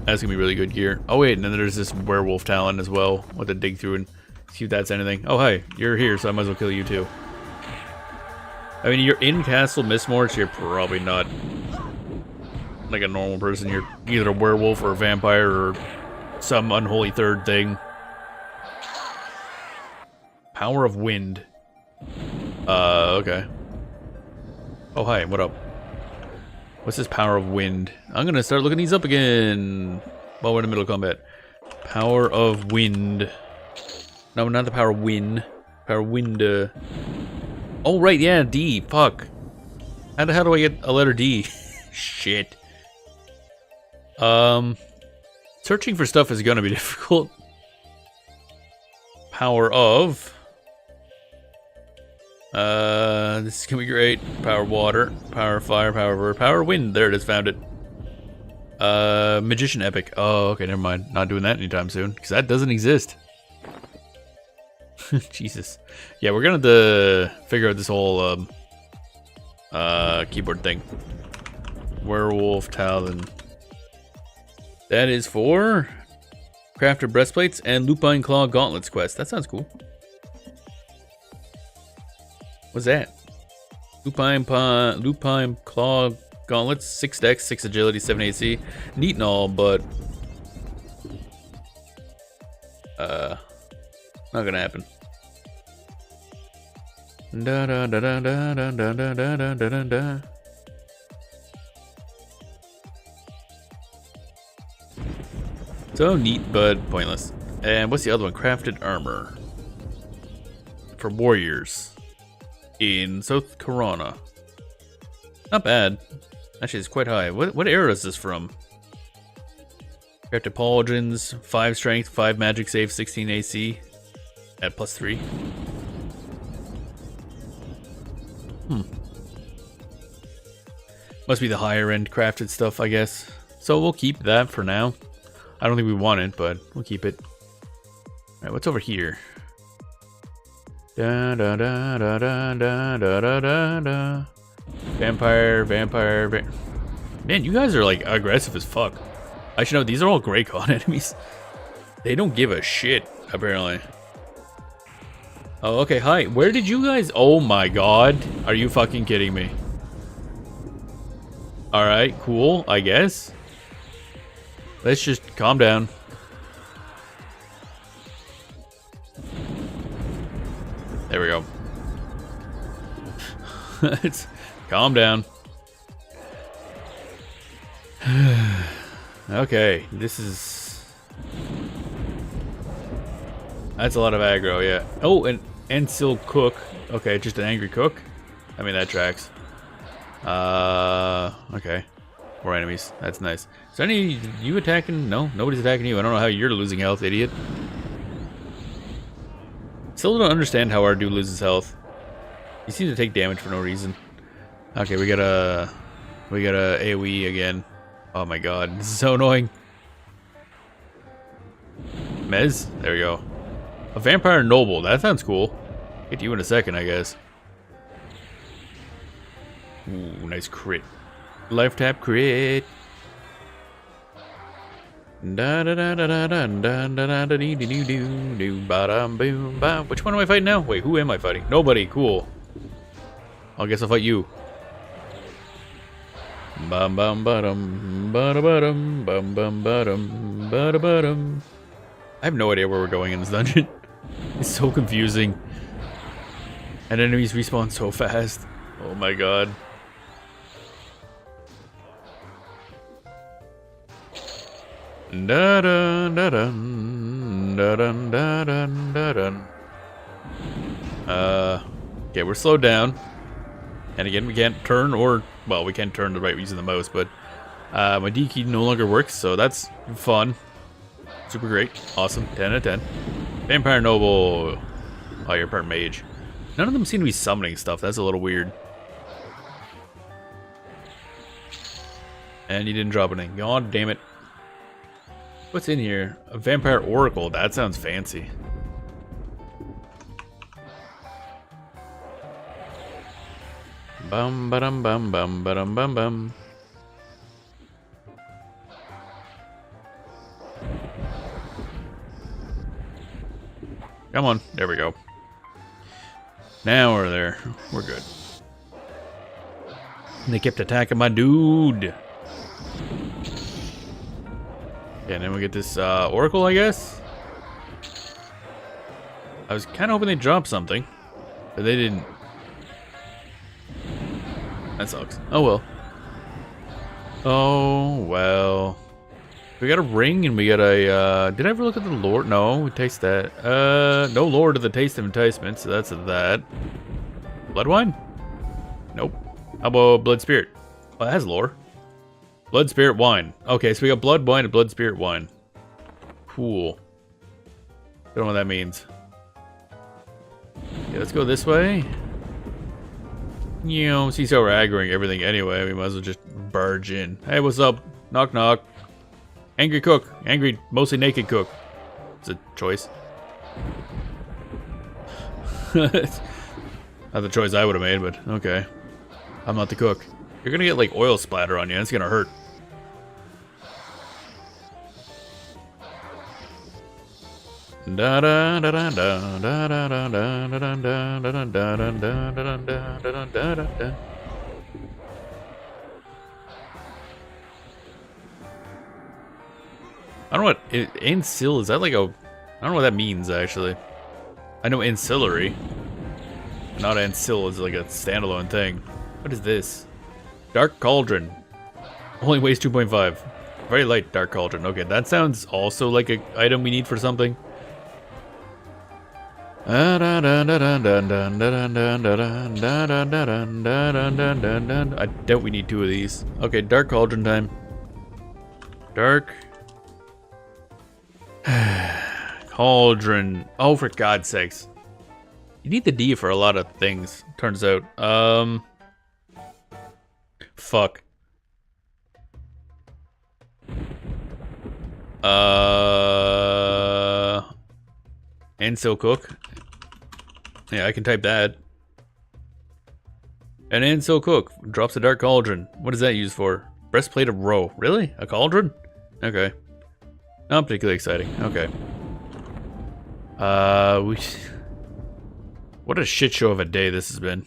That's gonna be really good gear. Oh wait, and then there's this werewolf talent as well. We'll have to dig through and see if that's anything. Oh hi, you're here, so I might as well kill you too. I mean, you're in Castle Mistmore, so you're probably not like a normal person. You're either a werewolf or a vampire or some unholy third thing. Power of Wind. Okay. Oh hi, what up? What's this Power of Wind? I'm gonna start looking these up again while we're in the middle of combat. Power of Wind. No, not the Power of Wind. Power of Wind. Oh, right, yeah, D. Fuck. How do I get a letter D? Shit. Searching for stuff is gonna be difficult. Power of... this is gonna be great. Power water, power fire, power bird, power wind. There it is, found it. Magician epic. Oh, okay, never mind. Not doing that anytime soon, because that doesn't exist. Jesus. Yeah, we're gonna have to figure out this whole, keyboard thing. Werewolf Talon. That is for crafted breastplates and Lupine Claw Gauntlets quest. That sounds cool. What's that? Lupine Claw Gauntlets, 6 dex, 6 agility, 7 AC. Neat and all, but not gonna happen. Da da da da da da da da da da da. So neat, but pointless. And what's the other one? Crafted armor for warriors in South Corona. Not bad. Actually, it's quite high. What era is this from? Crafted pauldrons, 5 strength, 5 magic save, 16 AC at +3. Must be the higher end crafted stuff, I guess. So we'll keep that for now. I don't think we want it, but we'll keep it. Alright, what's over here? Da da da da da da da da da da. Vampire. Man, you guys are like aggressive as fuck. I should know, these are all Greycon enemies. They don't give a shit, apparently. Oh, okay, hi. Where did you guys... Oh my god. Are you fucking kidding me? Alright, cool, I guess. Let's just calm down. There we go. Let's calm down. Okay, this is... That's a lot of aggro, yeah. Oh, and Ensil Cook. Okay, just an angry cook. I mean, that tracks. Okay. More enemies. That's nice. Is any you attacking? No, nobody's attacking you. I don't know how you're losing health, idiot. Still don't understand how our dude loses health. He seems to take damage for no reason. Okay, we got a AoE again. Oh my god, this is so annoying. Mez, there we go. A vampire noble. That sounds cool. Get to you in a second, I guess. Ooh, nice crit. Life tap crit. Da da da da da da da da da dee dee doo doo doo ba dum boom ba. Which one am I fighting now? Wait, who am I fighting? Nobody. Cool. I guess I'll fight you. Bum bum ba-dum ba-da-ba-dum bum bum ba-dum ba-da-ba-dum. I have no idea where we're going in this dungeon. It's so confusing. And enemies respawn so fast. Oh my god. Da dun da dun da dun da dun da dun. Okay, we're slowed down. And again, we can't turn or, well, we can't turn the right using the mouse, but my D key no longer works, so that's fun. Super great. Awesome. 10 out of 10. Vampire Noble. Oh, you're part mage. None of them seem to be summoning stuff. That's a little weird. And you didn't drop anything. God damn it. What's in here? A Vampire Oracle. That sounds fancy. Bum ba-dum bum bum ba-dum bum bum. Come on, there we go. Now we're there. We're good. And they kept attacking my dude. Yeah, and then we get this Oracle, I guess. I was kind of hoping they'd drop something, but they didn't. That sucks. Oh well. Oh well. We got a ring and we got a, did I ever look at the lore? No, we taste that. No lore to the taste of enticement, so that's that. Blood wine? Nope. How about blood spirit? Oh, it has lore. Blood spirit wine. Okay, so we got blood wine and blood spirit wine. Cool. Don't know what that means. Okay, let's go this way. You know, since how we're aggroing everything anyway, we might as well just barge in. Hey, what's up? Knock knock. Angry cook. Angry, mostly naked cook. It's a choice. Not the choice I would have made, but okay. I'm not the cook. You're gonna get like oil splatter on you, and it's gonna hurt. Da da da da da da da da da da da da da da da da da. I don't know what ancil is. That like a? I don't know what that means actually. I know ancillary. Not ancil is like a standalone thing. What is this? Dark Cauldron. Only weighs 2.5. Very light Dark Cauldron. Okay, that sounds also like an item we need for something. I doubt we need 2 of these. Okay, Dark Cauldron time. Dark Cauldron. Oh, for God's sakes. You need the D for a lot of things, turns out. Fuck. Ancil cook. Yeah, I can type that. An Ancil cook drops a Dark Cauldron. What does that use for? Breastplate of Roe. Really? A cauldron? Okay. Not particularly exciting. Okay. What a shit show of a day this has been.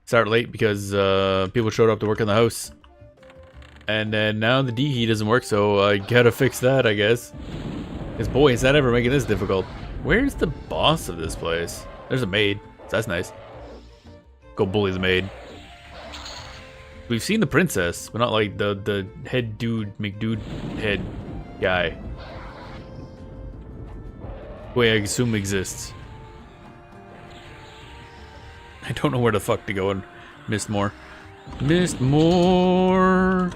Start late because people showed up to work in the house. And then now the D key doesn't work, so I gotta fix that, I guess. Because boy, is that ever making this difficult. Where's the boss of this place? There's a maid. So that's nice. Go bully the maid. We've seen the princess, but not like the head dude, McDude head guy. Who I assume exists. I don't know where the fuck to go and missed more. Missed more.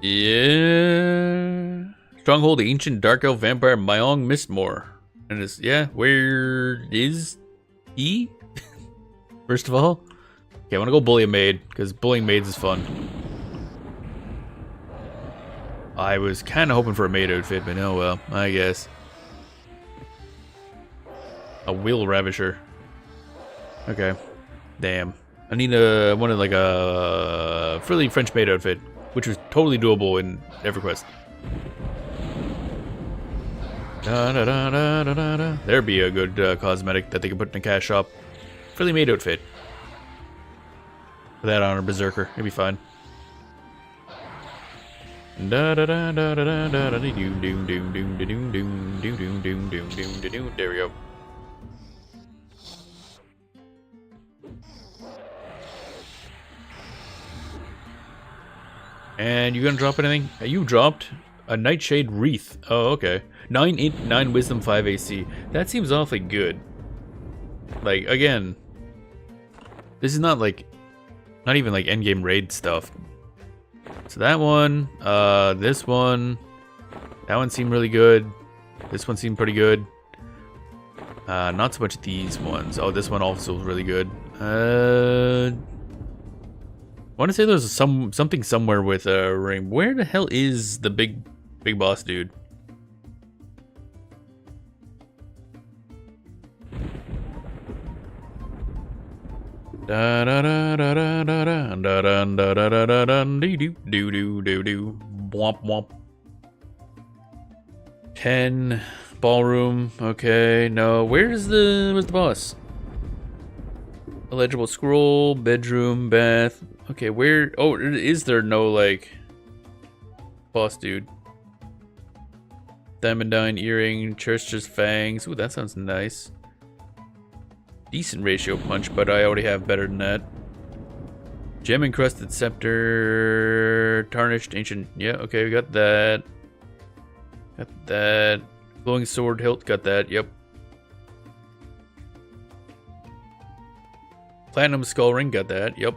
Yeah. Stronghold, the ancient dark elf vampire Myong Mistmore. And it's, yeah, where is he? First of all. Okay, I want to go bully a maid, because bullying maids is fun. I was kind of hoping for a maid outfit, but oh well, I guess. A wheel ravisher. Okay. Damn. I need one of like a frilly French maid outfit, which was totally doable in EverQuest. Da, da, da, da, da, da, da. There'd be a good cosmetic that they could put in a cash shop. Frilly maid outfit. Put that on a berserker. It'd be fine. Da da da da da da da da doom doom doom doom doom doom doom doom doom doom doom doom. There we go. And you gonna drop anything? You dropped a Nightshade Wreath. Oh, okay. 9 Wisdom, 5 AC. That seems awfully good. Like, again, this is not like, not even like endgame raid stuff. So that one, this one, that one seemed really good. This one seemed pretty good. Not so much these ones. Oh, this one also was really good. I want to say there's something somewhere with a ring. Where the hell is the big boss dude? Da da da da da da da da da da da da da da do do do do do womp womp. 10 ballroom. Okay, no. Where's the boss? Illegible scroll, bedroom, bath. Okay, where? Oh, is there no like boss dude? Diamondine earring, Church's fangs. Ooh, that sounds nice. Decent ratio punch, but I already have better than that. Gem encrusted scepter, tarnished ancient. Yeah, okay, we got that. Got that. Glowing sword hilt, got that. Yep. Platinum skull ring, got that. Yep.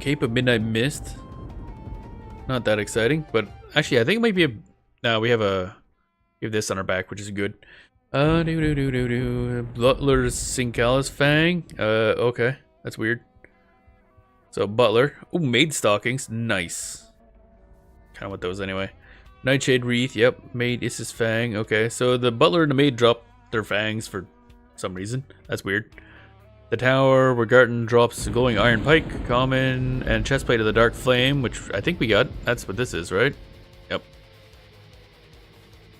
Cape of Midnight Mist. Not that exciting, but actually, I think it might be a. No, we have this on our back, which is good. Butler's Sincalis Fang. Okay, that's weird. So Butler. Ooh, Maid Stockings. Nice. Kind of want those anyway. Nightshade Wreath. Yep. Maid Issa's Fang. Okay, so the Butler and the Maid drop their fangs for some reason. That's weird. The Tower, where Garten drops a glowing iron pike, common, and chestplate of the dark flame, which I think we got. That's what this is, right? Yep.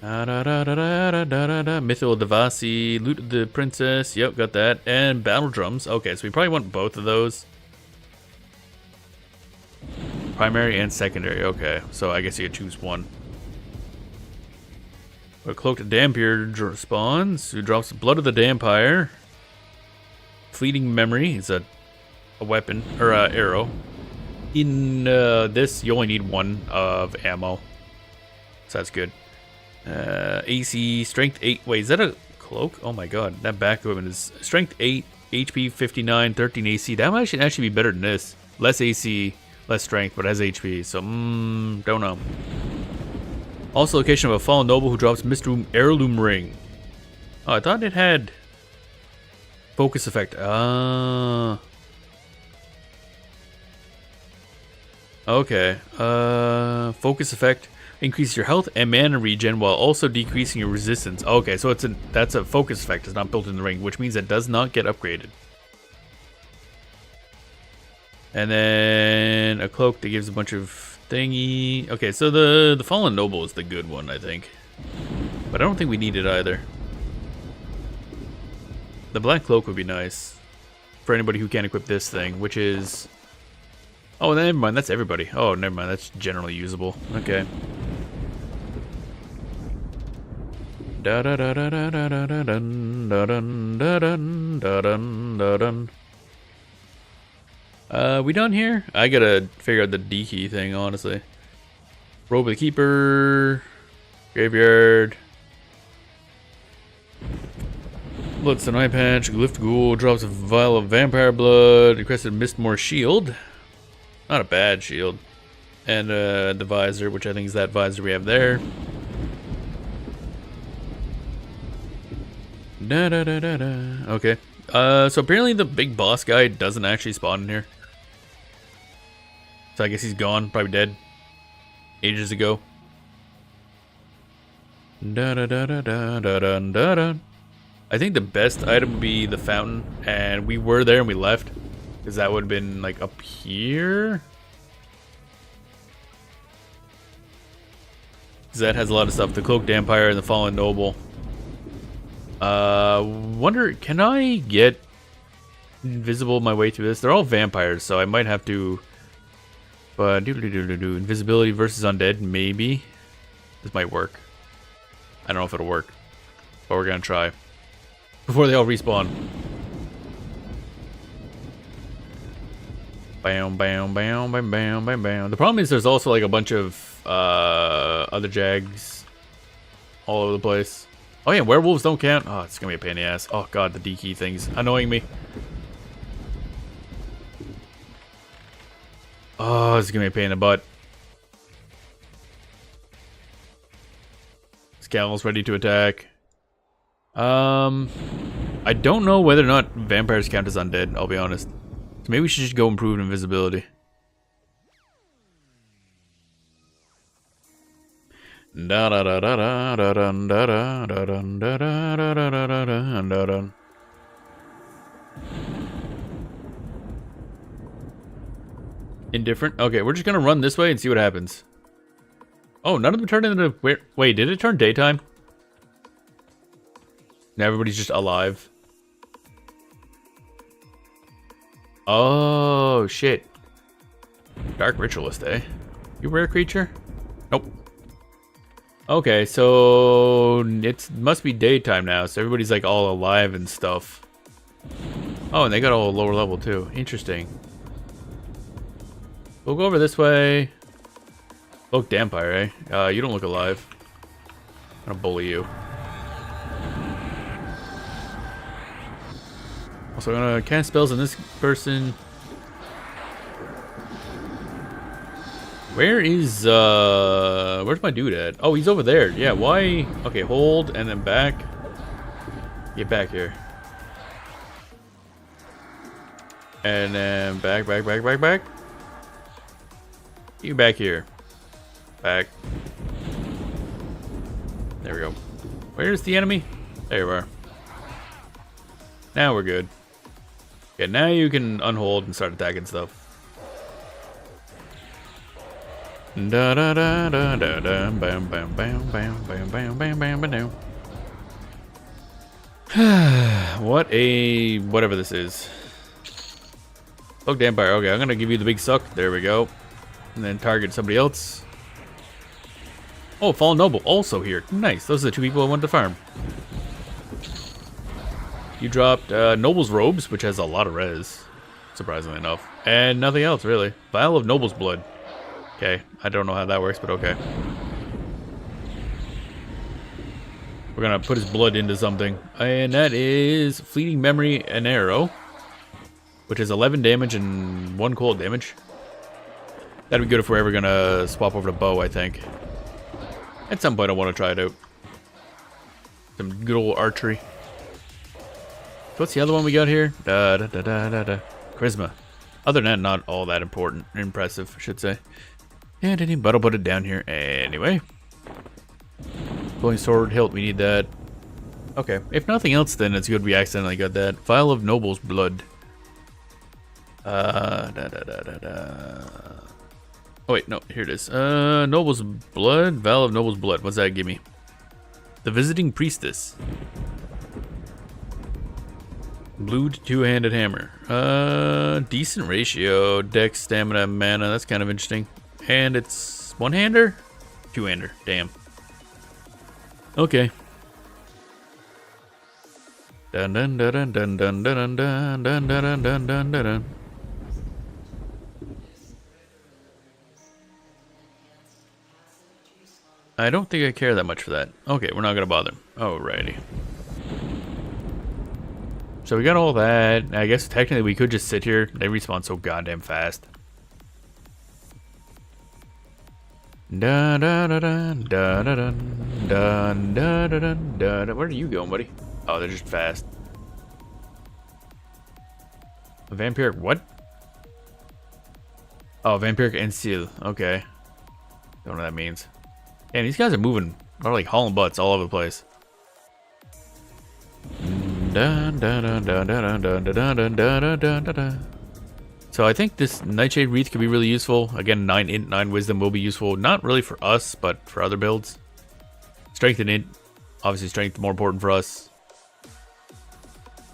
Mythil Devasi, Loot of the Princess. Yep, got that. And battle drums. Okay, so we probably want both of those. Primary and secondary. Okay, so I guess you could choose one. A Cloaked Dampier spawns, who drops Blood of the Dampire. Fleeting Memory is a weapon, or arrow. In this, you only need one of ammo. So that's good. AC, Strength 8. Wait, is that a cloak? Oh my god, that back equipment is Strength 8, HP 59, 13 AC. That might actually be better than this. Less AC, less strength, but has HP. So, don't know. Also, location of a fallen noble who drops Mistroom Heirloom Ring. Oh, I thought it had focus effect. Okay. Focus effect increases your health and mana regen while also decreasing your resistance. Okay, so that's a focus effect. It's not built in the ring, which means it does not get upgraded. And then a cloak that gives a bunch of thingy. Okay, so the fallen noble is the good one, I think. But I don't think we need it either. The black cloak would be nice for anybody who can't equip this thing, which is... Oh, never mind, that's everybody. Oh, never mind, that's generally usable. Okay. Da da da da da da da da dun da dun da dun da dun da dun. We done here? I gotta figure out the D key thing, honestly. Robe of the Keeper, Graveyard, Bloodstone Eye Patch, Glyph Ghoul, drops a vial of Vampire Blood, requested Mistmore Shield. Not a bad shield. And the visor, which I think is that visor we have there. Da da da da da. Okay. So apparently the big boss guy doesn't actually spawn in here. So I guess he's gone, probably dead. Ages ago. Da da da da da da da da da. I think the best item would be the fountain, and we were there and we left. Because that would have been like up here. Because that has a lot of stuff. The Cloaked Dampire and the Fallen Noble. Wonder, can I get invisible my way through this? They're all vampires, so I might have to. But invisibility versus undead, maybe. This might work. I don't know if it'll work, but we're gonna try before they all respawn. Bam, bam, bam, bam, bam, bam, bam. The problem is there's also like a bunch of other jags all over the place. Oh yeah, werewolves don't count. Oh, it's gonna be a pain in the ass. Oh god, the D key thing's annoying me. Oh, it's gonna be a pain in the butt. Scowl's ready to attack. I don't know whether or not vampires count as undead, I'll be honest. So maybe we should just go improve invisibility. Indifferent? Okay, we're just gonna run this way and see what happens. Oh, none of them turned into... Wait, did it turn daytime? Now everybody's just alive. Oh, shit. Dark Ritualist, eh? You rare creature? Nope. Okay, so... it must be daytime now, so everybody's like all alive and stuff. Oh, and they got all lower level too. Interesting. We'll go over this way. Oak Dampire, eh? You don't look alive. I'm gonna bully you. Also, I'm gonna cast spells on this person. Where is, where's my dude at? Oh, he's over there. Yeah, why? Okay, hold, and then back. Get back here. And then back. You back here. Back. There we go. Where's the enemy? There you are. Now we're good. Okay, now you can unhold and start attacking stuff. Da da da da da da bam bam bam bam bam bam bam bam bam. What a whatever this is. Oak Dampire. Okay, I'm gonna give you the big suck. There we go. And then target somebody else. Oh, Fallen Noble also here. Nice. Those are the two people I wanted to farm. You dropped Noble's Robes, which has a lot of res, surprisingly enough. And nothing else, really. Vial of Noble's Blood. Okay, I don't know how that works, but okay. We're gonna put his blood into something. And that is Fleeting Memory and Arrow, which is 11 damage and 1 cold damage. That'd be good if we're ever gonna swap over to bow, I think. At some point I want to try it out. Some good old archery. What's the other one we got here? Charisma. Other than that, not all that important. Impressive, I should say. But I'll put it down here anyway. Flowing sword hilt, we need that. Okay, if nothing else, then it's good we accidentally got that. Vial of Noble's Blood. Oh wait, no, here it is. Noble's Blood, Vial of Noble's Blood. What's that give me? The Visiting Priestess. Blued two-handed hammer. Decent ratio. Dex, stamina, mana. That's kind of interesting. And it's one-hander? Two-hander. Damn. Okay. Dun dun dun dun dun dun dun dun dun dun dun dun dun. I don't think I care that much for that. Okay, we're not gonna bother. Alrighty. So we got all that. I guess technically we could just sit here. They respawn so goddamn fast. Da da da da da da da da da da da da. Where are you going, buddy? Oh, they're just fast. A vampiric what? Oh, vampiric and seal. Okay. Don't know what that means. And these guys are moving. They're like hauling butts all over the place. So I think this Nightshade Wreath could be really useful. Again, 9 int, 9 wisdom will be useful. Not really for us, but for other builds. Strength and int. Obviously strength more important for us.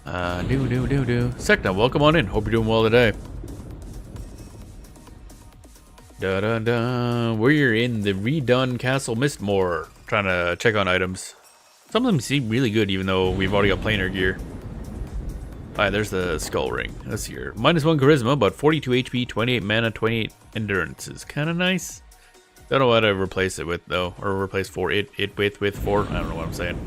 Sekna, welcome on in. Hope you're doing well today. We're in the redone Castle Mistmore. Trying to check on items. Some of them seem really good even though we've already got planar gear. Alright, there's the skull ring. Let's see here. -1 charisma, but 42 HP, 28 mana, 28 endurance is kind of nice. Don't know what to replace it with though, or replace it with for. I don't know what I'm saying.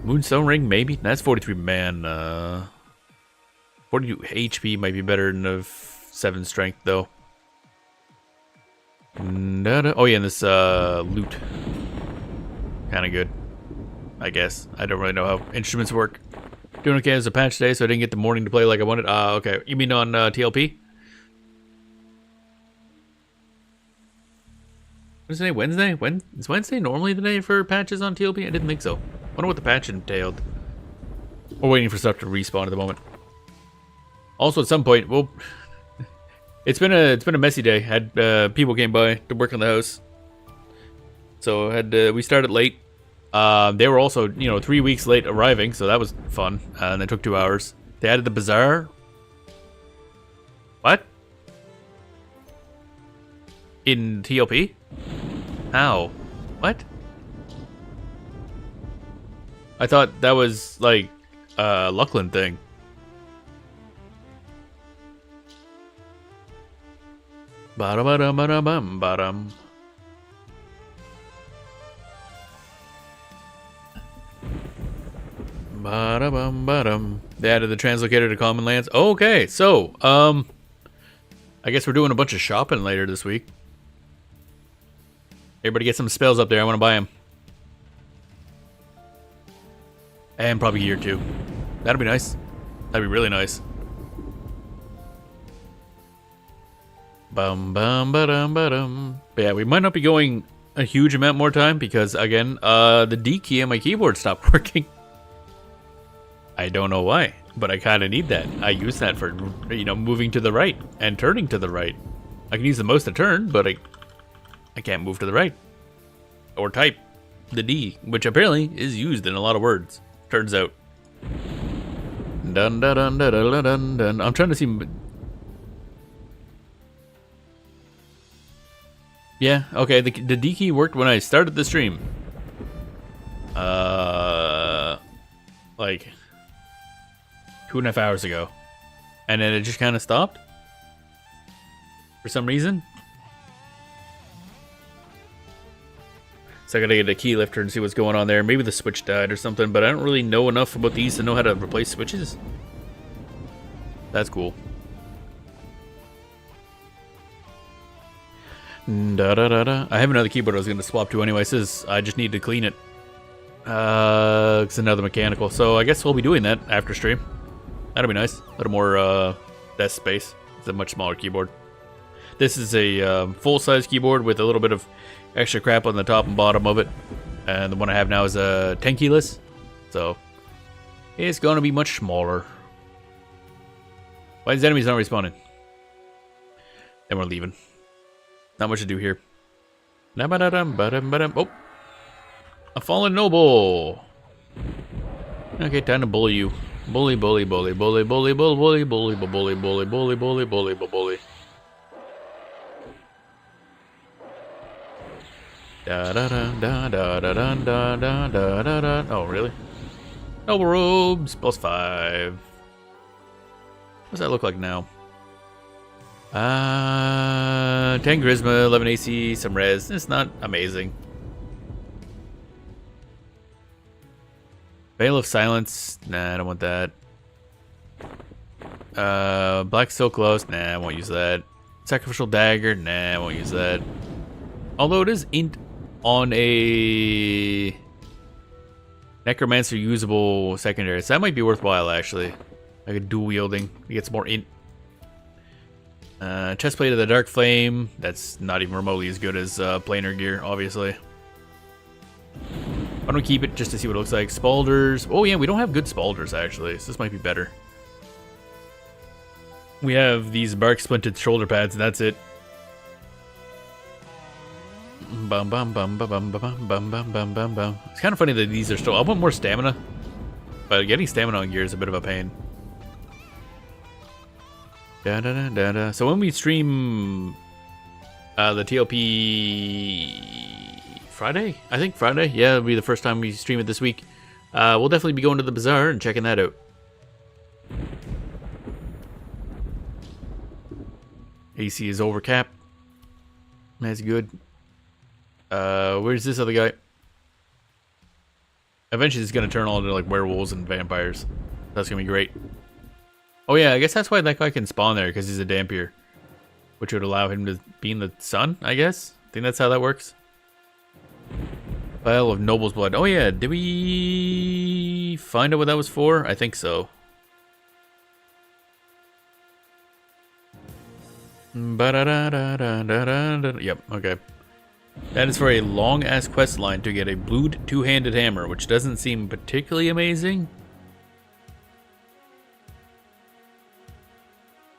Moonstone ring, maybe. That's 43 mana. 42 HP might be better than a 7 strength though. Oh yeah, and this loot, kind of good, I guess. I don't really know how instruments work. Doing okay as a patch today, so I didn't get the morning to play like I wanted. Okay. You mean on TLP? What is today? Wednesday? Is Wednesday normally the day for patches on TLP? I didn't think so. Wonder what the patch entailed. We're waiting for stuff to respawn at the moment. Also, at some point, well, it's been a messy day. Had people came by to work on the house, so we started late. They were also, 3 weeks late arriving, so that was fun. And it took 2 hours. They added the bazaar. What? In TLP? How? What? I thought that was like a Luckland thing. Ba-da-ba-da-ba-da-bum-ba-dum. Ba-da-bum-ba-dum. They added the translocator to common lands. Okay, so, I guess we're doing a bunch of shopping later this week. Everybody get some spells up there. I want to buy them. And probably gear too. That'd be nice. That'd be really nice. Bum bum ba-dum ba-dum. But yeah, we might not be going a huge amount more time because, again, the D key on my keyboard stopped working. I don't know why, but I kind of need that. I use that for, moving to the right and turning to the right. I can use the mouse to turn, but I can't move to the right. Or type the D, which apparently is used in a lot of words, turns out. Dun dun dun dun dun dun dun. I'm trying to see. Yeah, okay, the D key worked when I started the stream. Like 2.5 hours ago. And then it just kind of stopped. For some reason. So I gotta get a key lifter and see what's going on there. Maybe the switch died or something, but I don't really know enough about these to know how to replace switches. That's cool. Da da da da. I have another keyboard I was gonna swap to anyway. Says I just need to clean it. It's another mechanical. So I guess we'll be doing that after stream. That'll be nice. A little more desk space. It's a much smaller keyboard. This is a full-size keyboard with a little bit of extra crap on the top and bottom of it. And the one I have now is a 10 keyless. So it's gonna be much smaller. Why is enemies not respawning? Then we're leaving. Not much to do here. Oh, a fallen noble. Okay, time to bully you. Bully, bully, bully, bully, bully, bully, bully, bully, bully, bully, bully, bully, bully, bully. Da da da da da da da da da da da. Oh, really? Noble robes +5. What's that look like now? 10 charisma, 11 AC, some res. It's not amazing. Veil of Silence. Nah, I don't want that. Black Silk Gloves. Nah, I won't use that. Sacrificial Dagger. Nah, I won't use that. Although it is int on a Necromancer usable secondary, so that might be worthwhile actually. Like a dual wielding. It gets more int. Chestplate of the Dark Flame. That's not even remotely as good as planar gear, obviously. Why don't we keep it just to see what it looks like? Spalders. Oh yeah, we don't have good Spalders actually, so this might be better. We have these bark splinted shoulder pads, and that's it. Bum bum bum bum bum bum bum bum bum bum bum. It's kind of funny that these are still. I want more stamina, but getting stamina on gear is a bit of a pain. Da, da, da, da, da. So when we stream the TLP Friday, I think Friday, yeah, it'll be the first time we stream it this week. We'll definitely be going to the bazaar and checking that out. AC is over cap. That's good. Where's this other guy? Eventually, it's gonna turn all into like werewolves and vampires. That's gonna be great. Oh yeah, I guess that's why that guy can spawn there, because he's a Dampier, which would allow him to be in the sun. I guess. I think that's how that works. Vial of Noble's Blood. Oh yeah, did we find out what that was for? I think so. Yep. Okay. That is for a long-ass quest line to get a blued two-handed hammer, which doesn't seem particularly amazing.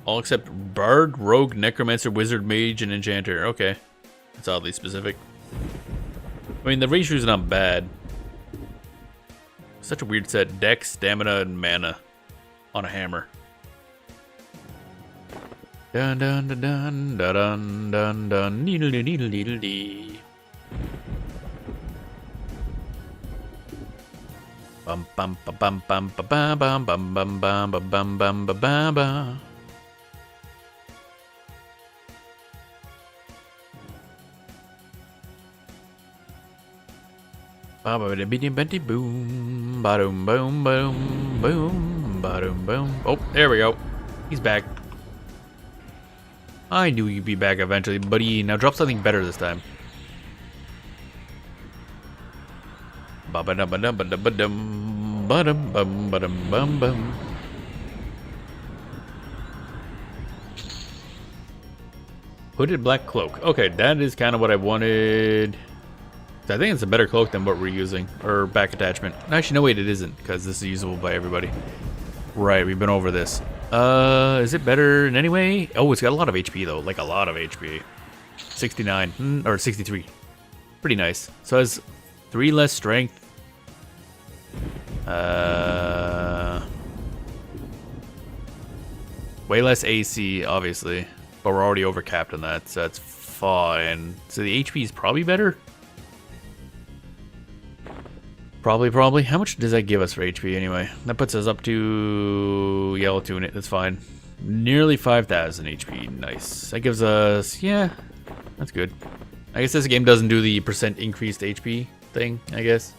All except Bard, Rogue, Necromancer, Wizard, Mage, and Enchanter. Okay. That's oddly specific. I mean, the ratio's not bad. Such a weird set. Dex, Stamina, and Mana on a hammer. Dun dun dun dun dun dun dun needle needle needle dee. Bum bum bum bum bum bum bum bum bum bum bum bum bum bum bum. Ba ba ba ba ba boom ba boom boom boom boom ba boom. Oh, there we go. He's back. I knew you'd be back eventually, buddy. Now drop something better this time. Ba-ba-dum-ba-dum-ba-dum-ba-dum, ba-dum-bum-ba-dum-bum-bum. Hooded black cloak. Okay, that is kind of what I wanted. I think it's a better cloak than what we're using. Or back attachment. Actually, no, wait, it isn't, because this is usable by everybody. Right, we've been over this. Is it better in any way? Oh, it's got a lot of HP though, like a lot of HP. 69, or 63. Pretty nice. So it has 3 less strength. Way less AC, obviously. But we're already overcapped on that, so that's fine. So the HP is probably better? Probably. How much does that give us for HP anyway? That puts us up to... Yeah, I'll tune it. That's fine. Nearly 5,000 HP. Nice. That gives us... Yeah, that's good. I guess this game doesn't do the percent increased HP thing, I guess.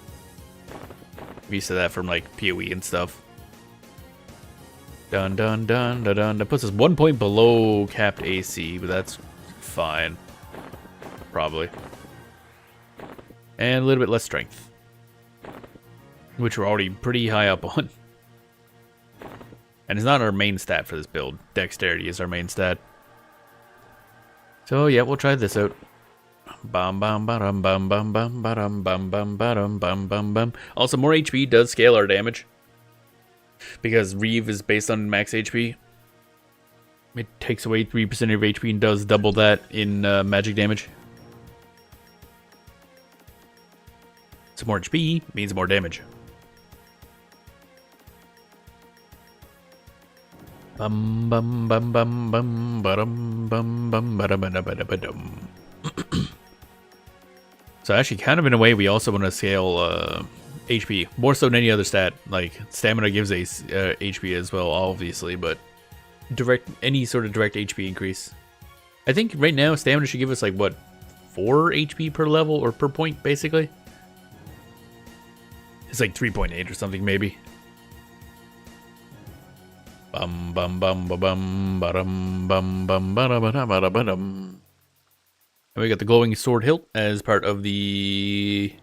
We used to that from, like, PoE and stuff. Dun dun dun dun dun. That puts us 1 point below capped AC, but that's fine. Probably. And a little bit less strength. Which we're already pretty high up on. And it's not our main stat for this build. Dexterity is our main stat. So yeah, we'll try this out. Bum bum bum bum bum bum bum bum bum bum bum bum bum. Also, more HP does scale our damage. Because Reeve is based on max HP. It takes away 3% of your HP and does double that in magic damage. So more HP means more damage. Bum bum bum bum bum bum bum bum bum. So actually, kind of in a way, we also want to scale HP more so than any other stat. Like stamina gives a HP as well, obviously, but any sort of direct HP increase. I think right now stamina should give us like what, 4 HP per level or per point, basically. It's like 3.8 or something, maybe. Bum bum bum ba bum ba-dum bum bum ba-da-ba-da-ba-da-ba-dum. And we got the glowing sword hilt as part of the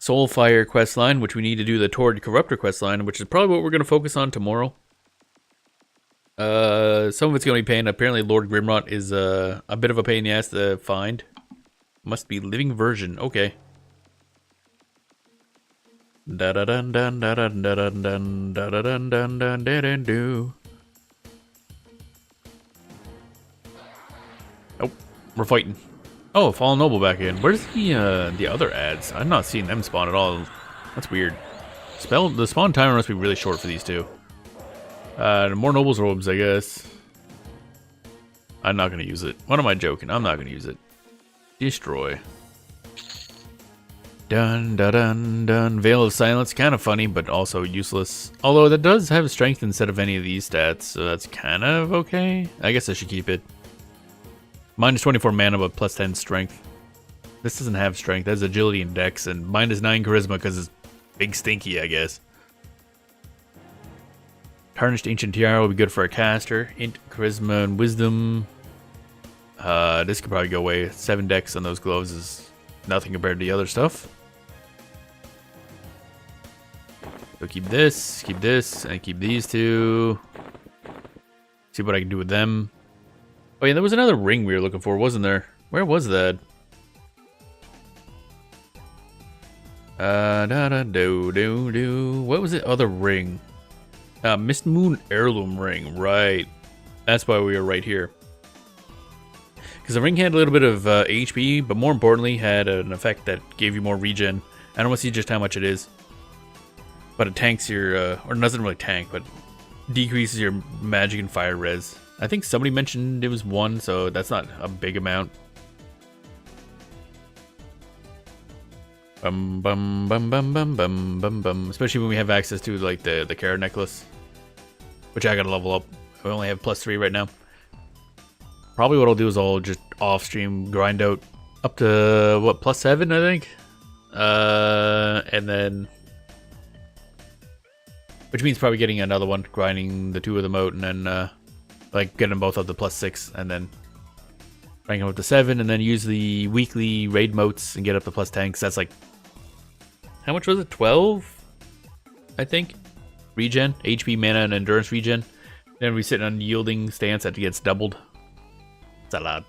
Soulfire quest line, which we need to do the Toward Corruptor quest line, which is probably what we're going to focus on tomorrow. Some of it's going to be pain. Apparently Lord Grimrot is a bit of a pain in the ass to find. Must be living version. Okay. Da da dun dun da dun da dun dun da da dun dun dun da dun do. Oh, we're fighting. Oh, Fallen Noble back in. Where's the other ads? I'm not seeing them spawn at all. That's weird. The spawn timer must be really short for these two. More Noble's robes, I guess. I'm not gonna use it. What am I joking? I'm not gonna use it. Destroy. Dun dun dun dun. Veil of Silence, kind of funny, but also useless. Although that does have strength instead of any of these stats, so that's kind of okay. I guess I should keep it. Minus 24 mana, but plus 10 strength. This doesn't have strength. That has agility and dex, and minus 9 charisma because it's big stinky, I guess. Tarnished Ancient Tiara will be good for a caster. Int, charisma, and wisdom. This could probably go away. 7 dex on those gloves is nothing compared to the other stuff. So keep this, and keep these two. See what I can do with them. Oh yeah, there was another ring we were looking for, wasn't there? Where was that? What was the other ring? Mist Moon Heirloom Ring, right. That's why we were right here. Because the ring had a little bit of HP, but more importantly had an effect that gave you more regen. I don't want to see just how much it is. But it tanks your, or doesn't really tank, but decreases your magic and fire res. I think somebody mentioned it was 1, so that's not a big amount. Bum bum bum bum bum bum bum bum. Especially when we have access to like the carrot necklace, which I gotta level up. I only have +3 right now. Probably what I'll do is I'll just off stream grind out up to what, +7 I think, and then, which means probably getting another one, grinding the 2 of them out, and then like getting both up to +6, and then rank them up to 7, and then use the weekly raid motes and get up to +10. Cause that's like, how much was it? 12, I think. Regen, HP, mana, and endurance regen. Then we sit in unyielding stance that gets doubled. It's a lot.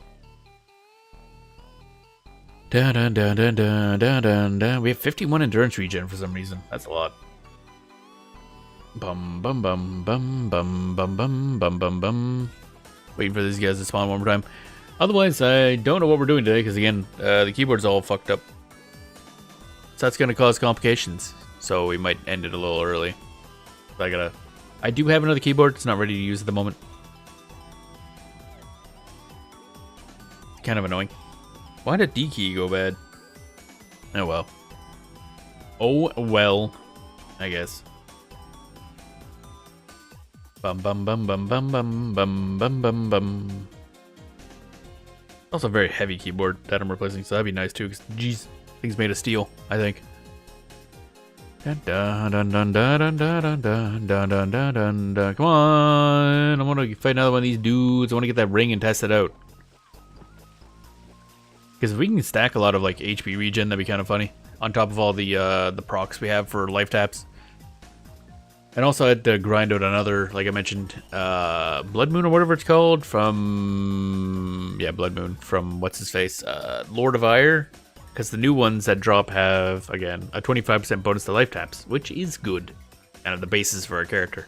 Dun, dun, dun, dun, dun, dun, dun, dun. We have 51 endurance regen for some reason. That's a lot. Bum bum bum bum bum bum bum bum bum bum. Waiting for these guys to spawn one more time. Otherwise, I don't know what we're doing today because again, the keyboard's all fucked up. So that's gonna cause complications. So we might end it a little early. I do have another keyboard. It's not ready to use at the moment. Kind of annoying. Why did D key go bad? Oh well. Oh well. I guess. Bum bum bum bum bum bum bum bum bum bum. Also a very heavy keyboard that I'm replacing, so that'd be nice too, because geez, thing's made of steel, I think. Dun dun dun dun dun dun dun dun dun dun dun dun. Come on! I want to fight another one of these dudes. I want to get that ring and test it out. Because if we can stack a lot of like HP regen, that'd be kind of funny. On top of all the procs we have for life taps. And also I had to grind out another, like I mentioned, Blood Moon or whatever it's called from, yeah, Blood Moon from what's his face, Lord of Ire. Because the new ones that drop have, again, a 25% bonus to life taps, which is good. Kind of the basis for our character.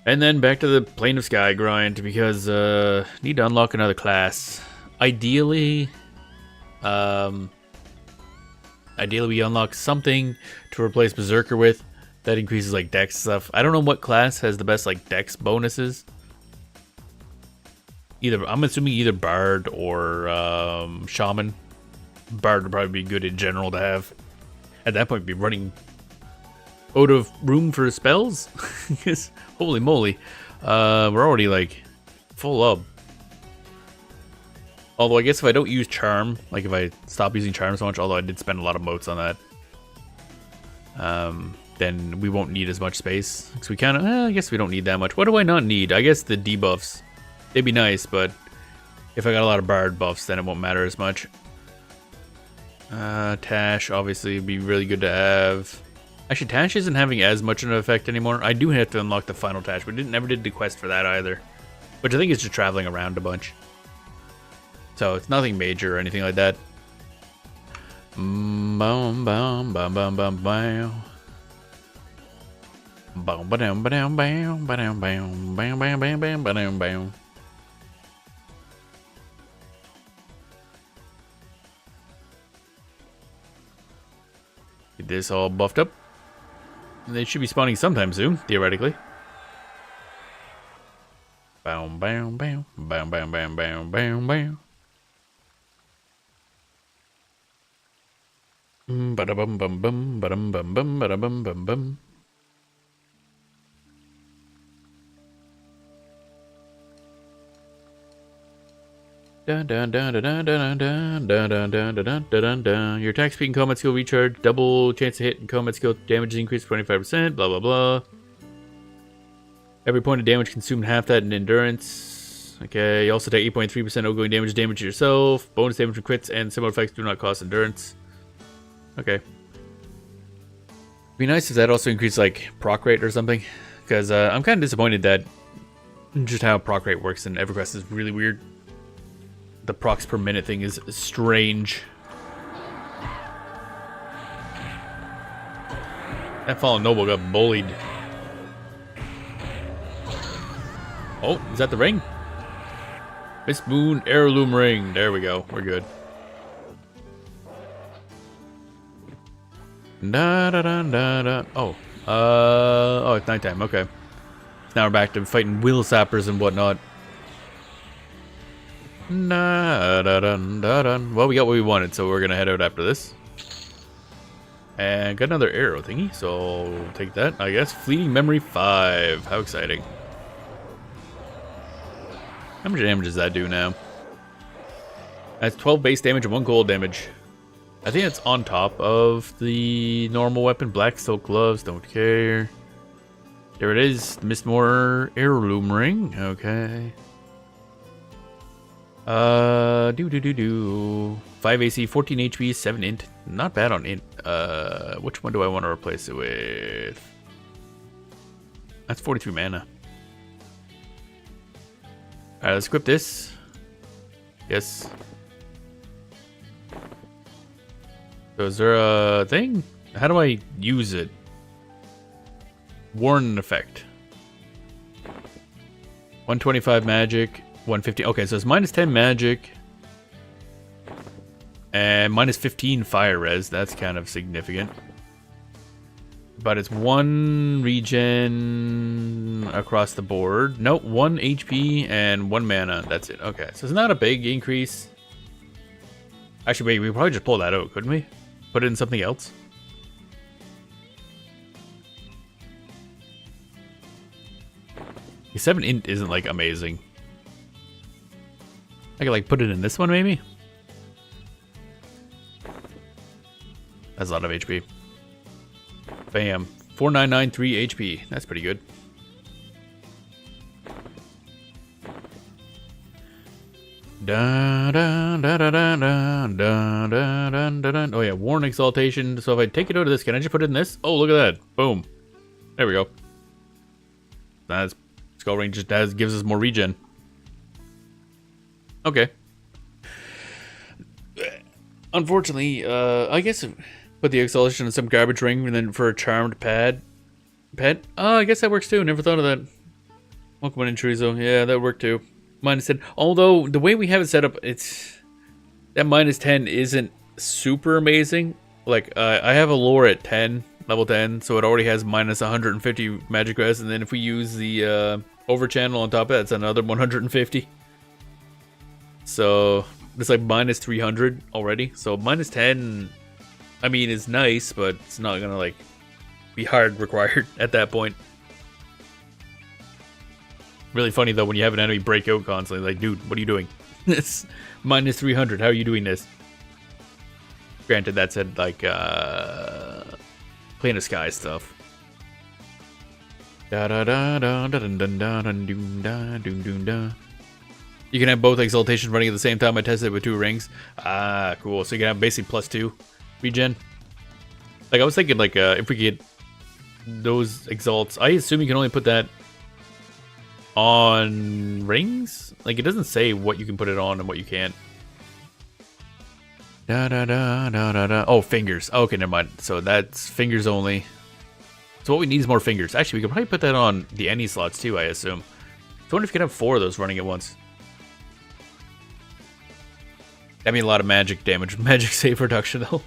And then back to the Plane of Sky grind, because need to unlock another class. Ideally, we unlock something to replace Berserker with that increases like dex stuff. I don't know what class has the best like dex bonuses. I'm assuming either Bard or Shaman. Bard would probably be good in general to have. At that point, be running out of room for spells. Because holy moly, we're already like full up. Although I guess if I don't use Charm, like if I stop using Charm so much, although I did spend a lot of motes on that, then we won't need as much space. Because we kind of, I guess we don't need that much. What do I not need? I guess the debuffs. They'd be nice, but if I got a lot of Bard buffs, then it won't matter as much. Tash, obviously, would be really good to have. Actually, Tash isn't having as much of an effect anymore. I do have to unlock the final Tash, but never did the quest for that either. Which I think is just traveling around a bunch. So it's nothing major or anything like that. Bum bum bum bum bum bum. Bum ba dum ba dum bam ba dum bam bam bam bam bam ba dum bam. Get this all buffed up. And they should be spawning sometime soon, theoretically. Bam bam bam bam bam bam bam bam bam. Ba bum bum bum ba dum bum bum ba bum bum bum. Dun, dun, dun, dun, dun, dun, dun, dun, dun, dun, dun, dun, dun, dun. Your attack speed and combat skill recharge. Double chance to hit and combat skill damage is increased 25%. Blah, blah, blah. Every point of damage consumed half that in endurance. Okay, you also take 8.3% outgoing damage to yourself. Bonus damage from crits and similar effects do not cost endurance. Okay. Be nice if that also increased like proc rate or something. Because I'm kind of disappointed that just how proc rate works in EverQuest is really weird. The procs per minute thing is strange. That fallen noble got bullied. Oh, is that the ring? Miss Moon heirloom ring. There we go. We're good. Da da da da da. Oh, oh, it's nighttime. Okay. Now we're back to fighting wheel sappers and whatnot. Da da da da da. Well, we got what we wanted, so we're gonna head out after this. And got another arrow thingy, so we'll take that, I guess. Fleeting Memory 5. How exciting. How much damage does that do now? That's 12 base damage and 1 cold damage. I think it's on top of the normal weapon. Black silk gloves, don't care. There it is, Miss Moore heirloom ring. Okay. 5 AC, 14 HP, 7 int. Not bad on int. Which one do I want to replace it with? That's 43 mana. Alright, let's equip this. Yes. So is there a thing? How do I use it? Warn effect. 125 magic, 150. Okay, so it's minus 10 magic. And minus 15 fire res. That's kind of significant. But it's 1 regen across the board. Nope, 1 HP and 1 mana. That's it. Okay, so it's not a big increase. Actually, wait, we could probably just pull that out, couldn't we? Put it in something else. The 7 int isn't like amazing. I could like put it in this one maybe. That's a lot of HP. Bam. 4993 HP. That's pretty good. Dun, dun, dun, dun, dun, dun, dun, dun, dun, dun. Oh yeah, Warn Exaltation. So if I take it out of this, can I just put it in this? Oh, look at that. Boom. There we go. That's Skull Ring just gives us more regen. Okay. Unfortunately, I guess put the Exaltation in some garbage ring and then for a charmed pet. Oh, I guess that works too. Never thought of that. Welcome in Chorizo. Yeah, that worked too. Minus 10. Although the way we have it set up, it's that minus 10 isn't super amazing. Like I have a lore at 10, level 10, so it already has minus 150 magic res, and then if we use the over channel on top of that, it's another 150. So it's like minus 300 already. So minus 10, I mean, is nice, but it's not gonna like be hard required at that point. Really funny though when you have an enemy break out constantly. Like, dude, what are you doing? It's minus 300. How are you doing this? Granted, that's at like Plane of Sky stuff. Da da da da da da da da da da da. You can have both exaltations running at the same time. I tested it with 2 rings. Ah, cool. So you can have basically +2 regen. Like I was thinking, like if we get those exalts, I assume you can only put that on rings. Like it doesn't say what you can put it on and what you can't. Da da da da da da. Oh, fingers. Okay, never mind. So that's fingers only. So what we need is more fingers. Actually, we could probably put that on the any slots too, I assume. So I wonder if you could have 4 of those running at once. That'd be a lot of magic damage. Magic save reduction though.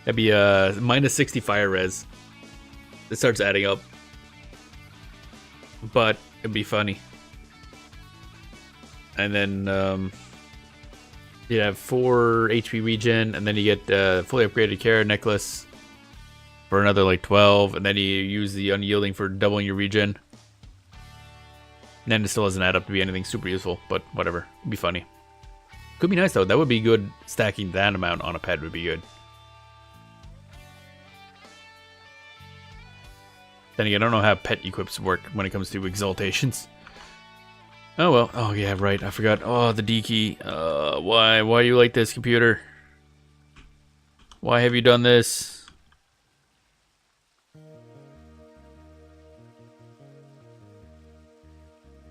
That'd be minus 60 fire res. It starts adding up. But it'd be funny. And then you have 4 HP regen, and then you get fully upgraded Kara necklace for another like 12, and then you use the unyielding for doubling your regen. And then it still doesn't add up to be anything super useful, but whatever. It'd be funny. Could be nice though. That would be good. Stacking that amount on a pet would be good. Then again, I don't know how pet equips work when it comes to exaltations. Oh well. Oh yeah, right. I forgot. Oh, the D key. Why? Why are you like this, computer? Why have you done this?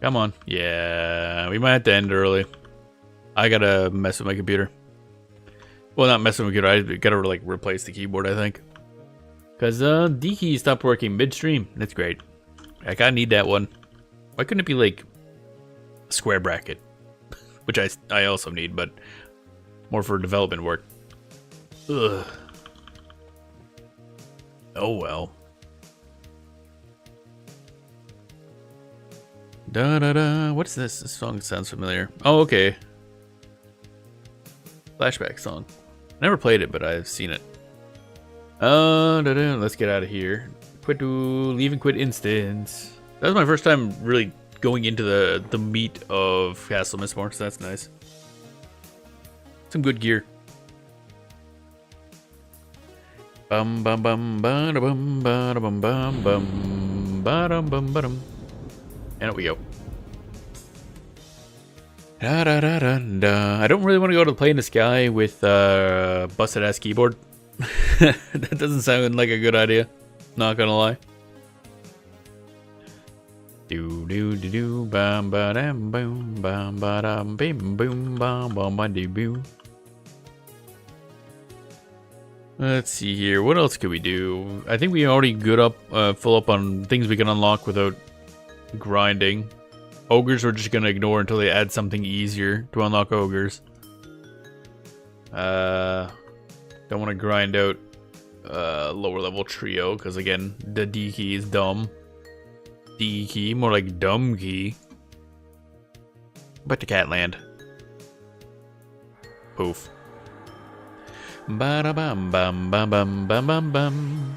Come on. Yeah, we might have to end early. I gotta mess with my computer. Well, not mess with my computer. I gotta like replace the keyboard, I think. Cause D key stopped working midstream. That's great. I kinda need that one. Why couldn't it be like a square bracket? Which I also need, but more for development work. Ugh. Oh well. Da da da. What's this? This song sounds familiar. Oh, okay. Flashback song. Never played it, but I've seen it. Let's get out of here. Leave and quit instance. That was my first time really going into the meat of Castle Mistmore, so that's nice. Some good gear. Bum bum bum ba da bum ba da bum bum bum ba dum bum ba dum. And out we go. Da da da da da. I don't really want to go to Play in the Sky with busted ass keyboard. That doesn't sound like a good idea. Not gonna lie. Do do do do bam ba dam boom bam ba dam bim boom bam bam ba dee boo. Let's see here. What else could we do? I think we already full up on things we can unlock without grinding. Ogres we're just gonna ignore until they add something easier to unlock ogres. Don't want to grind out lower level trio because again the D key is dumb. D key, more like dumb key. But to Catland. Poof. Ba da bum bum bum bum bum bum bum.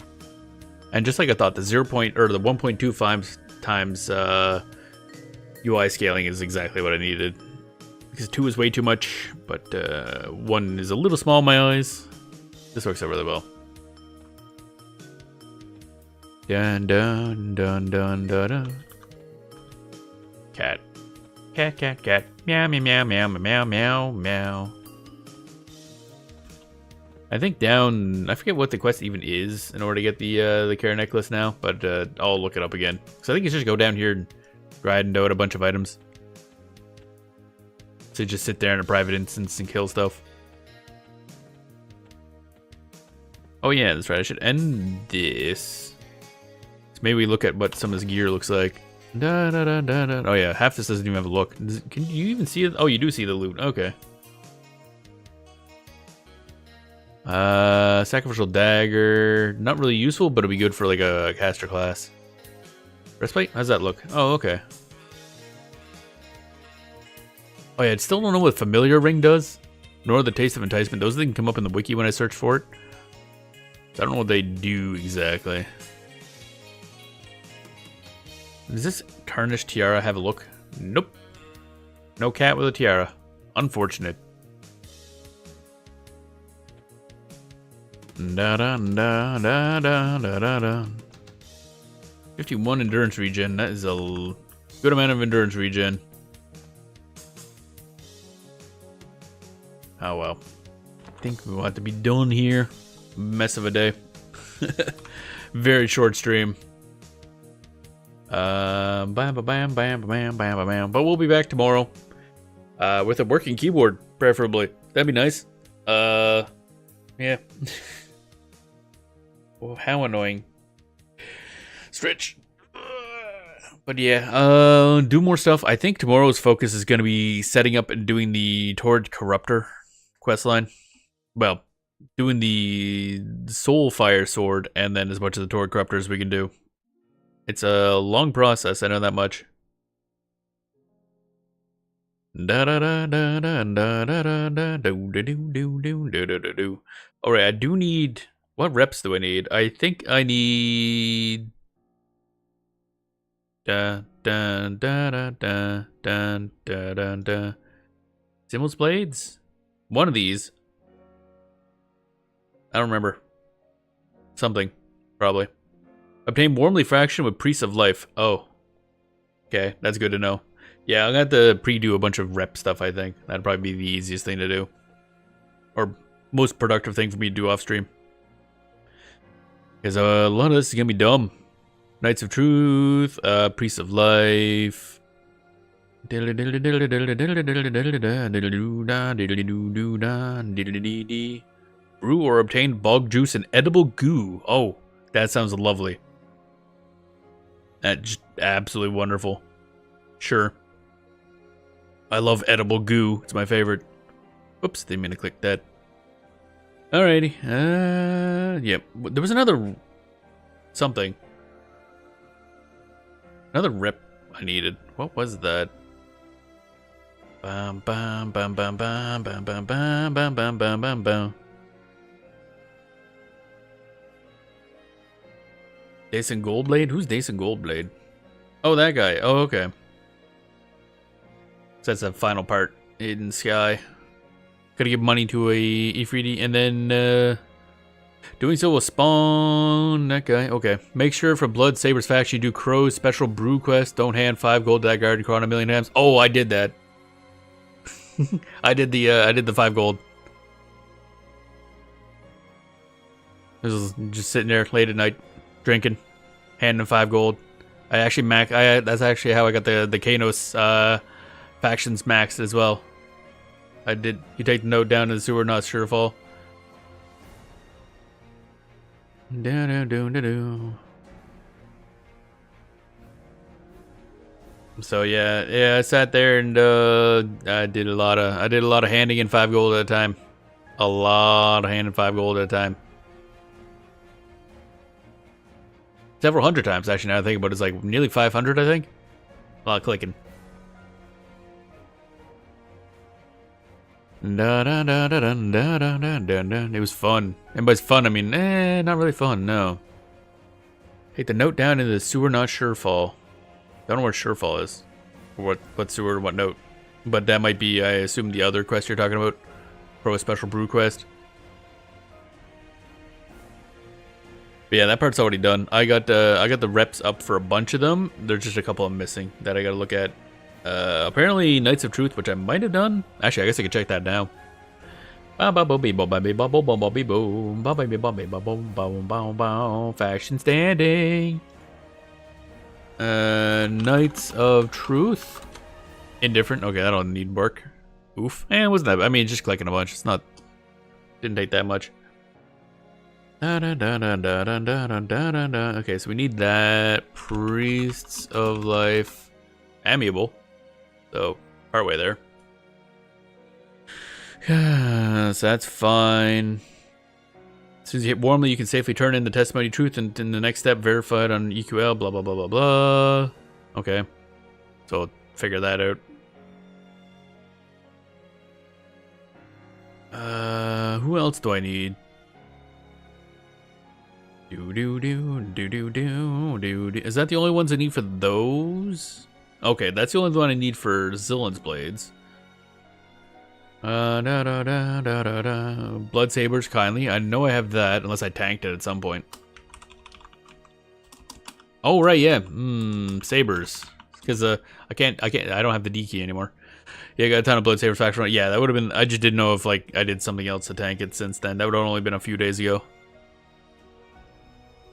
And just like I thought, the 1.25 times UI scaling is exactly what I needed. Because 2 is way too much, but 1 is a little small in my eyes. This works out really well. Dun dun dun dun dun dun. Cat. Cat, cat, cat. Meow, meow, meow, meow, meow, meow, meow. I think down... I forget what the quest even is in order to get the care necklace now, but I'll look it up again. So I think you just go down here and grind out a bunch of items. So just sit there in a private instance and kill stuff. Oh yeah, that's right. I should end this. So maybe we look at what some of this gear looks like. Da, da, da, da, da. Oh yeah, half this doesn't even have a look. Can you even see it? Oh, you do see the loot. Okay. Sacrificial dagger. Not really useful, but it'll be good for like a caster class. Breastplate? How's that look? Oh, okay. Oh yeah, I still don't know what familiar ring does, nor the taste of enticement. Those didn't come up in the wiki when I searched for it. So I don't know what they do exactly. Does this tarnished tiara have a look? Nope. No cat with a tiara. Unfortunate. Da da da da da da da da. 51 endurance regen. That is a good amount of endurance regen. Oh well. I think we'll have to be done here. Mess of a day. Very short stream. Bam, bam, bam, bam, bam, bam, bam. But we'll be back tomorrow. With a working keyboard, preferably. That'd be nice. Yeah. Oh, how annoying. Stretch. But yeah, do more stuff. I think tomorrow's focus is going to be setting up and doing the Toward Corruptor questline. Well, doing the Soul Fire Sword and then as much of the Toward Corruptor as we can do. It's a long process, I know that much. Da da da da da da da da da do do do do do do do. Alright, I do need... What reps do I need? I think I need... Da da da da da da da da da. Simul's Blades? One of these. I don't remember. Something. Probably. Obtain Warmly Fraction with Priest of Life. Oh. Okay, that's good to know. Yeah, I'm gonna have to pre-do a bunch of rep stuff, I think. That'd probably be the easiest thing to do. Or most productive thing for me to do off stream. Because a lot of this is gonna be dumb. Knights of Truth, Priest of Life. Brew or obtain bog juice and edible goo. Oh, that sounds lovely. That's just absolutely wonderful. Sure. I love edible goo. It's my favorite. Oops, didn't mean to click that. Alrighty. Yep. There was another something. Another rep I needed. What was that? Bam bam bam bam bam bam bam bam bam bam bam bam bam. Dason Goldblade? Who's Dason Goldblade? Oh, that guy. Oh, okay. So that's the final part. Hidden Sky. Gotta give money to a Ifriti, and then doing so will spawn that guy. Okay. Make sure for Blood Saber's faction you do Crow's special brew quest. Don't hand 5 gold to that guard and crawl a million times. Oh, I did that. I did the 5 gold. I was just sitting there late at night, drinking, handing 5 gold. I actually that's actually how I got the Kanos factions maxed as well. I did. You take the note down to the sewer, not Surefall. So yeah, I sat there and I did a lot of handing in 5 gold at a time. A lot of handing 5 gold at a time. Several hundred times, actually, now I think about it. It's like nearly 500, I think. A lot of clicking. It was fun. And by fun, I mean, not really fun, no. Take the note down in the sewer, not Surefall. Don't know where Surefall is. Or what sewer, what note. But that might be, I assume, the other quest you're talking about. Pro Special Brew quest. But yeah, that part's already done. I got the reps up for a bunch of them. There's just a couple I'm missing that I gotta look at. Apparently Knights of Truth, which I might have done. Actually, I guess I could check that now. Faction standing. Knights of Truth. Indifferent. Okay, that don't need work. Oof. And wasn't that? I mean, just clicking a bunch. It's not. Didn't take that much. Okay, so we need that. Priests of Life. Amiable. So, partway there. So that's fine. As soon as you hit Warmly, you can safely turn in the Testimony of Truth, and in the next step, verified on EQL, blah, blah, blah, blah, blah. Okay. So, figure that out. Who else do I need? Is that the only ones I need for those? Okay, that's the only one I need for Zillian's Blades. Blood Sabers, kindly. I know I have that, unless I tanked it at some point. Oh, right, yeah. Sabers. Because I don't have the D key anymore. Yeah, I got a ton of Blood Sabers faction. Yeah, that would have been, I just didn't know if, like, I did something else to tank it since then. That would have only been a few days ago.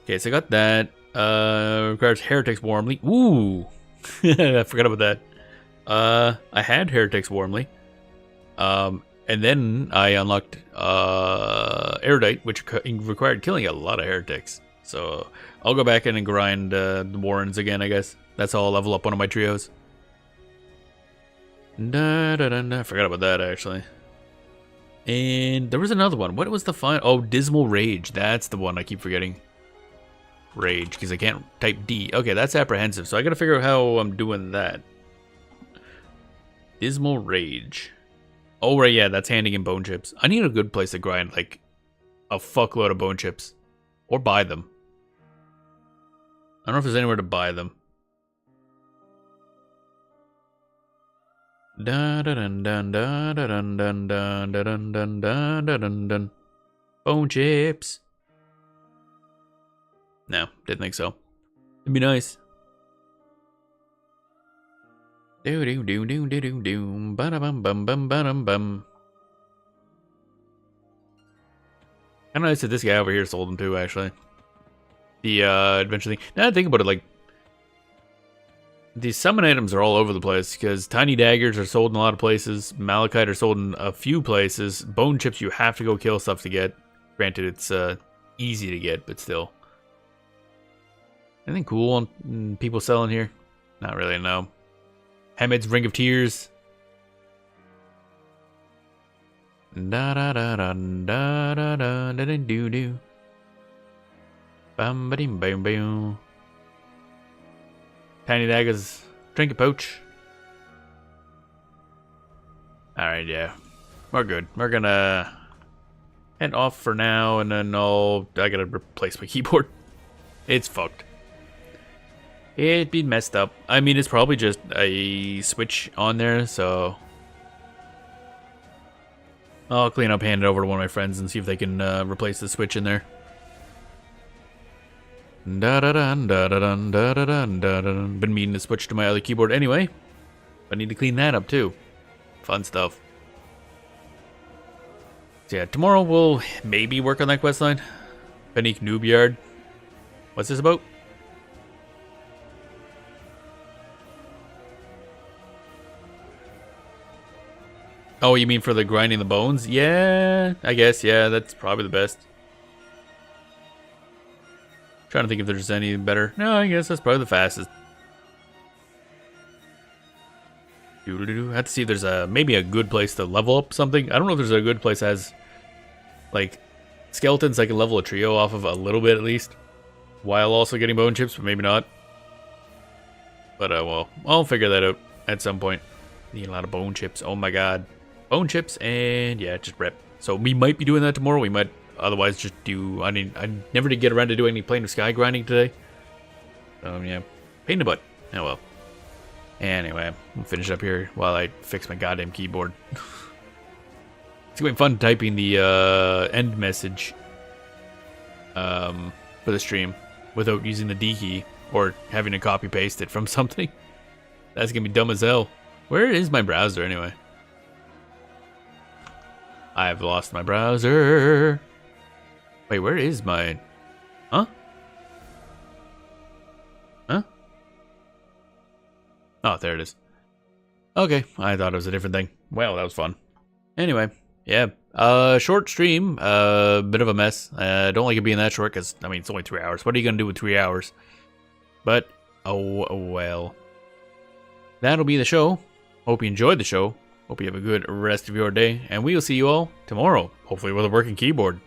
Okay, so I got that. Requires Heretics Warmly. Ooh! I forgot about that. I had Heretics Warmly. And then I unlocked Erudite, which required killing a lot of Heretics. So I'll go back in and grind the Warrens again, I guess. That's how I'll level up one of my trios. I forgot about that, actually. And there was another one. What was the final? Oh, Dismal Rage. That's the one I keep forgetting. Rage, because I can't type D. Okay, that's apprehensive, so I gotta figure out how I'm doing that. Dismal Rage. Oh, right, yeah, that's handing in bone chips. I need a good place to grind, like, a fuckload of bone chips. Or buy them. I don't know if there's anywhere to buy them. Dun dun dun dun dun dun dun dun dun dun dun dun dun. Bone chips. No, didn't think so. It'd be nice. Do do do do do do do. Ba bum bum bum bum bum. I know I said this guy over here sold them too, actually. The adventure thing. Now I think about it, like these summon items are all over the place because tiny daggers are sold in a lot of places. Malachite are sold in a few places. Bone chips you have to go kill stuff to get. Granted, it's easy to get, but still. Anything cool on people selling here? Not really, no. Hamid's Ring of Tears. Da da da da da da da da do do. Bam ba dim bam bam. Tiny daggers, trinket pouch. Alright, yeah. We're good. We're gonna head off for now, and then I gotta replace my keyboard. It's fucked. It'd be messed up. I mean, it's probably just a switch on there, so I'll clean up, hand it over to one of my friends, and see if they can replace the switch in there. Da da da da da da da da da da. Been meaning to switch to my other keyboard anyway. I need to clean that up too. Fun stuff. So yeah, tomorrow we'll maybe work on that questline. Panique Noob Yard. What's this about? Oh, you mean for the grinding the bones? Yeah, I guess, yeah, that's probably the best. Trying to think if there's any better. No, I guess that's probably the fastest. I have to see if there's maybe a good place to level up something. I don't know if there's a good place that has like skeletons I can level a trio off of a little bit at least, while also getting bone chips, but maybe not. But well, I'll figure that out at some point. Need a lot of bone chips. Oh my god. Bone chips and yeah, just rep. So we might be doing that tomorrow. We might otherwise just do, I mean, I never did get around to doing any Plane of Sky grinding today. Yeah, pain in the butt. Oh well. Anyway, I'll finish up here while I fix my goddamn keyboard. It's going to be fun typing the end message for the stream without using the D key or having to copy paste it from something. That's going to be dumb as hell. Where is my browser anyway? I've lost my browser. Wait, where is my... Huh? Huh? Oh, there it is. Okay, I thought it was a different thing. Well, that was fun. Anyway, yeah. Short stream. Bit of a mess. Don't like it being that short because, I mean, it's only 3 hours. What are you going to do with 3 hours? But, oh well. That'll be the show. Hope you enjoyed the show. Hope you have a good rest of your day. And we will see you all tomorrow. Hopefully with a working keyboard.